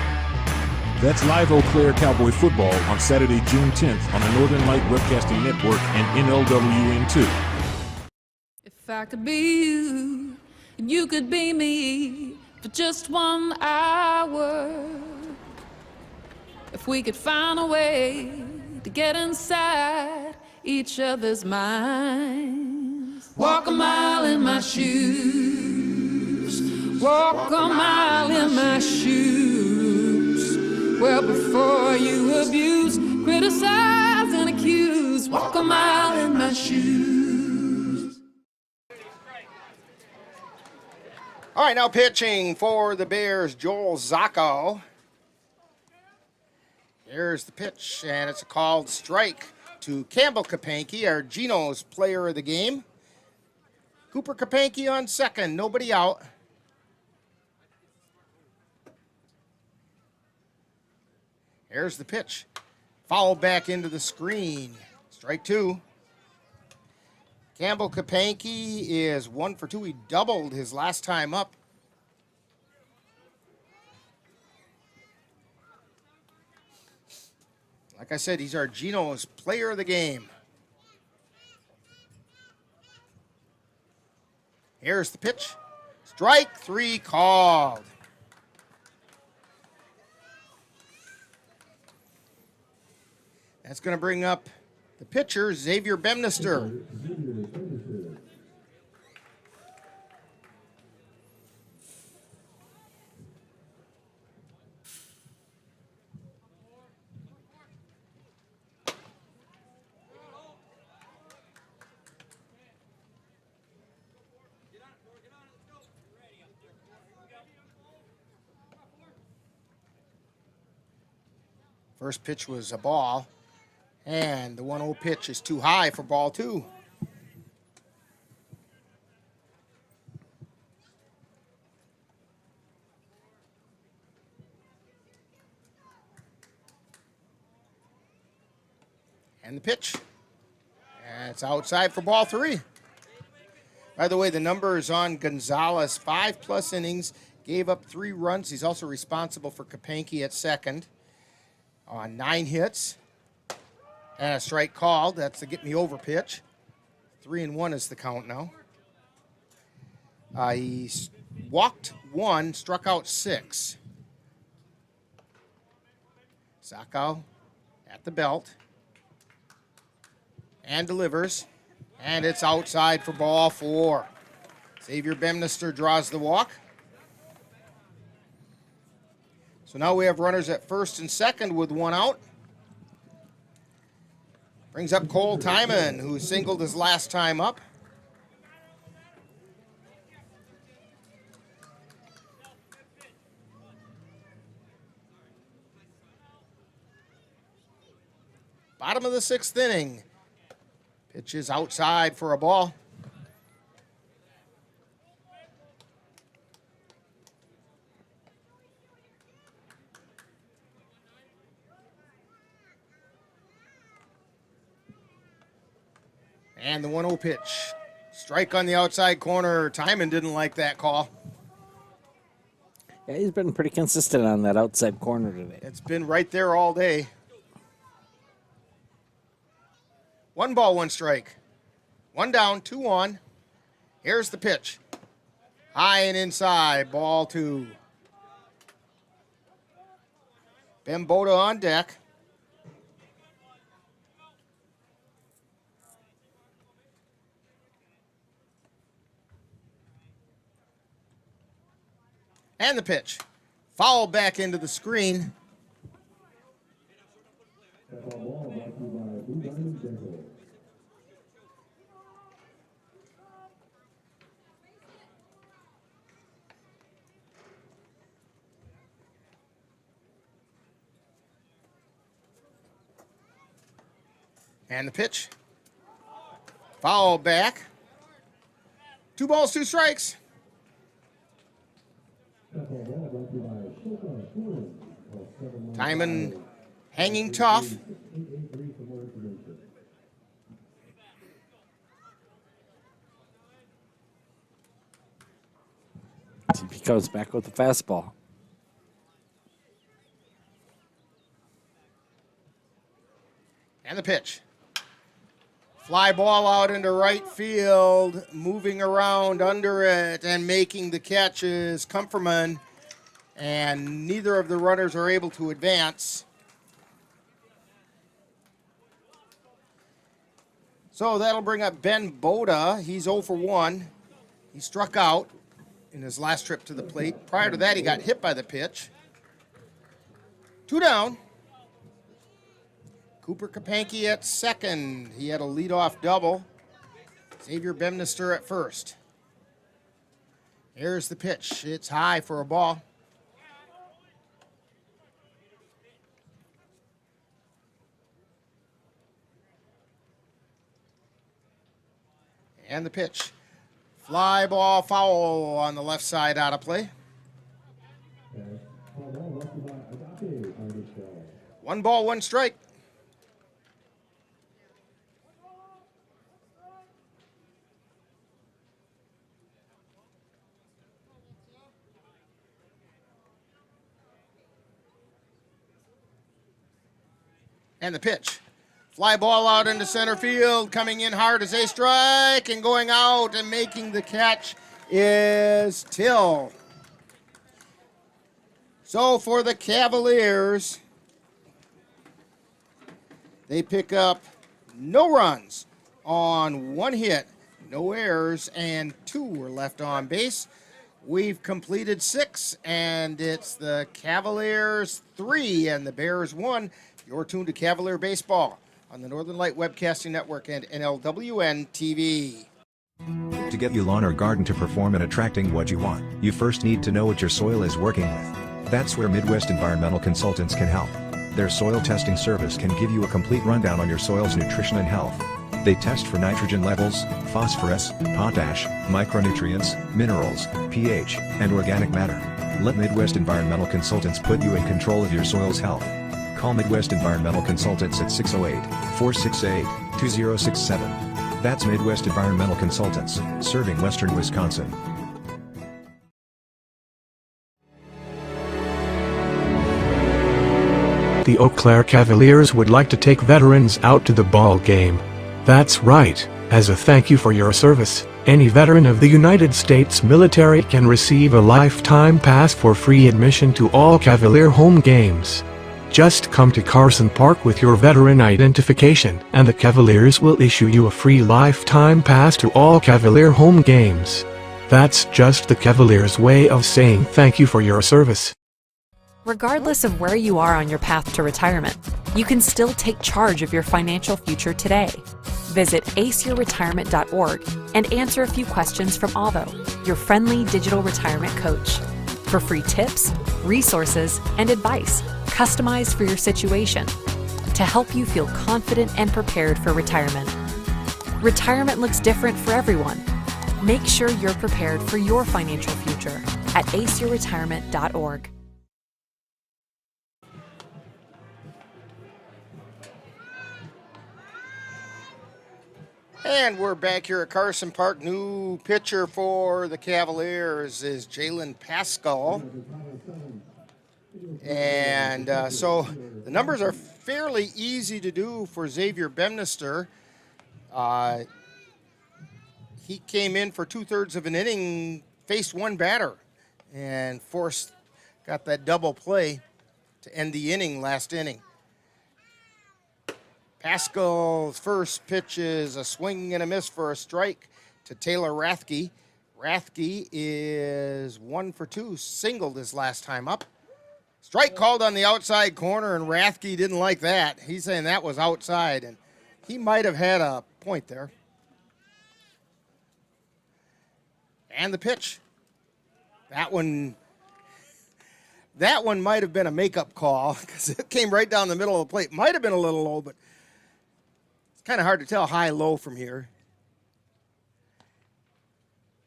That's live Eau Claire Cowboy football on Saturday, June 10th on the Northern Light Webcasting Network and NLWN-TV. If I could be you, and you could be me for just 1 hour. If we could find a way to get inside each other's minds. Walk a mile in my shoes. Walk a mile in my shoes. Well, before you abuse, criticize, and accuse, walk a mile in my shoes. All right, now pitching for the Bears, Joel Zacco. Here's the pitch, and it's a called strike to Campbell Kapanke, our Geno's player of the game. Cooper Kapanke on second, nobody out. Here's the pitch. Foul back into the screen. Strike two. Campbell Kapanke is 1 for 2. He doubled his last time up. Like I said, he's our Geno's player of the game. Here's the pitch. Strike three called. That's going to bring up the pitcher, Xavier Bemister. First pitch was a ball, and the 1-0 pitch is too high for ball two. And the pitch. And it's outside for ball three. By the way, the numbers on Gonzalez, 5+ innings, gave up 3 runs. He's also responsible for Kapanke at second on 9 hits. And a strike called. That's the get me over pitch. 3-1 is the count now. He walked 1, struck out 6. Sacco at the belt. And delivers. And it's outside for ball 4. Xavier Bemister draws the walk. So now we have runners at first and second with 1 out. Brings up Cole Timon, who singled his last time up. Bottom of the 6th inning. Pitch is outside for a ball. And the 1-0 pitch. Strike on the outside corner. Timon didn't like that call. Yeah, he's been pretty consistent on that outside corner today. It's been right there all day. 1 ball, 1 strike. 1 down, 2 on. Here's the pitch. High and inside, ball 2. Bemboda on deck. And the pitch. Foul back into the screen. And the pitch. Foul back. 2 balls, 2 strikes. Timon hanging tough. He comes back with the fastball. And the pitch. Fly ball out into right field, moving around under it and making the catches. Comferman, and neither of the runners are able to advance. So that'll bring up Ben Boda. He's 0 for 1. He struck out in his last trip to the plate. Prior to that, he got hit by the pitch. 2 down. Cooper Kapanke at second. He had a leadoff double. Xavier Bemister at first. Here's the pitch. It's high for a ball. And the pitch. Fly ball foul on the left side out of play. 1 ball, 1 strike. And the pitch. Fly ball out into center field, coming in hard as a strike, and going out and making the catch is Till. So for the Cavaliers, they pick up no runs on 1 hit, no errors, and 2 were left on base. We've completed 6, and it's the Cavaliers 3 and the Bears 1. You're tuned to Cavalier Baseball on the Northern Light Webcasting Network and NLWN-TV. To get your lawn or garden to perform and attracting what you want, you first need to know what your soil is working with. That's where Midwest Environmental Consultants can help. Their soil testing service can give you a complete rundown on your soil's nutrition and health. They test for nitrogen levels, phosphorus, potash, micronutrients, minerals, pH, and organic matter. Let Midwest Environmental Consultants put you in control of your soil's health. Call Midwest Environmental Consultants at 608-468-2067. That's Midwest Environmental Consultants, serving Western Wisconsin. The Eau Claire Cavaliers would like to take veterans out to the ball game. That's right. As a thank you for your service, any veteran of the United States military can receive a lifetime pass for free admission to all Cavalier home games. Just come to Carson Park with your veteran identification, and the Cavaliers will issue you a free lifetime pass to all Cavalier home games. That's just the Cavaliers' way of saying thank you for your service. Regardless of where you are on your path to retirement, you can still take charge of your financial future today. Visit aceyourretirement.org and answer a few questions from Alvo, your friendly digital retirement coach, for free tips, resources, and advice customized for your situation to help you feel confident and prepared for retirement. Retirement looks different for everyone. Make sure you're prepared for your financial future at aceyourretirement.org. And we're back here at Carson Park. New pitcher for the Cavaliers is Jalen Pascal. And so the numbers are fairly easy to do for Xavier Bemister. He came in for 2/3 of an inning, faced 1 batter, and got that double play to end the inning last inning. Pascal's first pitch is a swing and a miss for a strike to Taylor Rathke. Rathke is 1 for 2, singled his last time up. Strike called on the outside corner, and Rathke didn't like that. He's saying that was outside, and he might have had a point there. And the pitch. That one might have been a makeup call because it came right down the middle of the plate. Might have been a little low, but it's kind of hard to tell high-low from here.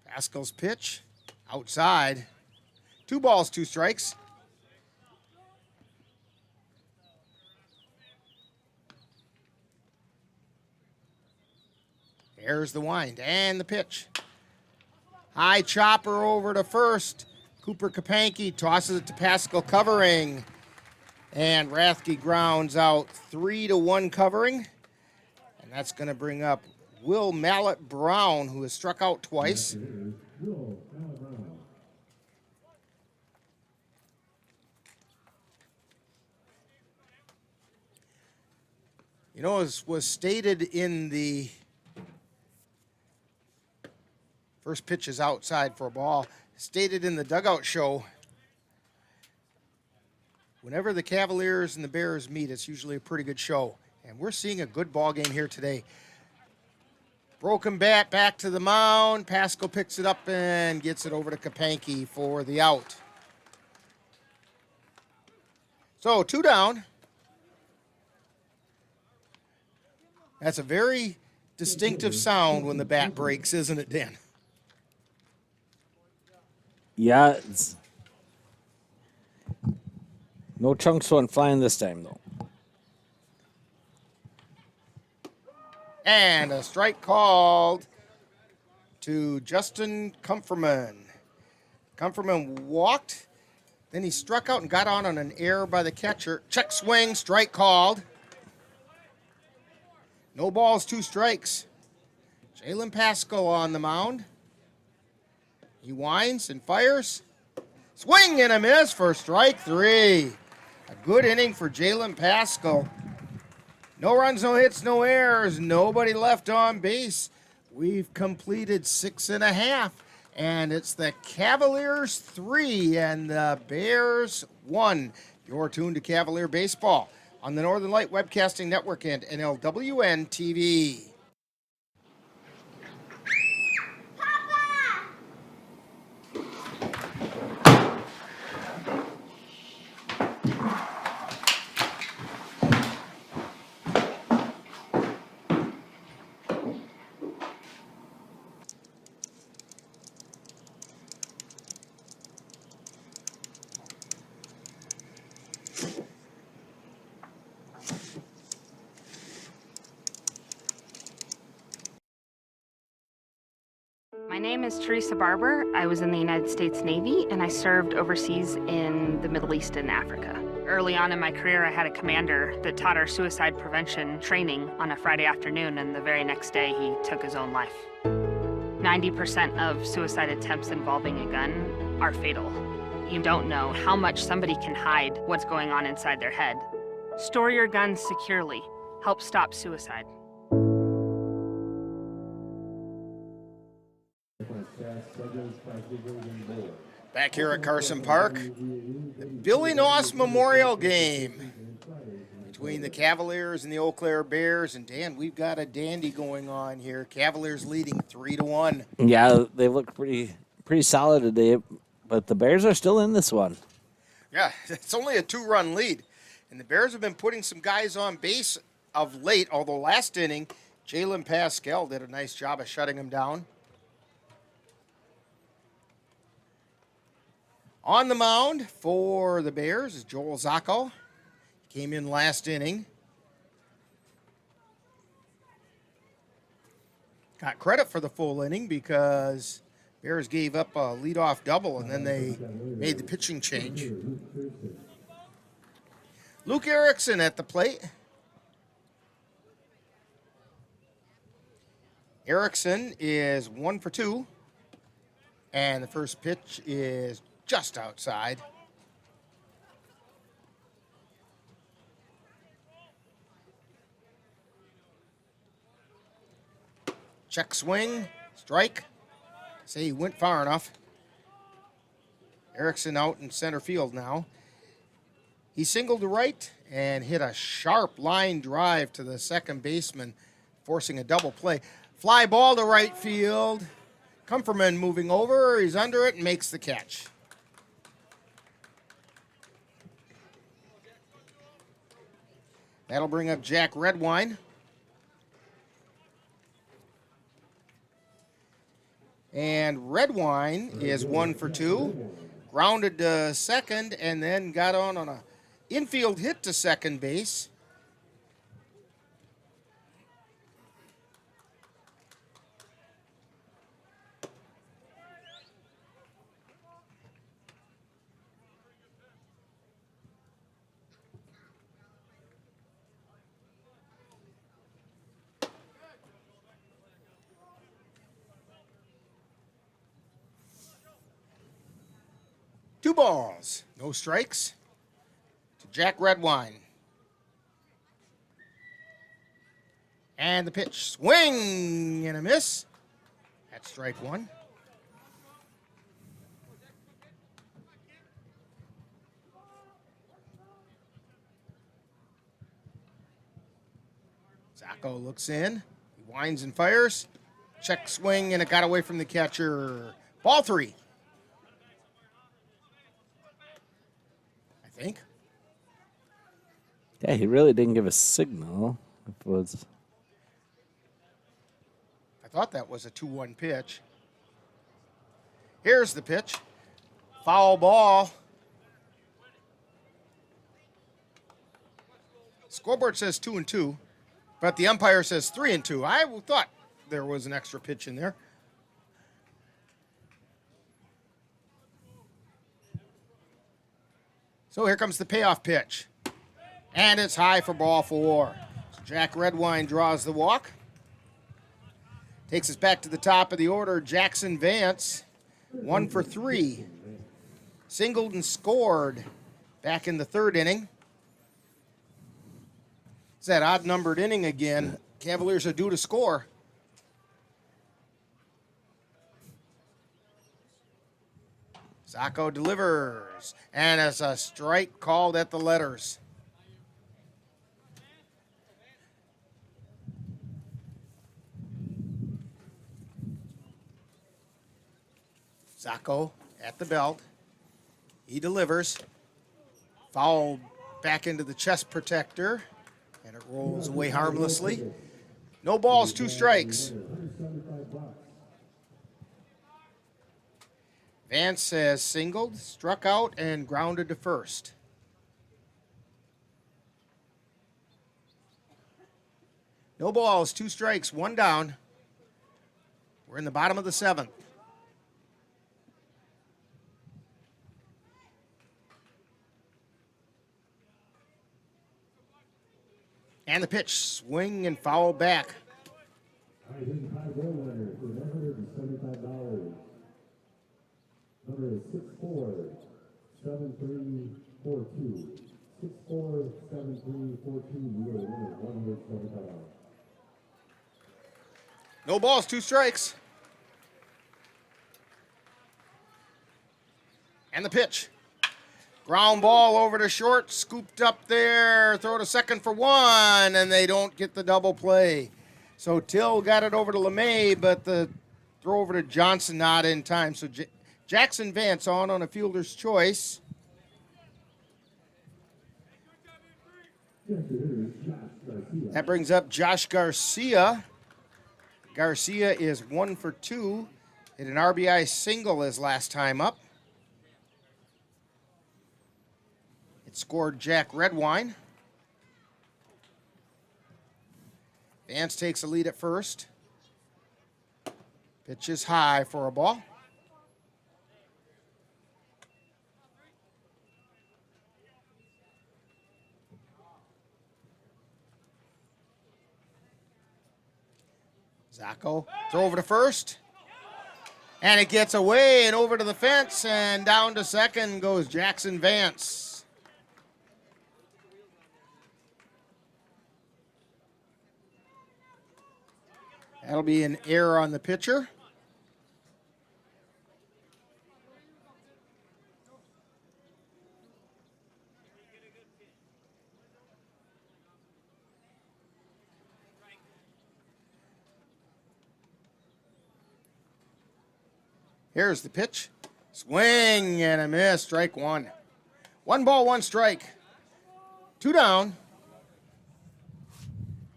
Pascal's pitch, outside. 2 balls, 2 strikes. There's the wind and the pitch. High chopper over to first. Cooper Kapanke tosses it to Pascal covering. And Rathke grounds out 3-1 covering. And that's going to bring up Will Mallet Brown, who has struck out twice. You know, as was stated in the first pitch is outside for a ball, stated in the dugout show, whenever the Cavaliers and the Bears meet, it's usually a pretty good show. And we're seeing a good ball game here today. Broken bat back to the mound. Pascal picks it up and gets it over to Kapanke for the out. So 2 down. That's a very distinctive sound when the bat breaks, isn't it, Dan? Yeah, it's no chunks went flying this time, though. And a strike called to Justin Comferman. Comferman walked, then he struck out and got on an error by the catcher. Check swing, strike called. No balls, 2 strikes. Jalen Pascal on the mound. He winds and fires. Swing and a miss for strike 3. A good inning for Jalen Pascal. No runs, no hits, no errors. Nobody left on base. We've completed 6.5. And it's the Cavaliers 3 and the Bears 1. You're tuned to Cavalier Baseball on the Northern Light Webcasting Network and NLWN-TV. My name is Teresa Barber. I was in the United States Navy and I served overseas in the Middle East and Africa. Early on in my career, I had a commander that taught our suicide prevention training on a Friday afternoon, and the very next day he took his own life. 90% of suicide attempts involving a gun are fatal. You don't know how much somebody can hide what's going on inside their head. Store your guns securely. Help stop suicide. Back here at Carson Park, the Billy Naus Memorial Game between the Cavaliers and the Eau Claire Bears. And Dan, we've got a dandy going on here. Cavaliers leading 3-1. Yeah, they look pretty solid today, but the Bears are still in this one. Yeah, it's only a 2-run lead. And the Bears have been putting some guys on base of late, although last inning, Jalen Pascal did a nice job of shutting him down. On the mound for the Bears is Joel Zacco. Came in last inning. Got credit for the full inning because Bears gave up a leadoff double and then they made the pitching change. Luke Erickson at the plate. Erickson is 1 for 2. And the first pitch is just outside. Check swing, strike. Say he went far enough. Erickson out in center field now. He singled to right and hit a sharp line drive to the second baseman, forcing a double play. Fly ball to right field. Comferman moving over. He's under it and makes the catch. That'll bring up Jack Redwine. And Redwine is 1 for 2. Grounded to second and then got on a infield hit to second base. Two balls, no strikes to Jack Redwine. And the pitch, swing and a miss. That's strike 1. Zacco looks in, he winds and fires. Check swing and it got away from the catcher. Ball 3. I think. Yeah, he really didn't give a signal. It was. I thought that was a 2-1 pitch. Here's the pitch. Foul ball. Scoreboard says 2-2, But the umpire says 3-2. I thought there was an extra pitch in there. So here comes the payoff pitch. And it's high for ball 4. So Jack Redwine draws the walk. Takes us back to the top of the order. Jackson Vance, 1 for 3. Singled and scored back in the 3rd inning. It's that odd-numbered inning again. Cavaliers are due to score. Zacco delivers, and it's a strike called at the letters. Zacco at the belt. He delivers. Fouled back into the chest protector, and it rolls away harmlessly. No balls, 2 strikes. Vance has singled, struck out, and grounded to first. No balls, 2 strikes, 1 down. We're in the bottom of the 7th. And the pitch, swing and foul back. All right, here's the $5 winner for $175. Number is 647342. 647342. You are the winner, $175. No balls, 2 strikes. And the pitch. Ground ball over to short, scooped up there, throw to second for 1, and they don't get the double play. So Till got it over to LeMay, but the throw over to Johnson not in time. So Jackson Vance on a fielder's choice. That brings up Josh Garcia. Garcia is 1 for 2. Hit an RBI single his last time up. Scored Jack Redwine. Vance takes a lead at first. Pitch is high for a ball. Zacco, throw over to first. And it gets away and over to the fence, and down to second goes Jackson Vance. That'll be an error on the pitcher. Here's the pitch. Swing and a miss, strike 1. 1 ball, 1 strike. 2 down.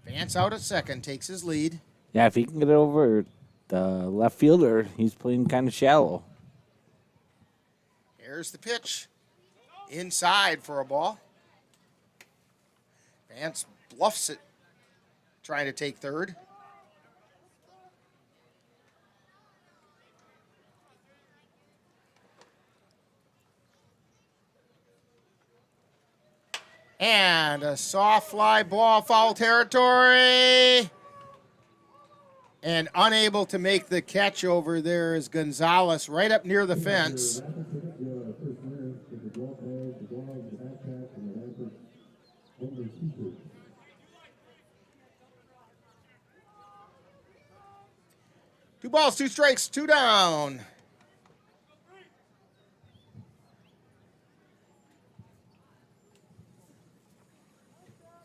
Vance out at second, takes his lead. Yeah, if he can get it over the left fielder, he's playing kind of shallow. Here's the pitch. Inside for a ball. Vance bluffs it, trying to take third. And a soft fly ball, foul territory. And unable to make the catch over there is Gonzalez right up near the fence. Two balls, 2 strikes, 2 down.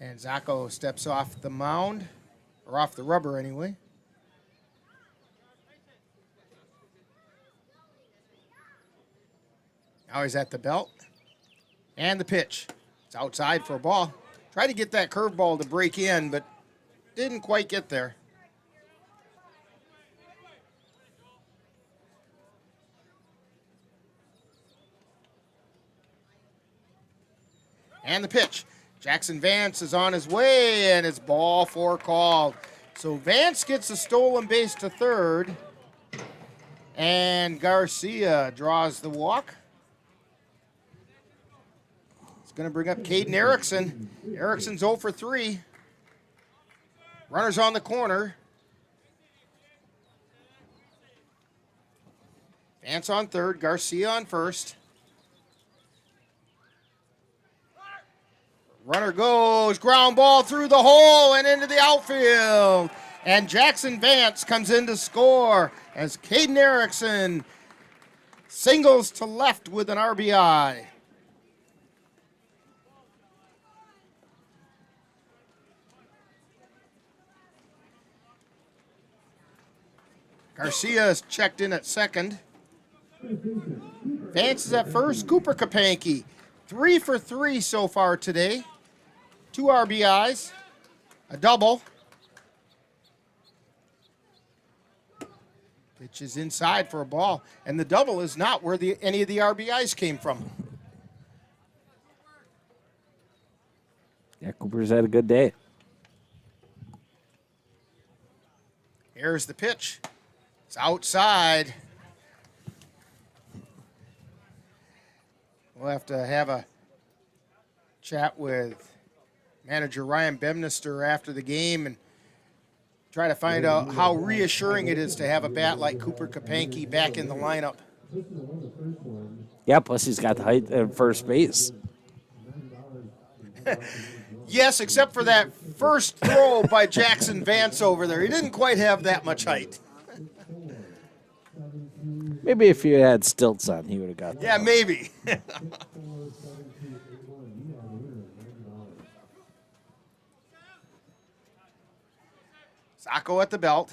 And Zacco steps off the mound, or off the rubber anyway. Now he's at the belt. And the pitch. It's outside for a ball. Tried to get that curveball to break in, but didn't quite get there. And the pitch. Jackson Vance is on his way, and it's ball 4 called. So Vance gets a stolen base to third, and Garcia draws the walk. It's going to bring up Caden Erickson. Erickson's 0 for 3. Runners on the corner. Vance on third, Garcia on first. Runner goes, ground ball through the hole and into the outfield. And Jackson Vance comes in to score as Caden Erickson singles to left with an RBI. Garcia is checked in at second. Vance is at first. Cooper Kapanke, 3 for 3 so far today. 2 RBIs, a double. Pitch is inside for a ball, and the double is not where any of the RBIs came from. Yeah, Cooper's had a good day. Here's the pitch. It's outside. We'll have to have a chat with manager Ryan Bemister after the game and try to find out how reassuring it is to have a bat like Cooper Kapanke back in the lineup. Yeah, plus he's got the height at first base. Yes, except for that first throw by Jackson Vance over there. He didn't quite have that much height. Maybe if you had stilts on, he would have got that. Yeah, maybe. Sacco at the belt.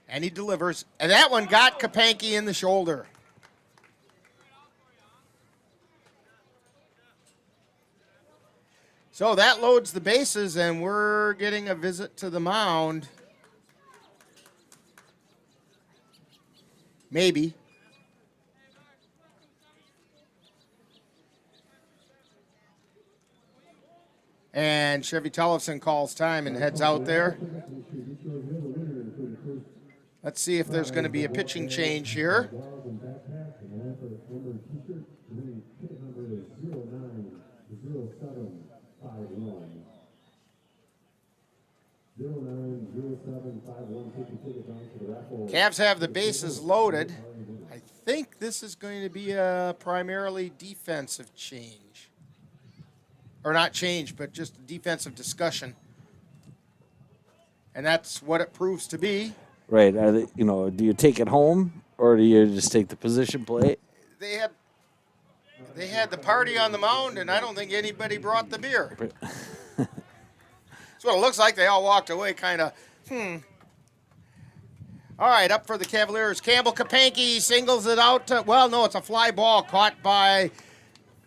And he delivers. And that one got Kapanke in the shoulder. So that loads the bases, and we're getting a visit to the mound. Maybe. And Chevy Tollefson calls time and heads out there. Let's see if there's going to be a pitching change here. Cavs have the bases loaded. I think this is going to be a primarily defensive change. Or not change, but just a defensive discussion. And that's what it proves to be. Right. Are they, do you take it home or do you just take the position play? They had the party on the mound, and I don't think anybody brought the beer. That's what it looks like. They all walked away kind of, All right, up for the Cavaliers. Campbell Kapanke singles it out. It's a fly ball caught by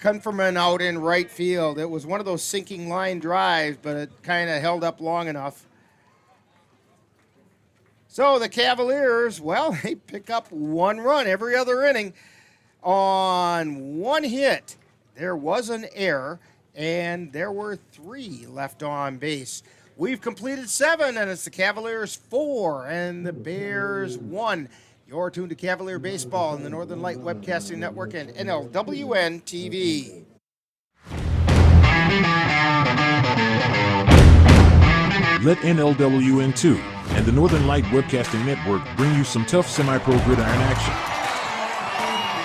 Kunferman out in right field. It was one of those sinking line drives, but it kind of held up long enough. So the Cavaliers, they pick up 1 run every other inning on 1 hit. There was an error, and there were 3 left on base. We've completed 7, and it's the Cavaliers 4 and the Bears 1. You're tuned to Cavalier Baseball in the Northern Light Webcasting Network and NLWN-TV. Let NLWN-2 and the Northern Light Webcasting Network bring you some tough semi-pro gridiron action.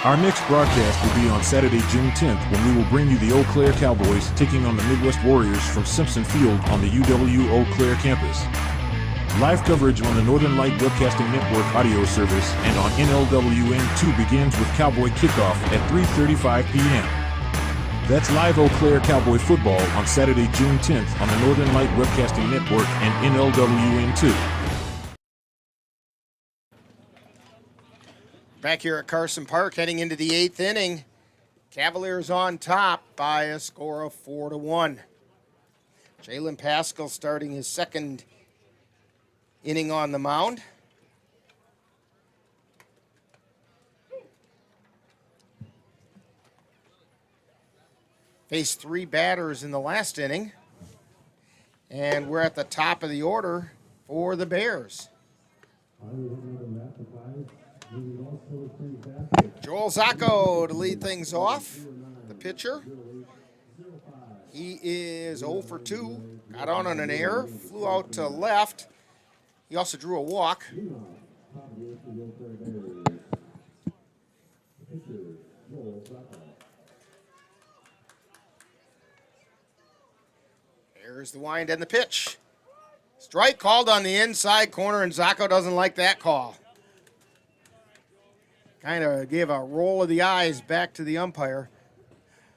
Our next broadcast will be on Saturday, June 10th, when we will bring you the Eau Claire Cowboys taking on the Midwest Warriors from Simpson Field on the UW Eau Claire campus. Live coverage on the Northern Light Webcasting Network audio service and on NLWN-2 begins with Cowboy kickoff at 3:35 p.m. That's live Eau Claire Cowboy football on Saturday, June 10th on the Northern Light Webcasting Network and NLWN-2. Back here at Carson Park, heading into the 8th inning. Cavaliers on top by a score of 4-1. Jalen Pascal starting his 2nd inning on the mound. Faced 3 batters in the last inning. And we're at the top of the order for the Bears. Joel Zacco to lead things off, the pitcher. He is 0 for 2. Got on an error, flew out to left. He also drew a walk. There's the wind and the pitch. Strike called on the inside corner, and Zacco doesn't like that call. Kind of gave a roll of the eyes back to the umpire.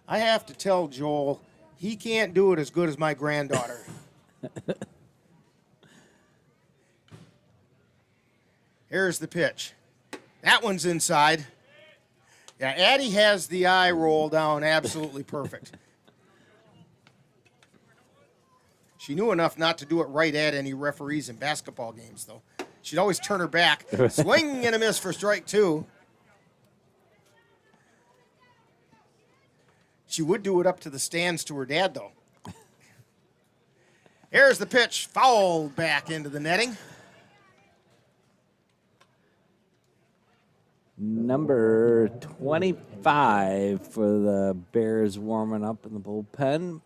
I have to tell Joel, he can't do it as good as my granddaughter. Here's the pitch. That one's inside. Yeah, Addie has the eye roll down absolutely perfect. She knew enough not to do it right at any referees in basketball games, though. She'd always turn her back. Swing and a miss for strike 2. She would do it up to the stands to her dad, though. Here's the pitch, fouled back into the netting. Number 25 for the Bears warming up in the bullpen.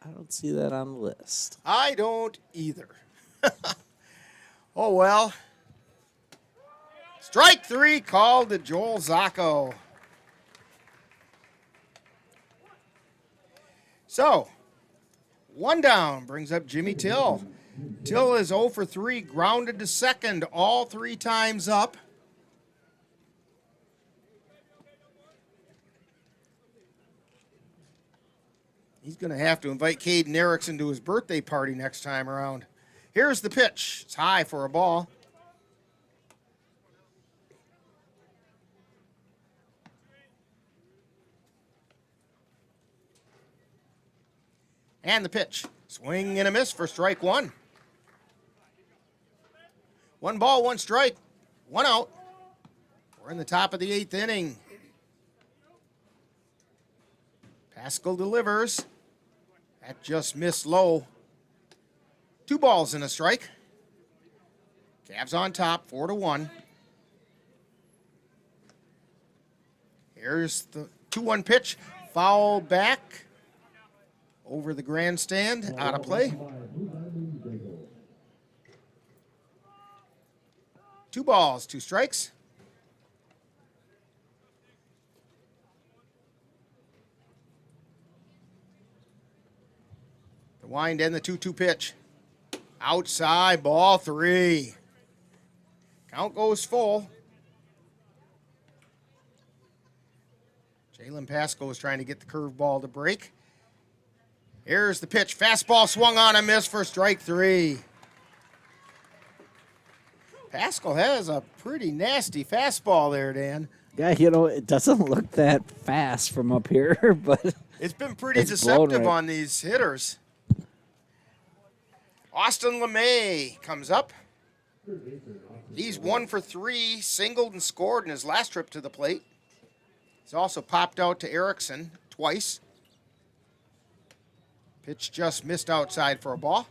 I don't see that on the list. I don't either. Oh, well. Strike 3 called to Joel Zacco. So, 1 down brings up Jimmy Till. Till is 0 for 3, grounded to second all 3 times up. He's going to have to invite Caden Erickson to his birthday party next time around. Here's the pitch. It's high for a ball. And the pitch. Swing and a miss for strike 1. 1 ball, 1 strike, 1 out. We're in the top of the 8th inning. Pascal delivers. That just missed low. 2 balls and a strike. Cavs on top, 4-1. Here's the 2-1 pitch. Foul back over the grandstand, out of play. 2 balls, 2 strikes. The wind and the 2-2 pitch. Outside, ball 3. Count goes full. Jalen Pascal is trying to get the curveball to break. Here's the pitch. Fastball swung on and missed for strike 3. Pascal has a pretty nasty fastball there, Dan. Yeah, you know, it doesn't look that fast from up here, but it's been pretty deceptive on these hitters. Austin LeMay comes up. He's 1 for 3, singled and scored in his last trip to the plate. He's also popped out to Erickson twice. Pitch just missed outside for a ball.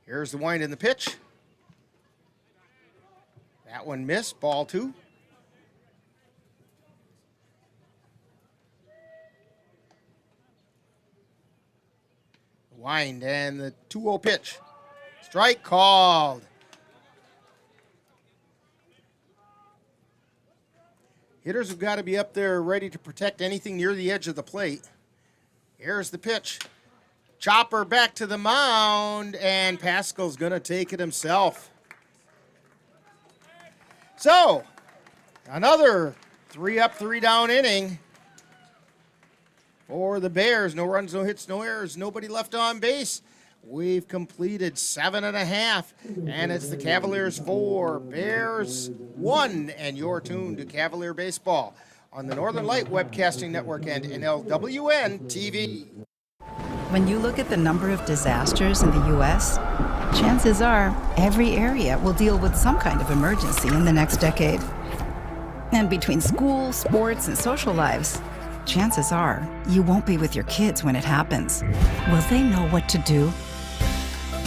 Here's the wind in the pitch. That one missed, ball 2. Wind and the 2-0 pitch. Strike called. Hitters have got to be up there ready to protect anything near the edge of the plate. Here's the pitch. Chopper back to the mound, and Pascal's going to take it himself. So, another 3 up, 3 down inning for the Bears. No runs, no hits, no errors, nobody left on base. We've completed 7.5, and it's the Cavaliers 4, Bears 1, and you're tuned to Cavalier Baseball on the Northern Light Webcasting Network and NLWN-TV. When you look at the number of disasters in the U.S., chances are every area will deal with some kind of emergency in the next decade. And between school, sports, and social lives, chances are you won't be with your kids when it happens. Will they know what to do?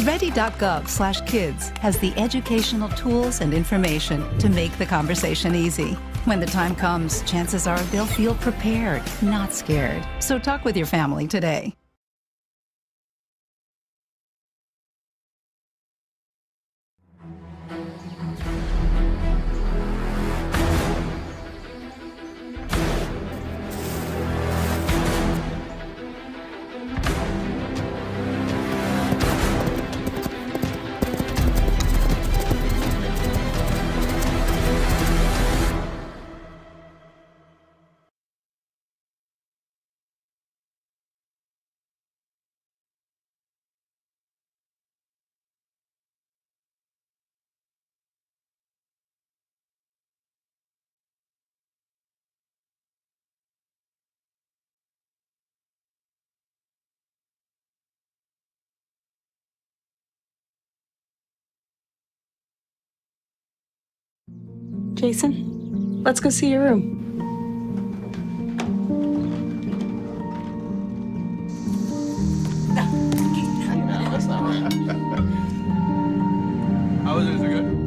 Ready.gov/kids has the educational tools and information to make the conversation easy. When the time comes, chances are they'll feel prepared, not scared. So talk with your family today. Jason, let's go see your room. That's not right. How was it? Is it good?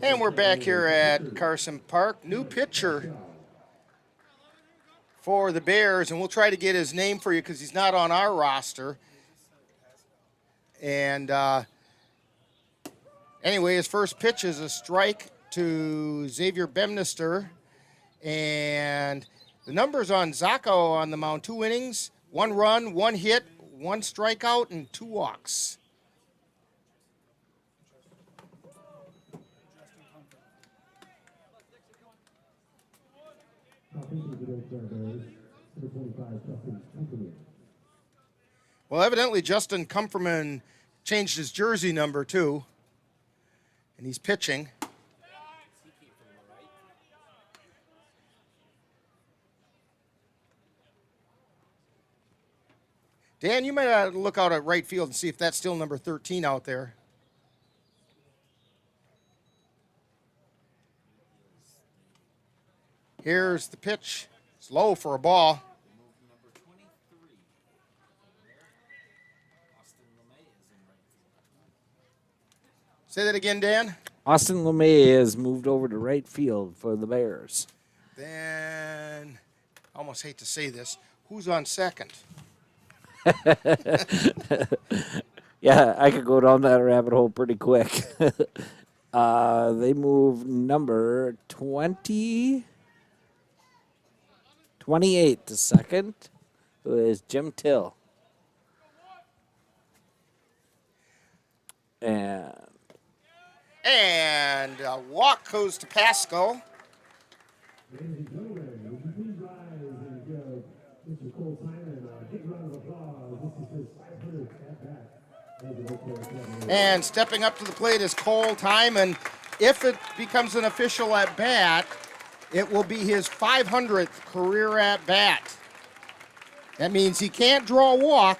And we're back here at Carson Park. New pitcher for the Bears, and we'll try to get his name for you because he's not on our roster. And anyway, his first pitch is a strike to Xavier Bemister. And the numbers on Zacco on the mound: 2 innings, 1 run, 1 hit, 1 strikeout, and 2 walks. Well, evidently Justin Comferman changed his jersey number too, and he's pitching. Dan, you might look out at right field and see if that's still number 13 out there. Here's the pitch. It's low for a ball. Say that again, Dan. Austin LeMay has moved over to right field for the Bears. Then, I almost hate to say this, who's on second? Yeah, I could go down that rabbit hole pretty quick. They moved number 28 to second, who is Jim Till. And a walk goes to Pascal. And stepping up to the plate is Cole Timon. If it becomes an official at bat, it will be his 500th career at bat. That means he can't draw a walk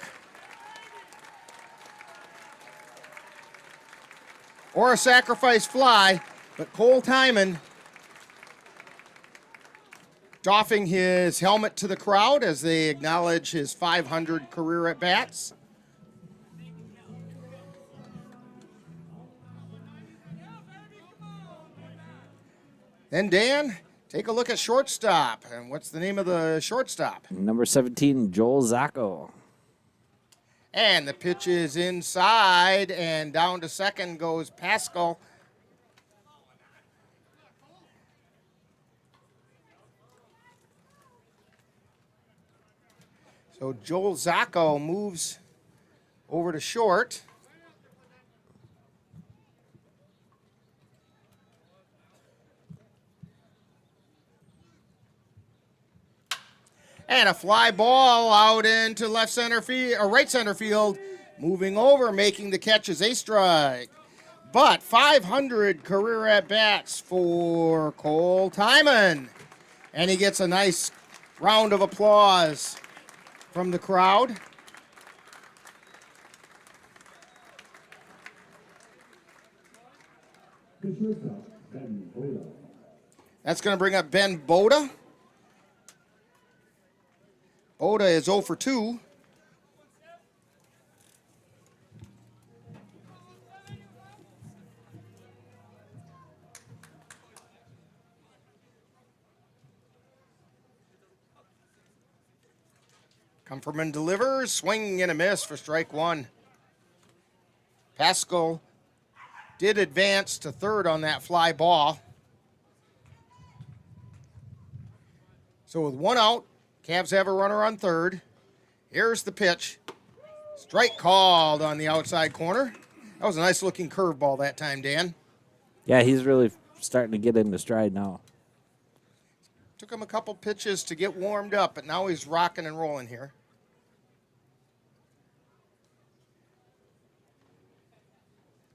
or a sacrifice fly, but Cole Timon doffing his helmet to the crowd as they acknowledge his 500 career at bats. Then Dan, take a look at shortstop. And what's the name of the shortstop? Number 17, Joel Zacco. And the pitch is inside, and down to second goes Pascal. So Joel Zacco moves over to short. And a fly ball out into left center field, or right center field, moving over, making the catch as a strike. But 500 career at-bats for Cole Timon. And he gets a nice round of applause from the crowd. That's going to bring up Ben Boda. Boda is 0 for 2. Comferman delivers, swing and a miss for strike one. Pascal did advance to third on that fly ball. So with one out, Cavs have a runner on third. Here's the pitch. Strike called on the outside corner. That was a nice looking curveball that time, Dan. Yeah, he's really starting to get into stride now. Took him a couple pitches to get warmed up, but now he's rocking and rolling here.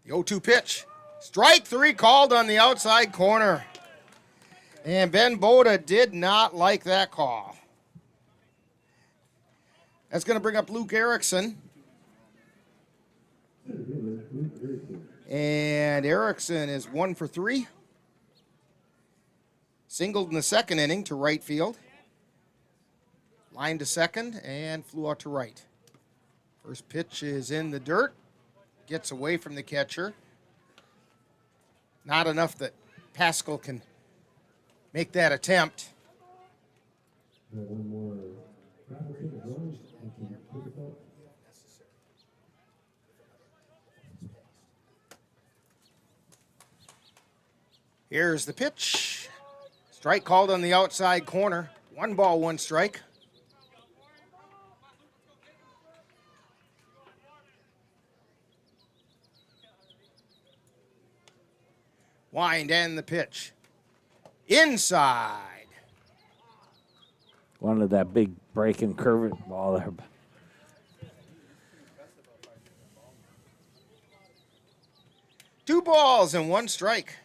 The 0-2 pitch. Strike three called on the outside corner. And Ben Boda did not like that call. That's going to bring up Luke Erickson. And Erickson is 1 for 3. Singled in the second inning to right field. Line to second and flew out to right. First pitch is in the dirt. Gets away from the catcher. Not enough that Pascal can make that attempt. Here's the pitch. Strike called on the outside corner. 1 ball, 1 strike. Wind and the pitch. Inside. Wanted that big breaking curve ball there. 2 balls and 1 strike.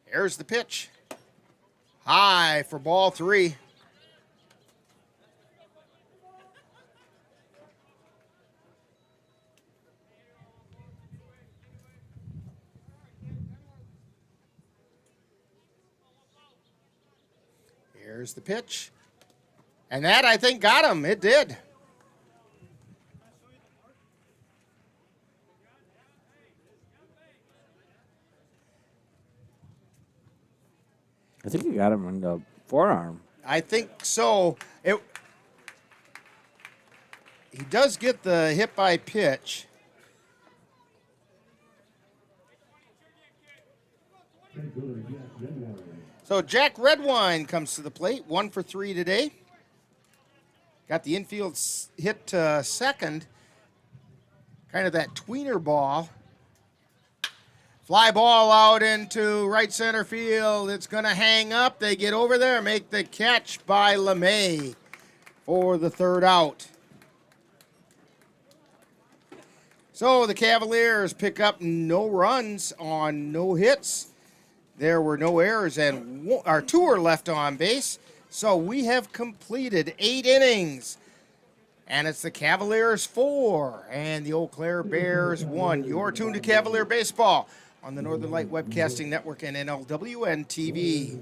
Here's the pitch. High for ball 3. Here's the pitch. And that, I think, got him. It did. I think he got him in the forearm. I think so. He does get the hit by pitch. So Jack Redwine comes to the plate, 1 for 3 today. Got the infield hit to second. Kind of that tweener ball. Fly ball out into right center field. It's going to hang up. They get over there, make the catch by LeMay for the third out. So the Cavaliers pick up no runs on no hits. There were no errors, and 2 are left on base. So we have completed 8 innings. And it's the Cavaliers 4 and the Eau Claire Bears 1. You're tuned to Cavalier Baseball on the Northern Light Webcasting Network and NLWN-TV.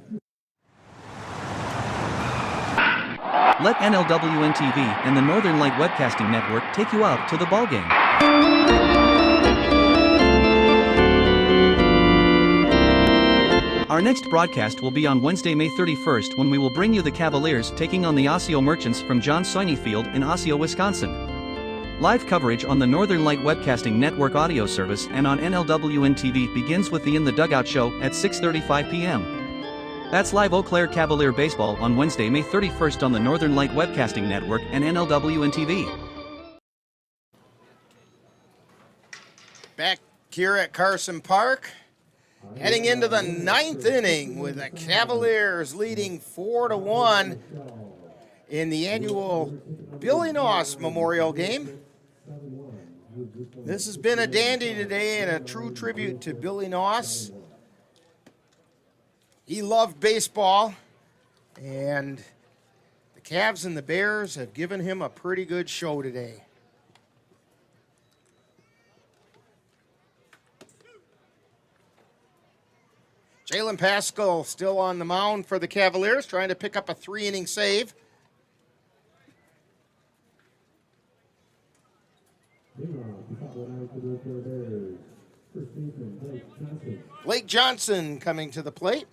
Let NLWN-TV and the Northern Light Webcasting Network take you out to the ballgame. Our next broadcast will be on Wednesday, May 31st, when we will bring you the Cavaliers taking on the Osseo Merchants from John Soine Field in Osseo, Wisconsin. Live coverage on the Northern Light Webcasting Network audio service and on NLWN-TV begins with the In the Dugout show at 6:35 p.m. That's live Eau Claire Cavalier Baseball on Wednesday, May 31st on the Northern Light Webcasting Network and NLWN-TV. Back here at Carson Park. Heading into the 9th inning with the Cavaliers leading 4-1 in the annual Billy Naus Memorial Game. This has been a dandy today and a true tribute to Billy Naus. He loved baseball, and the Cavs and the Bears have given him a pretty good show today. Jalen Pascal still on the mound for the Cavaliers, trying to pick up a 3-inning save. Blake Johnson coming to the plate.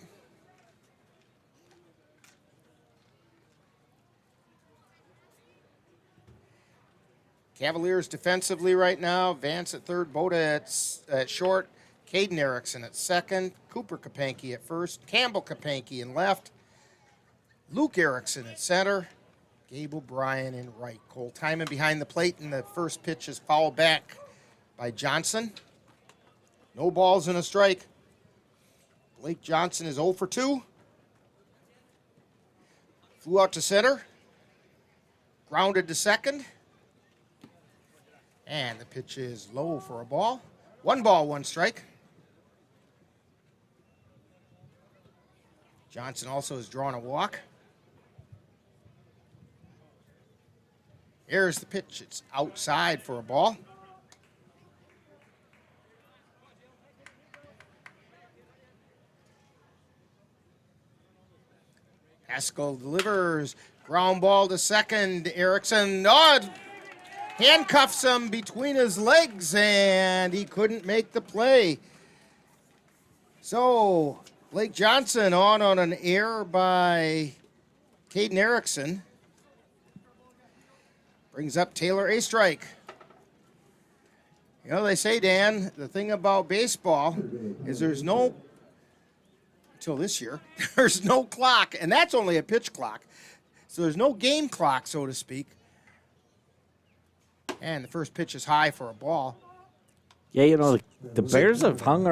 Cavaliers defensively right now. Vance at third, Boda at short, Caden Erickson at second, Cooper Kapanke at first, Campbell Kapanke in left, Luke Erickson at center, Gabe O'Brien in right. Cole Timon behind the plate, and the first pitch is fouled back by Johnson. No balls and a strike. Blake Johnson is 0 for 2. Flew out to center, grounded to second, and the pitch is low for a ball. 1 ball, 1 strike. Johnson also has drawn a walk. Here's the pitch. It's outside for a ball. Pascal delivers. Ground ball to second. Erickson handcuffs him between his legs, and he couldn't make the play. So Blake Johnson on an error by Caden Erickson. Brings up Taylor a strike. You know, they say, Dan, the thing about baseball is until this year, there's no clock, and that's only a pitch clock. So there's no game clock, so to speak. And the first pitch is high for a ball. Yeah, you know, the Bears have hung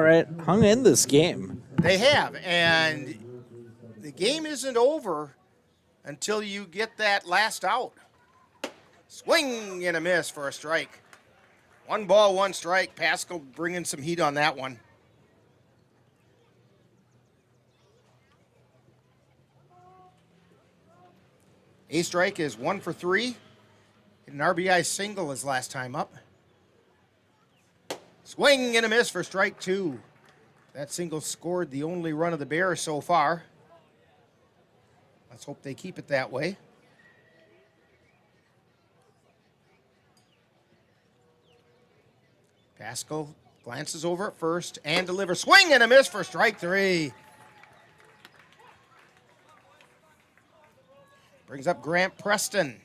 in this game. They have, and the game isn't over until you get that last out. Swing and a miss for a strike. 1 ball, 1 strike. Pascal bringing some heat on that one. A strike is 1 for 3. An RBI single his last time up. Swing and a miss for strike 2. That single scored the only run of the Bears so far. Let's hope they keep it that way. Pascal glances over at first and delivers. Swing and a miss for strike 3. Brings up Grant Preston.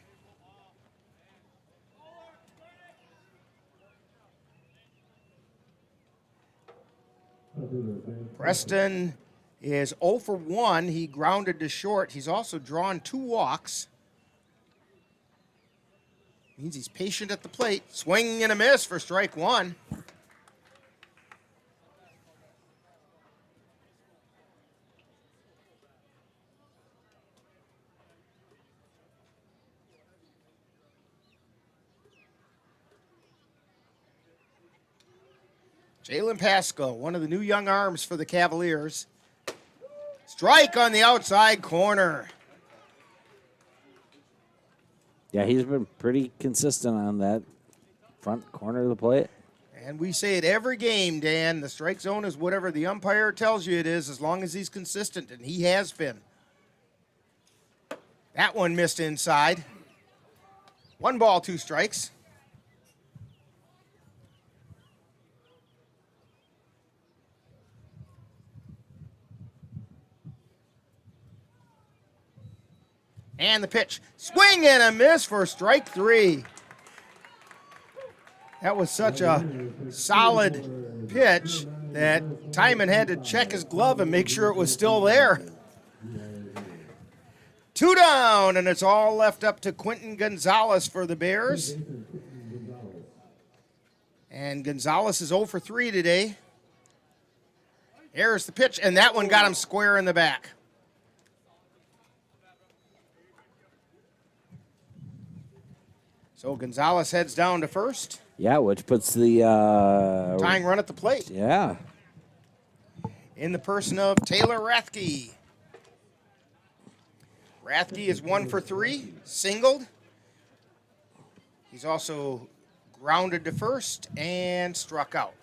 Preston is 0 for 1. He grounded to short. He's also drawn 2 walks. Means he's patient at the plate. Swing and a miss for strike 1. Jalen Pascal, one of the new young arms for the Cavaliers. Strike on the outside corner. Yeah, he's been pretty consistent on that front corner of the plate. And we say it every game, Dan. The strike zone is whatever the umpire tells you it is, as long as he's consistent, and he has been. That one missed inside. 1 ball, 2 strikes. And the pitch. Swing and a miss for strike 3. That was such a solid pitch that Timon had to check his glove and make sure it was still there. 2 down, and it's all left up to Quentin Gonzalez for the Bears. And Gonzalez is 0 for 3 today. Here's the pitch, and that one got him square in the back. So Gonzalez heads down to first. Yeah, which puts the tying run at the plate. Yeah. In the person of Taylor Rathke. Rathke is 1 for 3, singled. He's also grounded to first and struck out.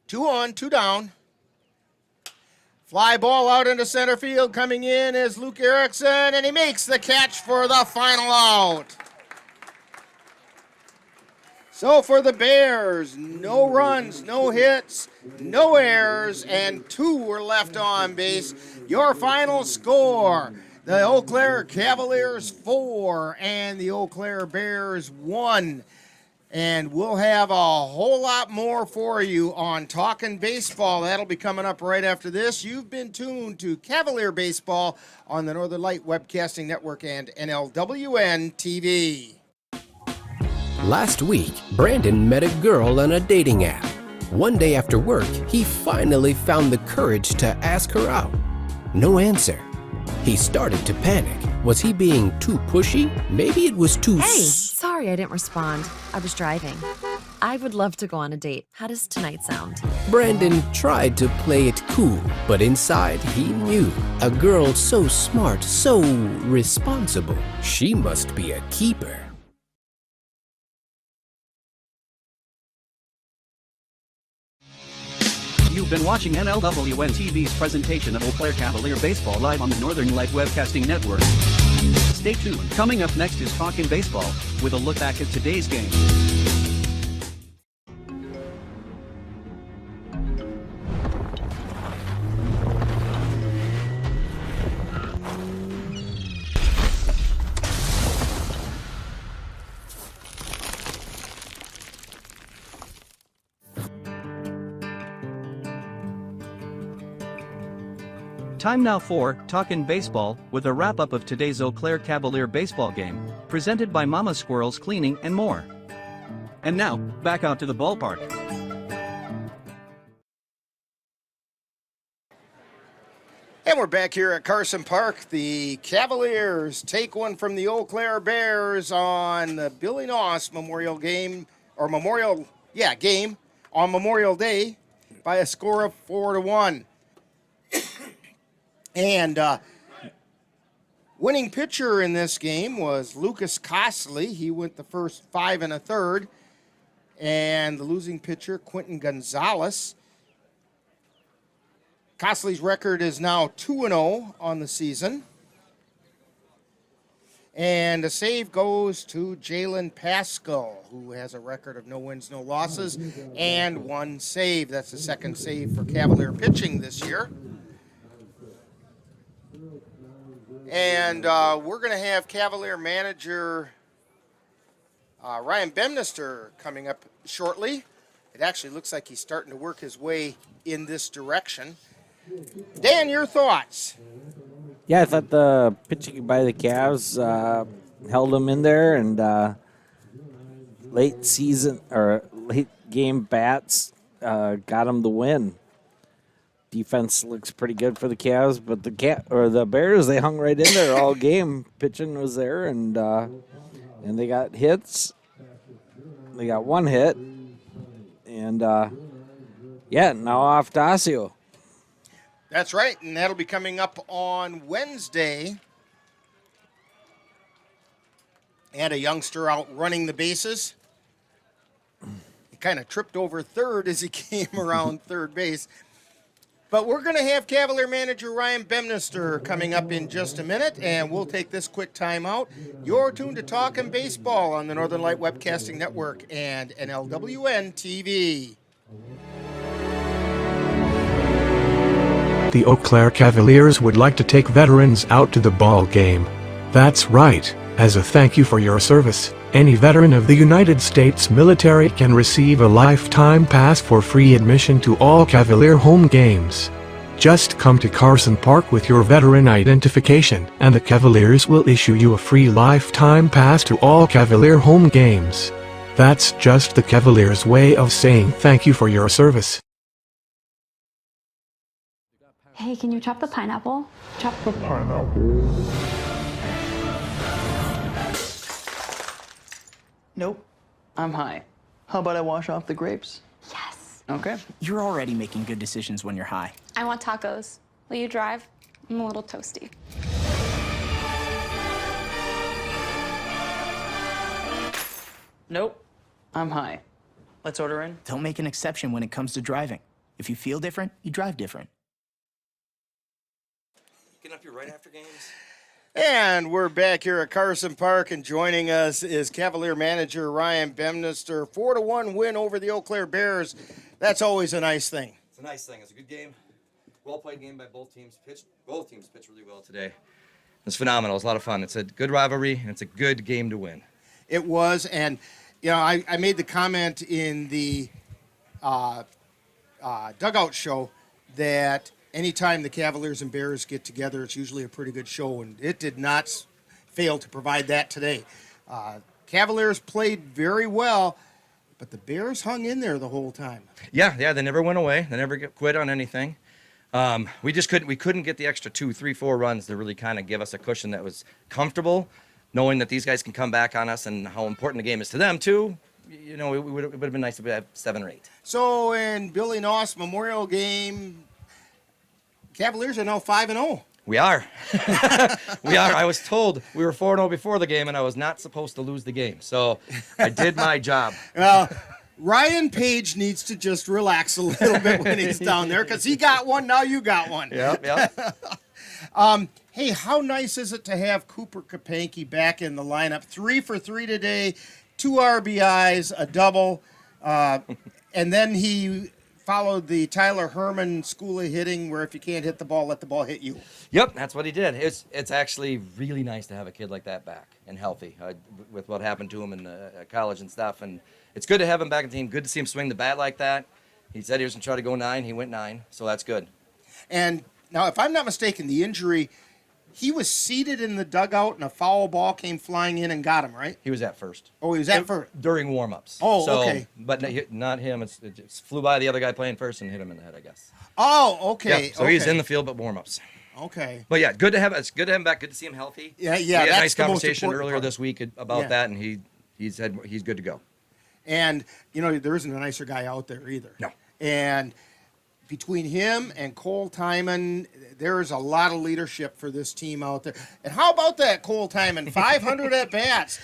Two on, two down. Fly ball out into center field. Coming in is Luke Erickson, and he makes the catch for the final out. So for the Bears, no runs, no hits, no errors, and 2 were left on base. Your final score, the Eau Claire Cavaliers 4 and the Eau Claire Bears 1. And we'll have a whole lot more for you on Talkin' Baseball. That'll be coming up right after this. You've been tuned to Cavalier Baseball on the Northern Light Webcasting Network and NLWN-TV. Last week, Brandon met a girl on a dating app. One day after work, he finally found the courage to ask her out. No answer. He started to panic. Was he being too pushy? Maybe it was too... Hey, sorry I didn't respond. I was driving. I would love to go on a date. How does tonight sound? Brandon tried to play it cool, but inside he knew. A girl so smart, so responsible. She must be a keeper. You've been watching NLWN-TV's presentation of Eau Claire Cavalier Baseball live on the Northern Light Webcasting Network. Stay tuned. Coming up next is Talkin' Baseball, with a look back at today's game. Time now for Talkin' Baseball, with a wrap-up of today's Eau Claire Cavalier baseball game, presented by Mama Squirrels Cleaning and more. And now, back out to the ballpark. And we're back here at Carson Park. The Cavaliers take one from the Eau Claire Bears on the Billy Naus Memorial game, or game on Memorial Day by a score of 4-1. And winning pitcher in this game was Lucas Costley. He went the first 5 1/3. And the losing pitcher, Quentin Gonzalez. Costley's record is now 2-0 on the season. And the save goes to Jalen Pascal, who has a record of no wins, no losses, and 1 save. That's the second save for Cavalier pitching this year. And we're going to have Cavalier manager Ryan Bemister coming up shortly. It actually looks like he's starting to work his way in this direction. Dan, your thoughts? Yeah, I thought the pitching by the Cavs held them in there, and late game bats got them the win. Defense looks pretty good for the Cavs, but the Bears, they hung right in there all game. Pitching was there, and they got hits. They got 1 hit, and now off to Osseo. That's right, and that'll be coming up on Wednesday. And a youngster out running the bases. He kind of tripped over third as he came around third base. But we're going to have Cavalier manager Ryan Bemister coming up in just a minute, and we'll take this quick time out. You're tuned to Talkin' Baseball on the Northern Light Webcasting Network and NLWN-TV. The Eau Claire Cavaliers would like to take veterans out to the ball game. That's right. As a thank you for your service, any veteran of the United States military can receive a lifetime pass for free admission to all Cavalier home games. Just come to Carson Park with your veteran identification, and the Cavaliers will issue you a free lifetime pass to all Cavalier home games. That's just the Cavaliers' way of saying thank you for your service. Hey, can you chop the pineapple? Chop the pineapple. Nope. I'm high. How about I wash off the grapes? Yes. Okay. You're already making good decisions when you're high. I want tacos. Will you drive? I'm a little toasty. Nope. I'm high. Let's order in. Don't make an exception when it comes to driving. If you feel different, you drive different. Getting up here right after games. And we're back here at Carson Park, and joining us is Cavalier manager Ryan Bemister. 4-1 win over the Eau Claire Bears. That's always a nice thing. It's a nice thing. It's a good game. Well-played game by both teams. Both teams pitched really well today. It's phenomenal. It's a lot of fun. It's a good rivalry, and it's a good game to win. It was, and you know, I made the comment in the Dugout show that anytime the Cavaliers and Bears get together, it's usually a pretty good show, and it did not fail to provide that today. Cavaliers played very well, but the Bears hung in there the whole time. Yeah, they never went away. They never quit on anything. We couldn't get the extra 2, 3, 4 runs to really kind of give us a cushion that was comfortable, knowing that these guys can come back on us and how important the game is to them too. You know, it would have been nice to have 7 or 8. So in Billy Naus Memorial Game, Cavaliers are now 5-0. We are. We are. I was told we were 4-0 before the game, and I was not supposed to lose the game. So I did my job. Well, Ryan Page needs to just relax a little bit when he's down there, because he got one, now you got one. Yep. Hey, how nice is it to have Cooper Kapanke back in the lineup? 3 for 3 today, 2 RBIs, a double, and then he followed the Tyler Herman school of hitting, where if you can't hit the ball, let the ball hit you. Yep, that's what he did. It's actually really nice to have a kid like that back and healthy with what happened to him in college and stuff. And it's good to have him back in the team. Good to see him swing the bat like that. He said he was going to try to go 9. He went 9, so that's good. And now, if I'm not mistaken, the injury, he was seated in the dugout and a foul ball came flying in and got him, right? He was at first. Oh, he was at first? During warm-ups. Oh, okay. But not him. It just flew by the other guy playing first and hit him in the head, I guess. Oh, okay. Yeah, so he's in the field, but warm-ups. Okay. But yeah, it's good to have him back. Good to see him healthy. Yeah. We had a That's nice the most conversation important earlier part. this week about that, and he said he's good to go. And, you know, there isn't a nicer guy out there either. No. And between him and Cole Timon, there's a lot of leadership for this team out there. And how about that, Cole Timon? 500 at-bats.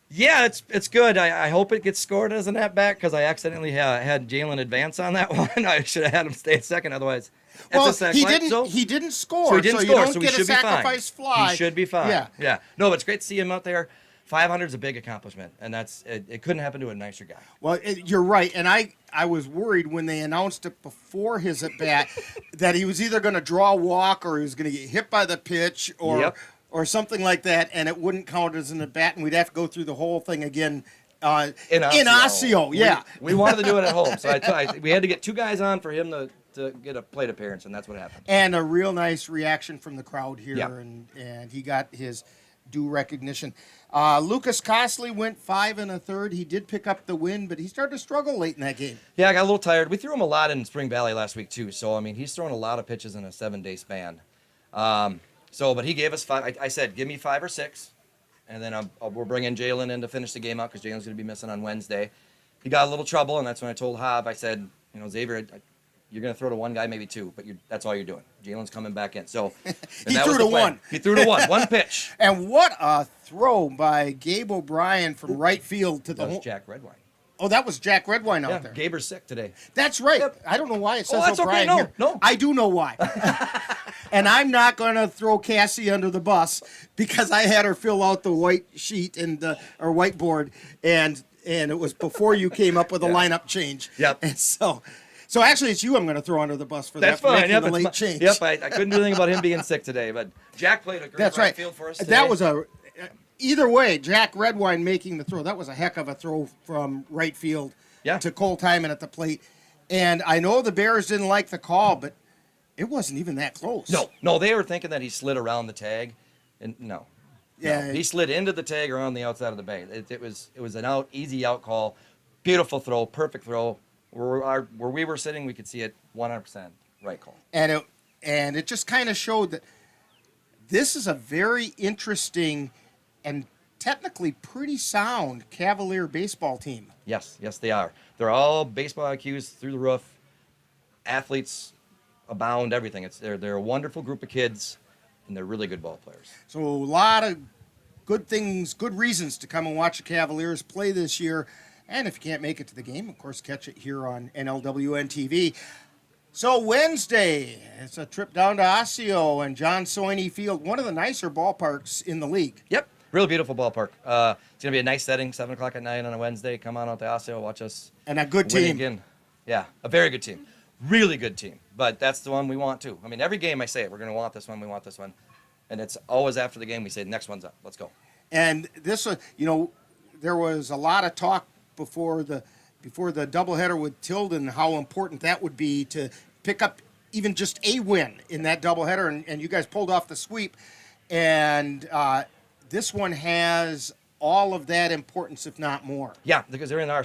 Yeah, it's good. I hope it gets scored as an at-bat, because I accidentally had Jalen advance on that one. I should have had him stay at second, otherwise. Well, he didn't score, so he didn't score, you don't so get he should a sacrifice be fine. fly. He should be fine. Yeah. No, but it's great to see him out there. 500 is a big accomplishment, and it couldn't happen to a nicer guy. Well, you're right, and I was worried when they announced it before his at-bat that he was either going to draw a walk or he was going to get hit by the pitch or something like that, and it wouldn't count as an at-bat, and we'd have to go through the whole thing again in Osseo. Yeah. We wanted to do it at home, so we had to get 2 guys on for him to get a plate appearance, and that's what happened. And a real nice reaction from the crowd here, Yeah. and he got his due recognition. Lucas Costley went 5 1/3. He did pick up the win, but he started to struggle late in that game. Yeah, I got a little tired. We threw him a lot in Spring Valley last week, too. So, I mean, he's thrown a lot of pitches in a 7-day span. But he gave us 5. I said, give me 5 or 6. And then we'll bring in Jalen in to finish the game out, because Jalen's going to be missing on Wednesday. He got a little trouble, and that's when I told Hobb, I said, Xavier, you're going to throw to 1 guy, maybe 2, but that's all you're doing. Jalen's coming back in. So He threw to 1. He threw to 1. 1 pitch. And what a throw by Gabe O'Brien from right field to the That was Jack Redwine. Oh, that was Jack Redwine out there. Gaber's sick today. That's right. I don't know why it says that's O'Brien okay. here. No. I do know why. And I'm not going to throw Cassie under the bus, because I had her fill out the white sheet or whiteboard, and it was before you came up with a lineup change. Yep. And so actually, it's you I'm going to throw under the bus for That's that. fine. Making the late change. Yep. I couldn't do anything about him being sick today, but Jack played a great right field for us today. That was either way, Jack Redwine making the throw. That was a heck of a throw from right field to Cole Timon at the plate. And I know the Bears didn't like the call, but It wasn't even that close. No, they were thinking that he slid around the tag, and no. Yeah, he slid into the tag or on the outside of the bag. It was an easy out call, beautiful throw, perfect throw. Where we were sitting, we could see it 100% right call. And it just kind of showed that this is a very interesting and technically pretty sound Cavalier baseball team. Yes, they are. They're all baseball IQs through the roof. Athletes abound, everything. They're a wonderful group of kids, and they're really good ball players. So a lot of good things, good reasons to come and watch the Cavaliers play this year. And if you can't make it to the game, of course, catch it here on NLWN-TV. So Wednesday, it's a trip down to Osseo and John Soini Field, one of the nicer ballparks in the league. Yep, real beautiful ballpark. It's going to be a nice setting, 7 o'clock at night on a Wednesday. Come on out to Osseo, watch us. And a good win team. Again. Yeah, a very good team. Really good team. But that's the one we want, too. I mean, every game I say it, we're going to want this one, we want this one. And it's always after the game we say, next one's up, let's go. And this one, there was a lot of talk before the doubleheader with Tilden, how important that would be to pick up even just a win in that doubleheader, and you guys pulled off the sweep. And this one has all of that importance, if not more. Yeah, because they're in our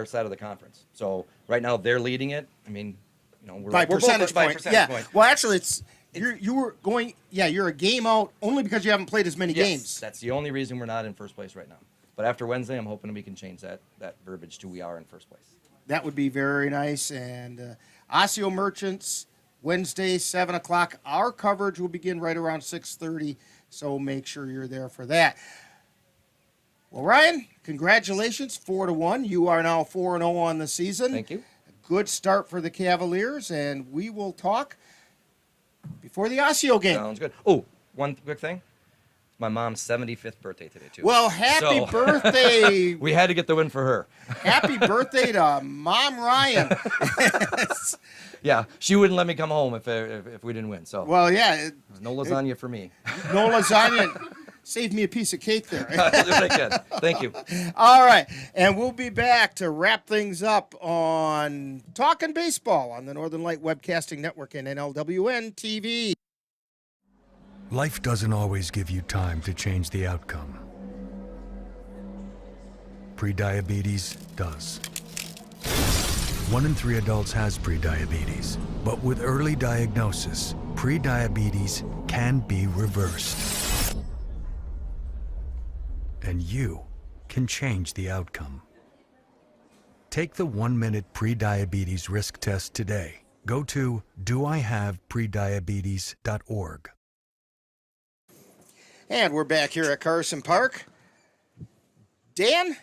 side of the conference. So right now they're leading it. I mean, we're by percentage point. Percentage point. Well, actually, you're a game out only because you haven't played as many games. That's the only reason we're not in first place right now. But after Wednesday, I'm hoping we can change that verbiage to we are in first place. That would be very nice. And Osseo Merchants, Wednesday, 7 o'clock. Our coverage will begin right around 6:30, so make sure you're there for that. Well, Ryan, congratulations, 4-1. You are now 4-0 on the season. Thank you. A good start for the Cavaliers, and we will talk before the Osseo game. Sounds good. Oh, one quick thing. My mom's 75th birthday today, too. Well, happy birthday. We had to get the win for her. Happy birthday to Mom Ryan. Yeah, she wouldn't let me come home if we didn't win. So. Well, yeah. No lasagna for me. No lasagna. Save me a piece of cake there. Thank you. All right, and we'll be back to wrap things up on Talking Baseball on the Northern Light Webcasting Network and NLWN-TV. Life doesn't always give you time to change the outcome. Prediabetes does. 1 in 3 adults has prediabetes, but with early diagnosis, prediabetes can be reversed. And you can change the outcome. Take the 1-minute prediabetes risk test today. Go to doihaveprediabetes.org. And we're back here at Carson Park. Dan,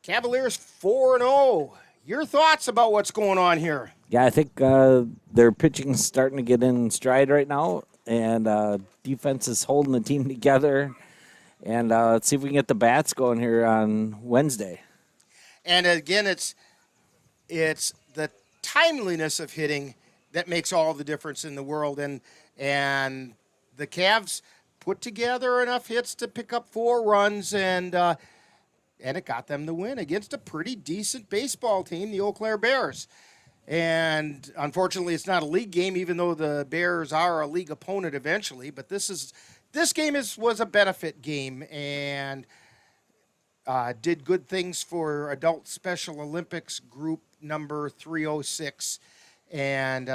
Cavaliers 4-0. Your thoughts about what's going on here? Yeah, I think their pitching's starting to get in stride right now, and defense is holding the team together. And let's see if we can get the bats going here on Wednesday. And again, it's the timeliness of hitting that makes all the difference in the world. And the Cavs put together enough hits to pick up 4 runs, and it got them the win against a pretty decent baseball team, the Eau Claire Bears. And unfortunately, it's not a league game, even though the Bears are a league opponent eventually. But this game was a benefit game, and did good things for Adult Special Olympics group number 306. And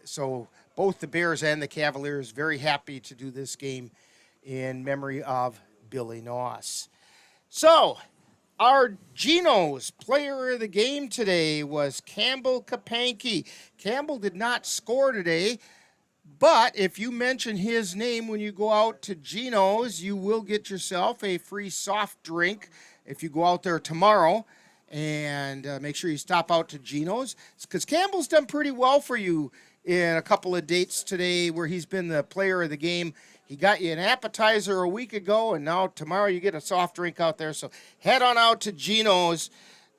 so both the Bears and the Cavaliers very happy to do this game in memory of Billy Naus. So our Geno's player of the game today was Campbell Kapanke. Campbell did not score today, but if you mention his name when you go out to Geno's, you will get yourself a free soft drink if you go out there tomorrow. And make sure you stop out to Geno's, because Campbell's done pretty well for you in a couple of dates today where he's been the player of the game. He got you an appetizer a week ago, and now tomorrow you get a soft drink out there. So head on out to Geno's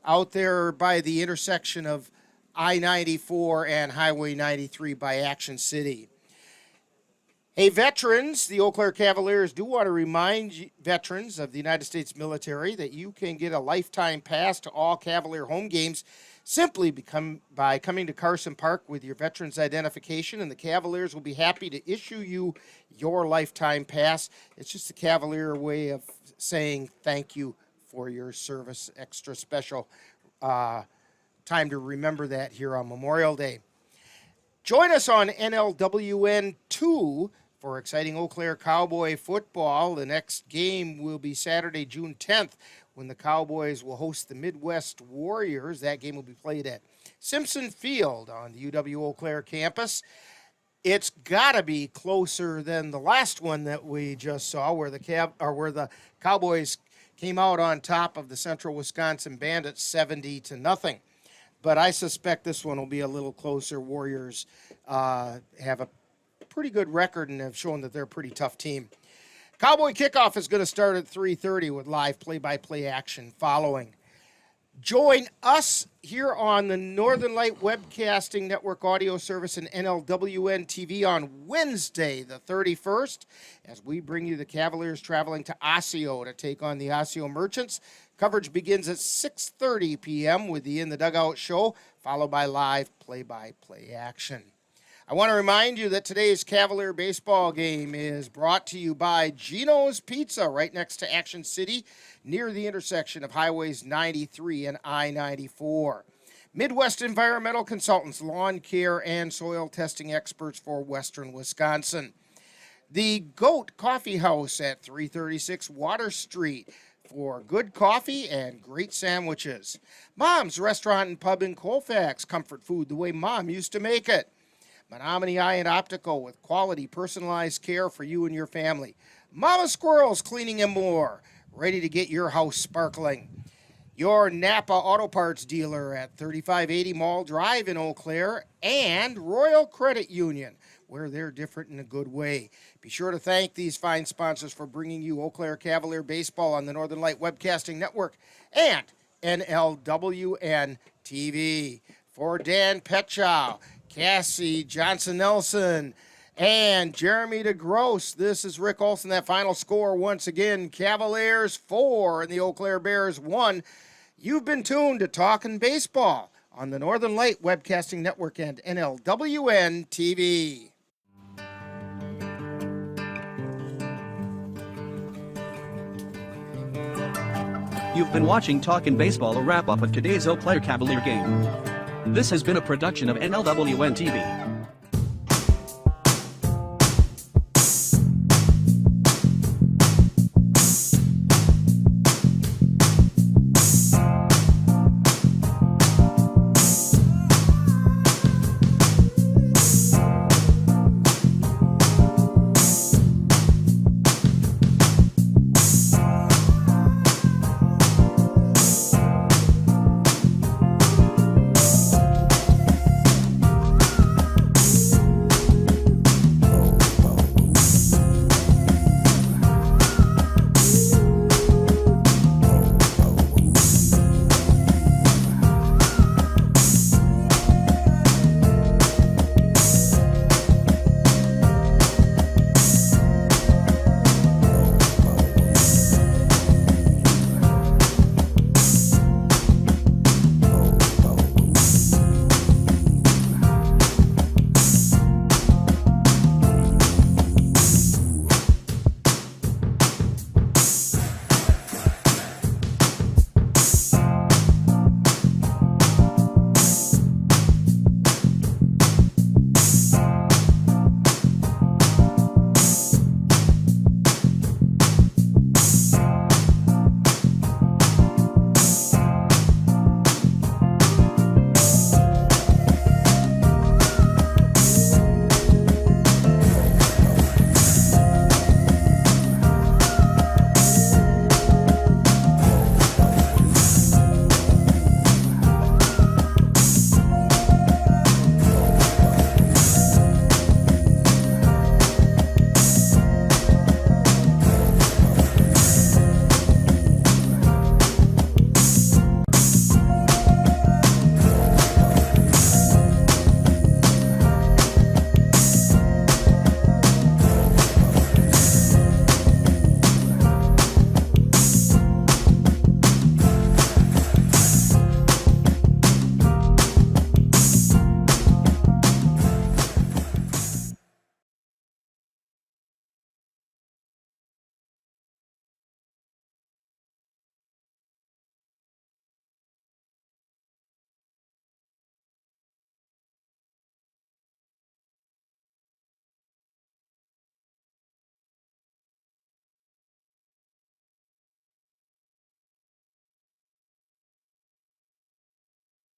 out there by the intersection of I-94 and Highway 93 by Action City. Hey, veterans, the Eau Claire Cavaliers do want to remind veterans of the United States military that you can get a lifetime pass to all Cavalier home games simply by coming to Carson Park with your veterans identification, and the Cavaliers will be happy to issue you your lifetime pass. It's just a Cavalier way of saying thank you for your service. Extra special time to remember that here on Memorial Day. Join us on NLWN-TV for exciting Eau Claire Cowboy football. The next game will be Saturday, June 10th, when the Cowboys will host the Midwest Warriors. That game will be played at Simpson Field on the UW Eau Claire campus. It's got to be closer than the last one that we just saw, where the Cowboys came out on top of the Central Wisconsin Bandits 70-0. But I suspect this one will be a little closer. Warriors have a pretty good record and have shown that they're a pretty tough team. Cowboy kickoff is going to start at 3:30 with live play-by-play action following. Join us here on the Northern Light Webcasting Network audio service and NLWN-TV on Wednesday, the 31st, as we bring you the Cavaliers traveling to Osseo to take on the Osseo Merchants. Coverage begins at 6:30 p.m. with the In the Dugout show, followed by live play-by-play action. I want to remind you that today's Cavalier baseball game is brought to you by Gino's Pizza, right next to Action City, near the intersection of Highways 93 and I-94. Midwest Environmental Consultants, lawn care and soil testing experts for Western Wisconsin. The Goat Coffee House at 336 Water Street for good coffee and great sandwiches. Mom's Restaurant and Pub in Colfax, comfort food the way Mom used to make it. Menominee Eye and Optical with quality personalized care for you and your family. Mama Squirrels Cleaning and More, ready to get your house sparkling. Your Napa Auto Parts dealer at 3580 Mall Drive in Eau Claire, and Royal Credit Union, where they're different in a good way. Be sure to thank these fine sponsors for bringing you Eau Claire Cavalier baseball on the Northern Light Webcasting Network and NLWN-TV. For Dan Petchow, Cassie Johnson-Nelson, and Jeremy DeGrosse, this is Rick Olson. That final score once again, Cavaliers 4 and the Eau Claire Bears 1. You've been tuned to Talkin' Baseball on the Northern Light Webcasting Network and NLWN-TV. You've been watching Talkin' Baseball, a wrap-up of today's Eau Claire Cavalier game. This has been a production of NLWN-TV.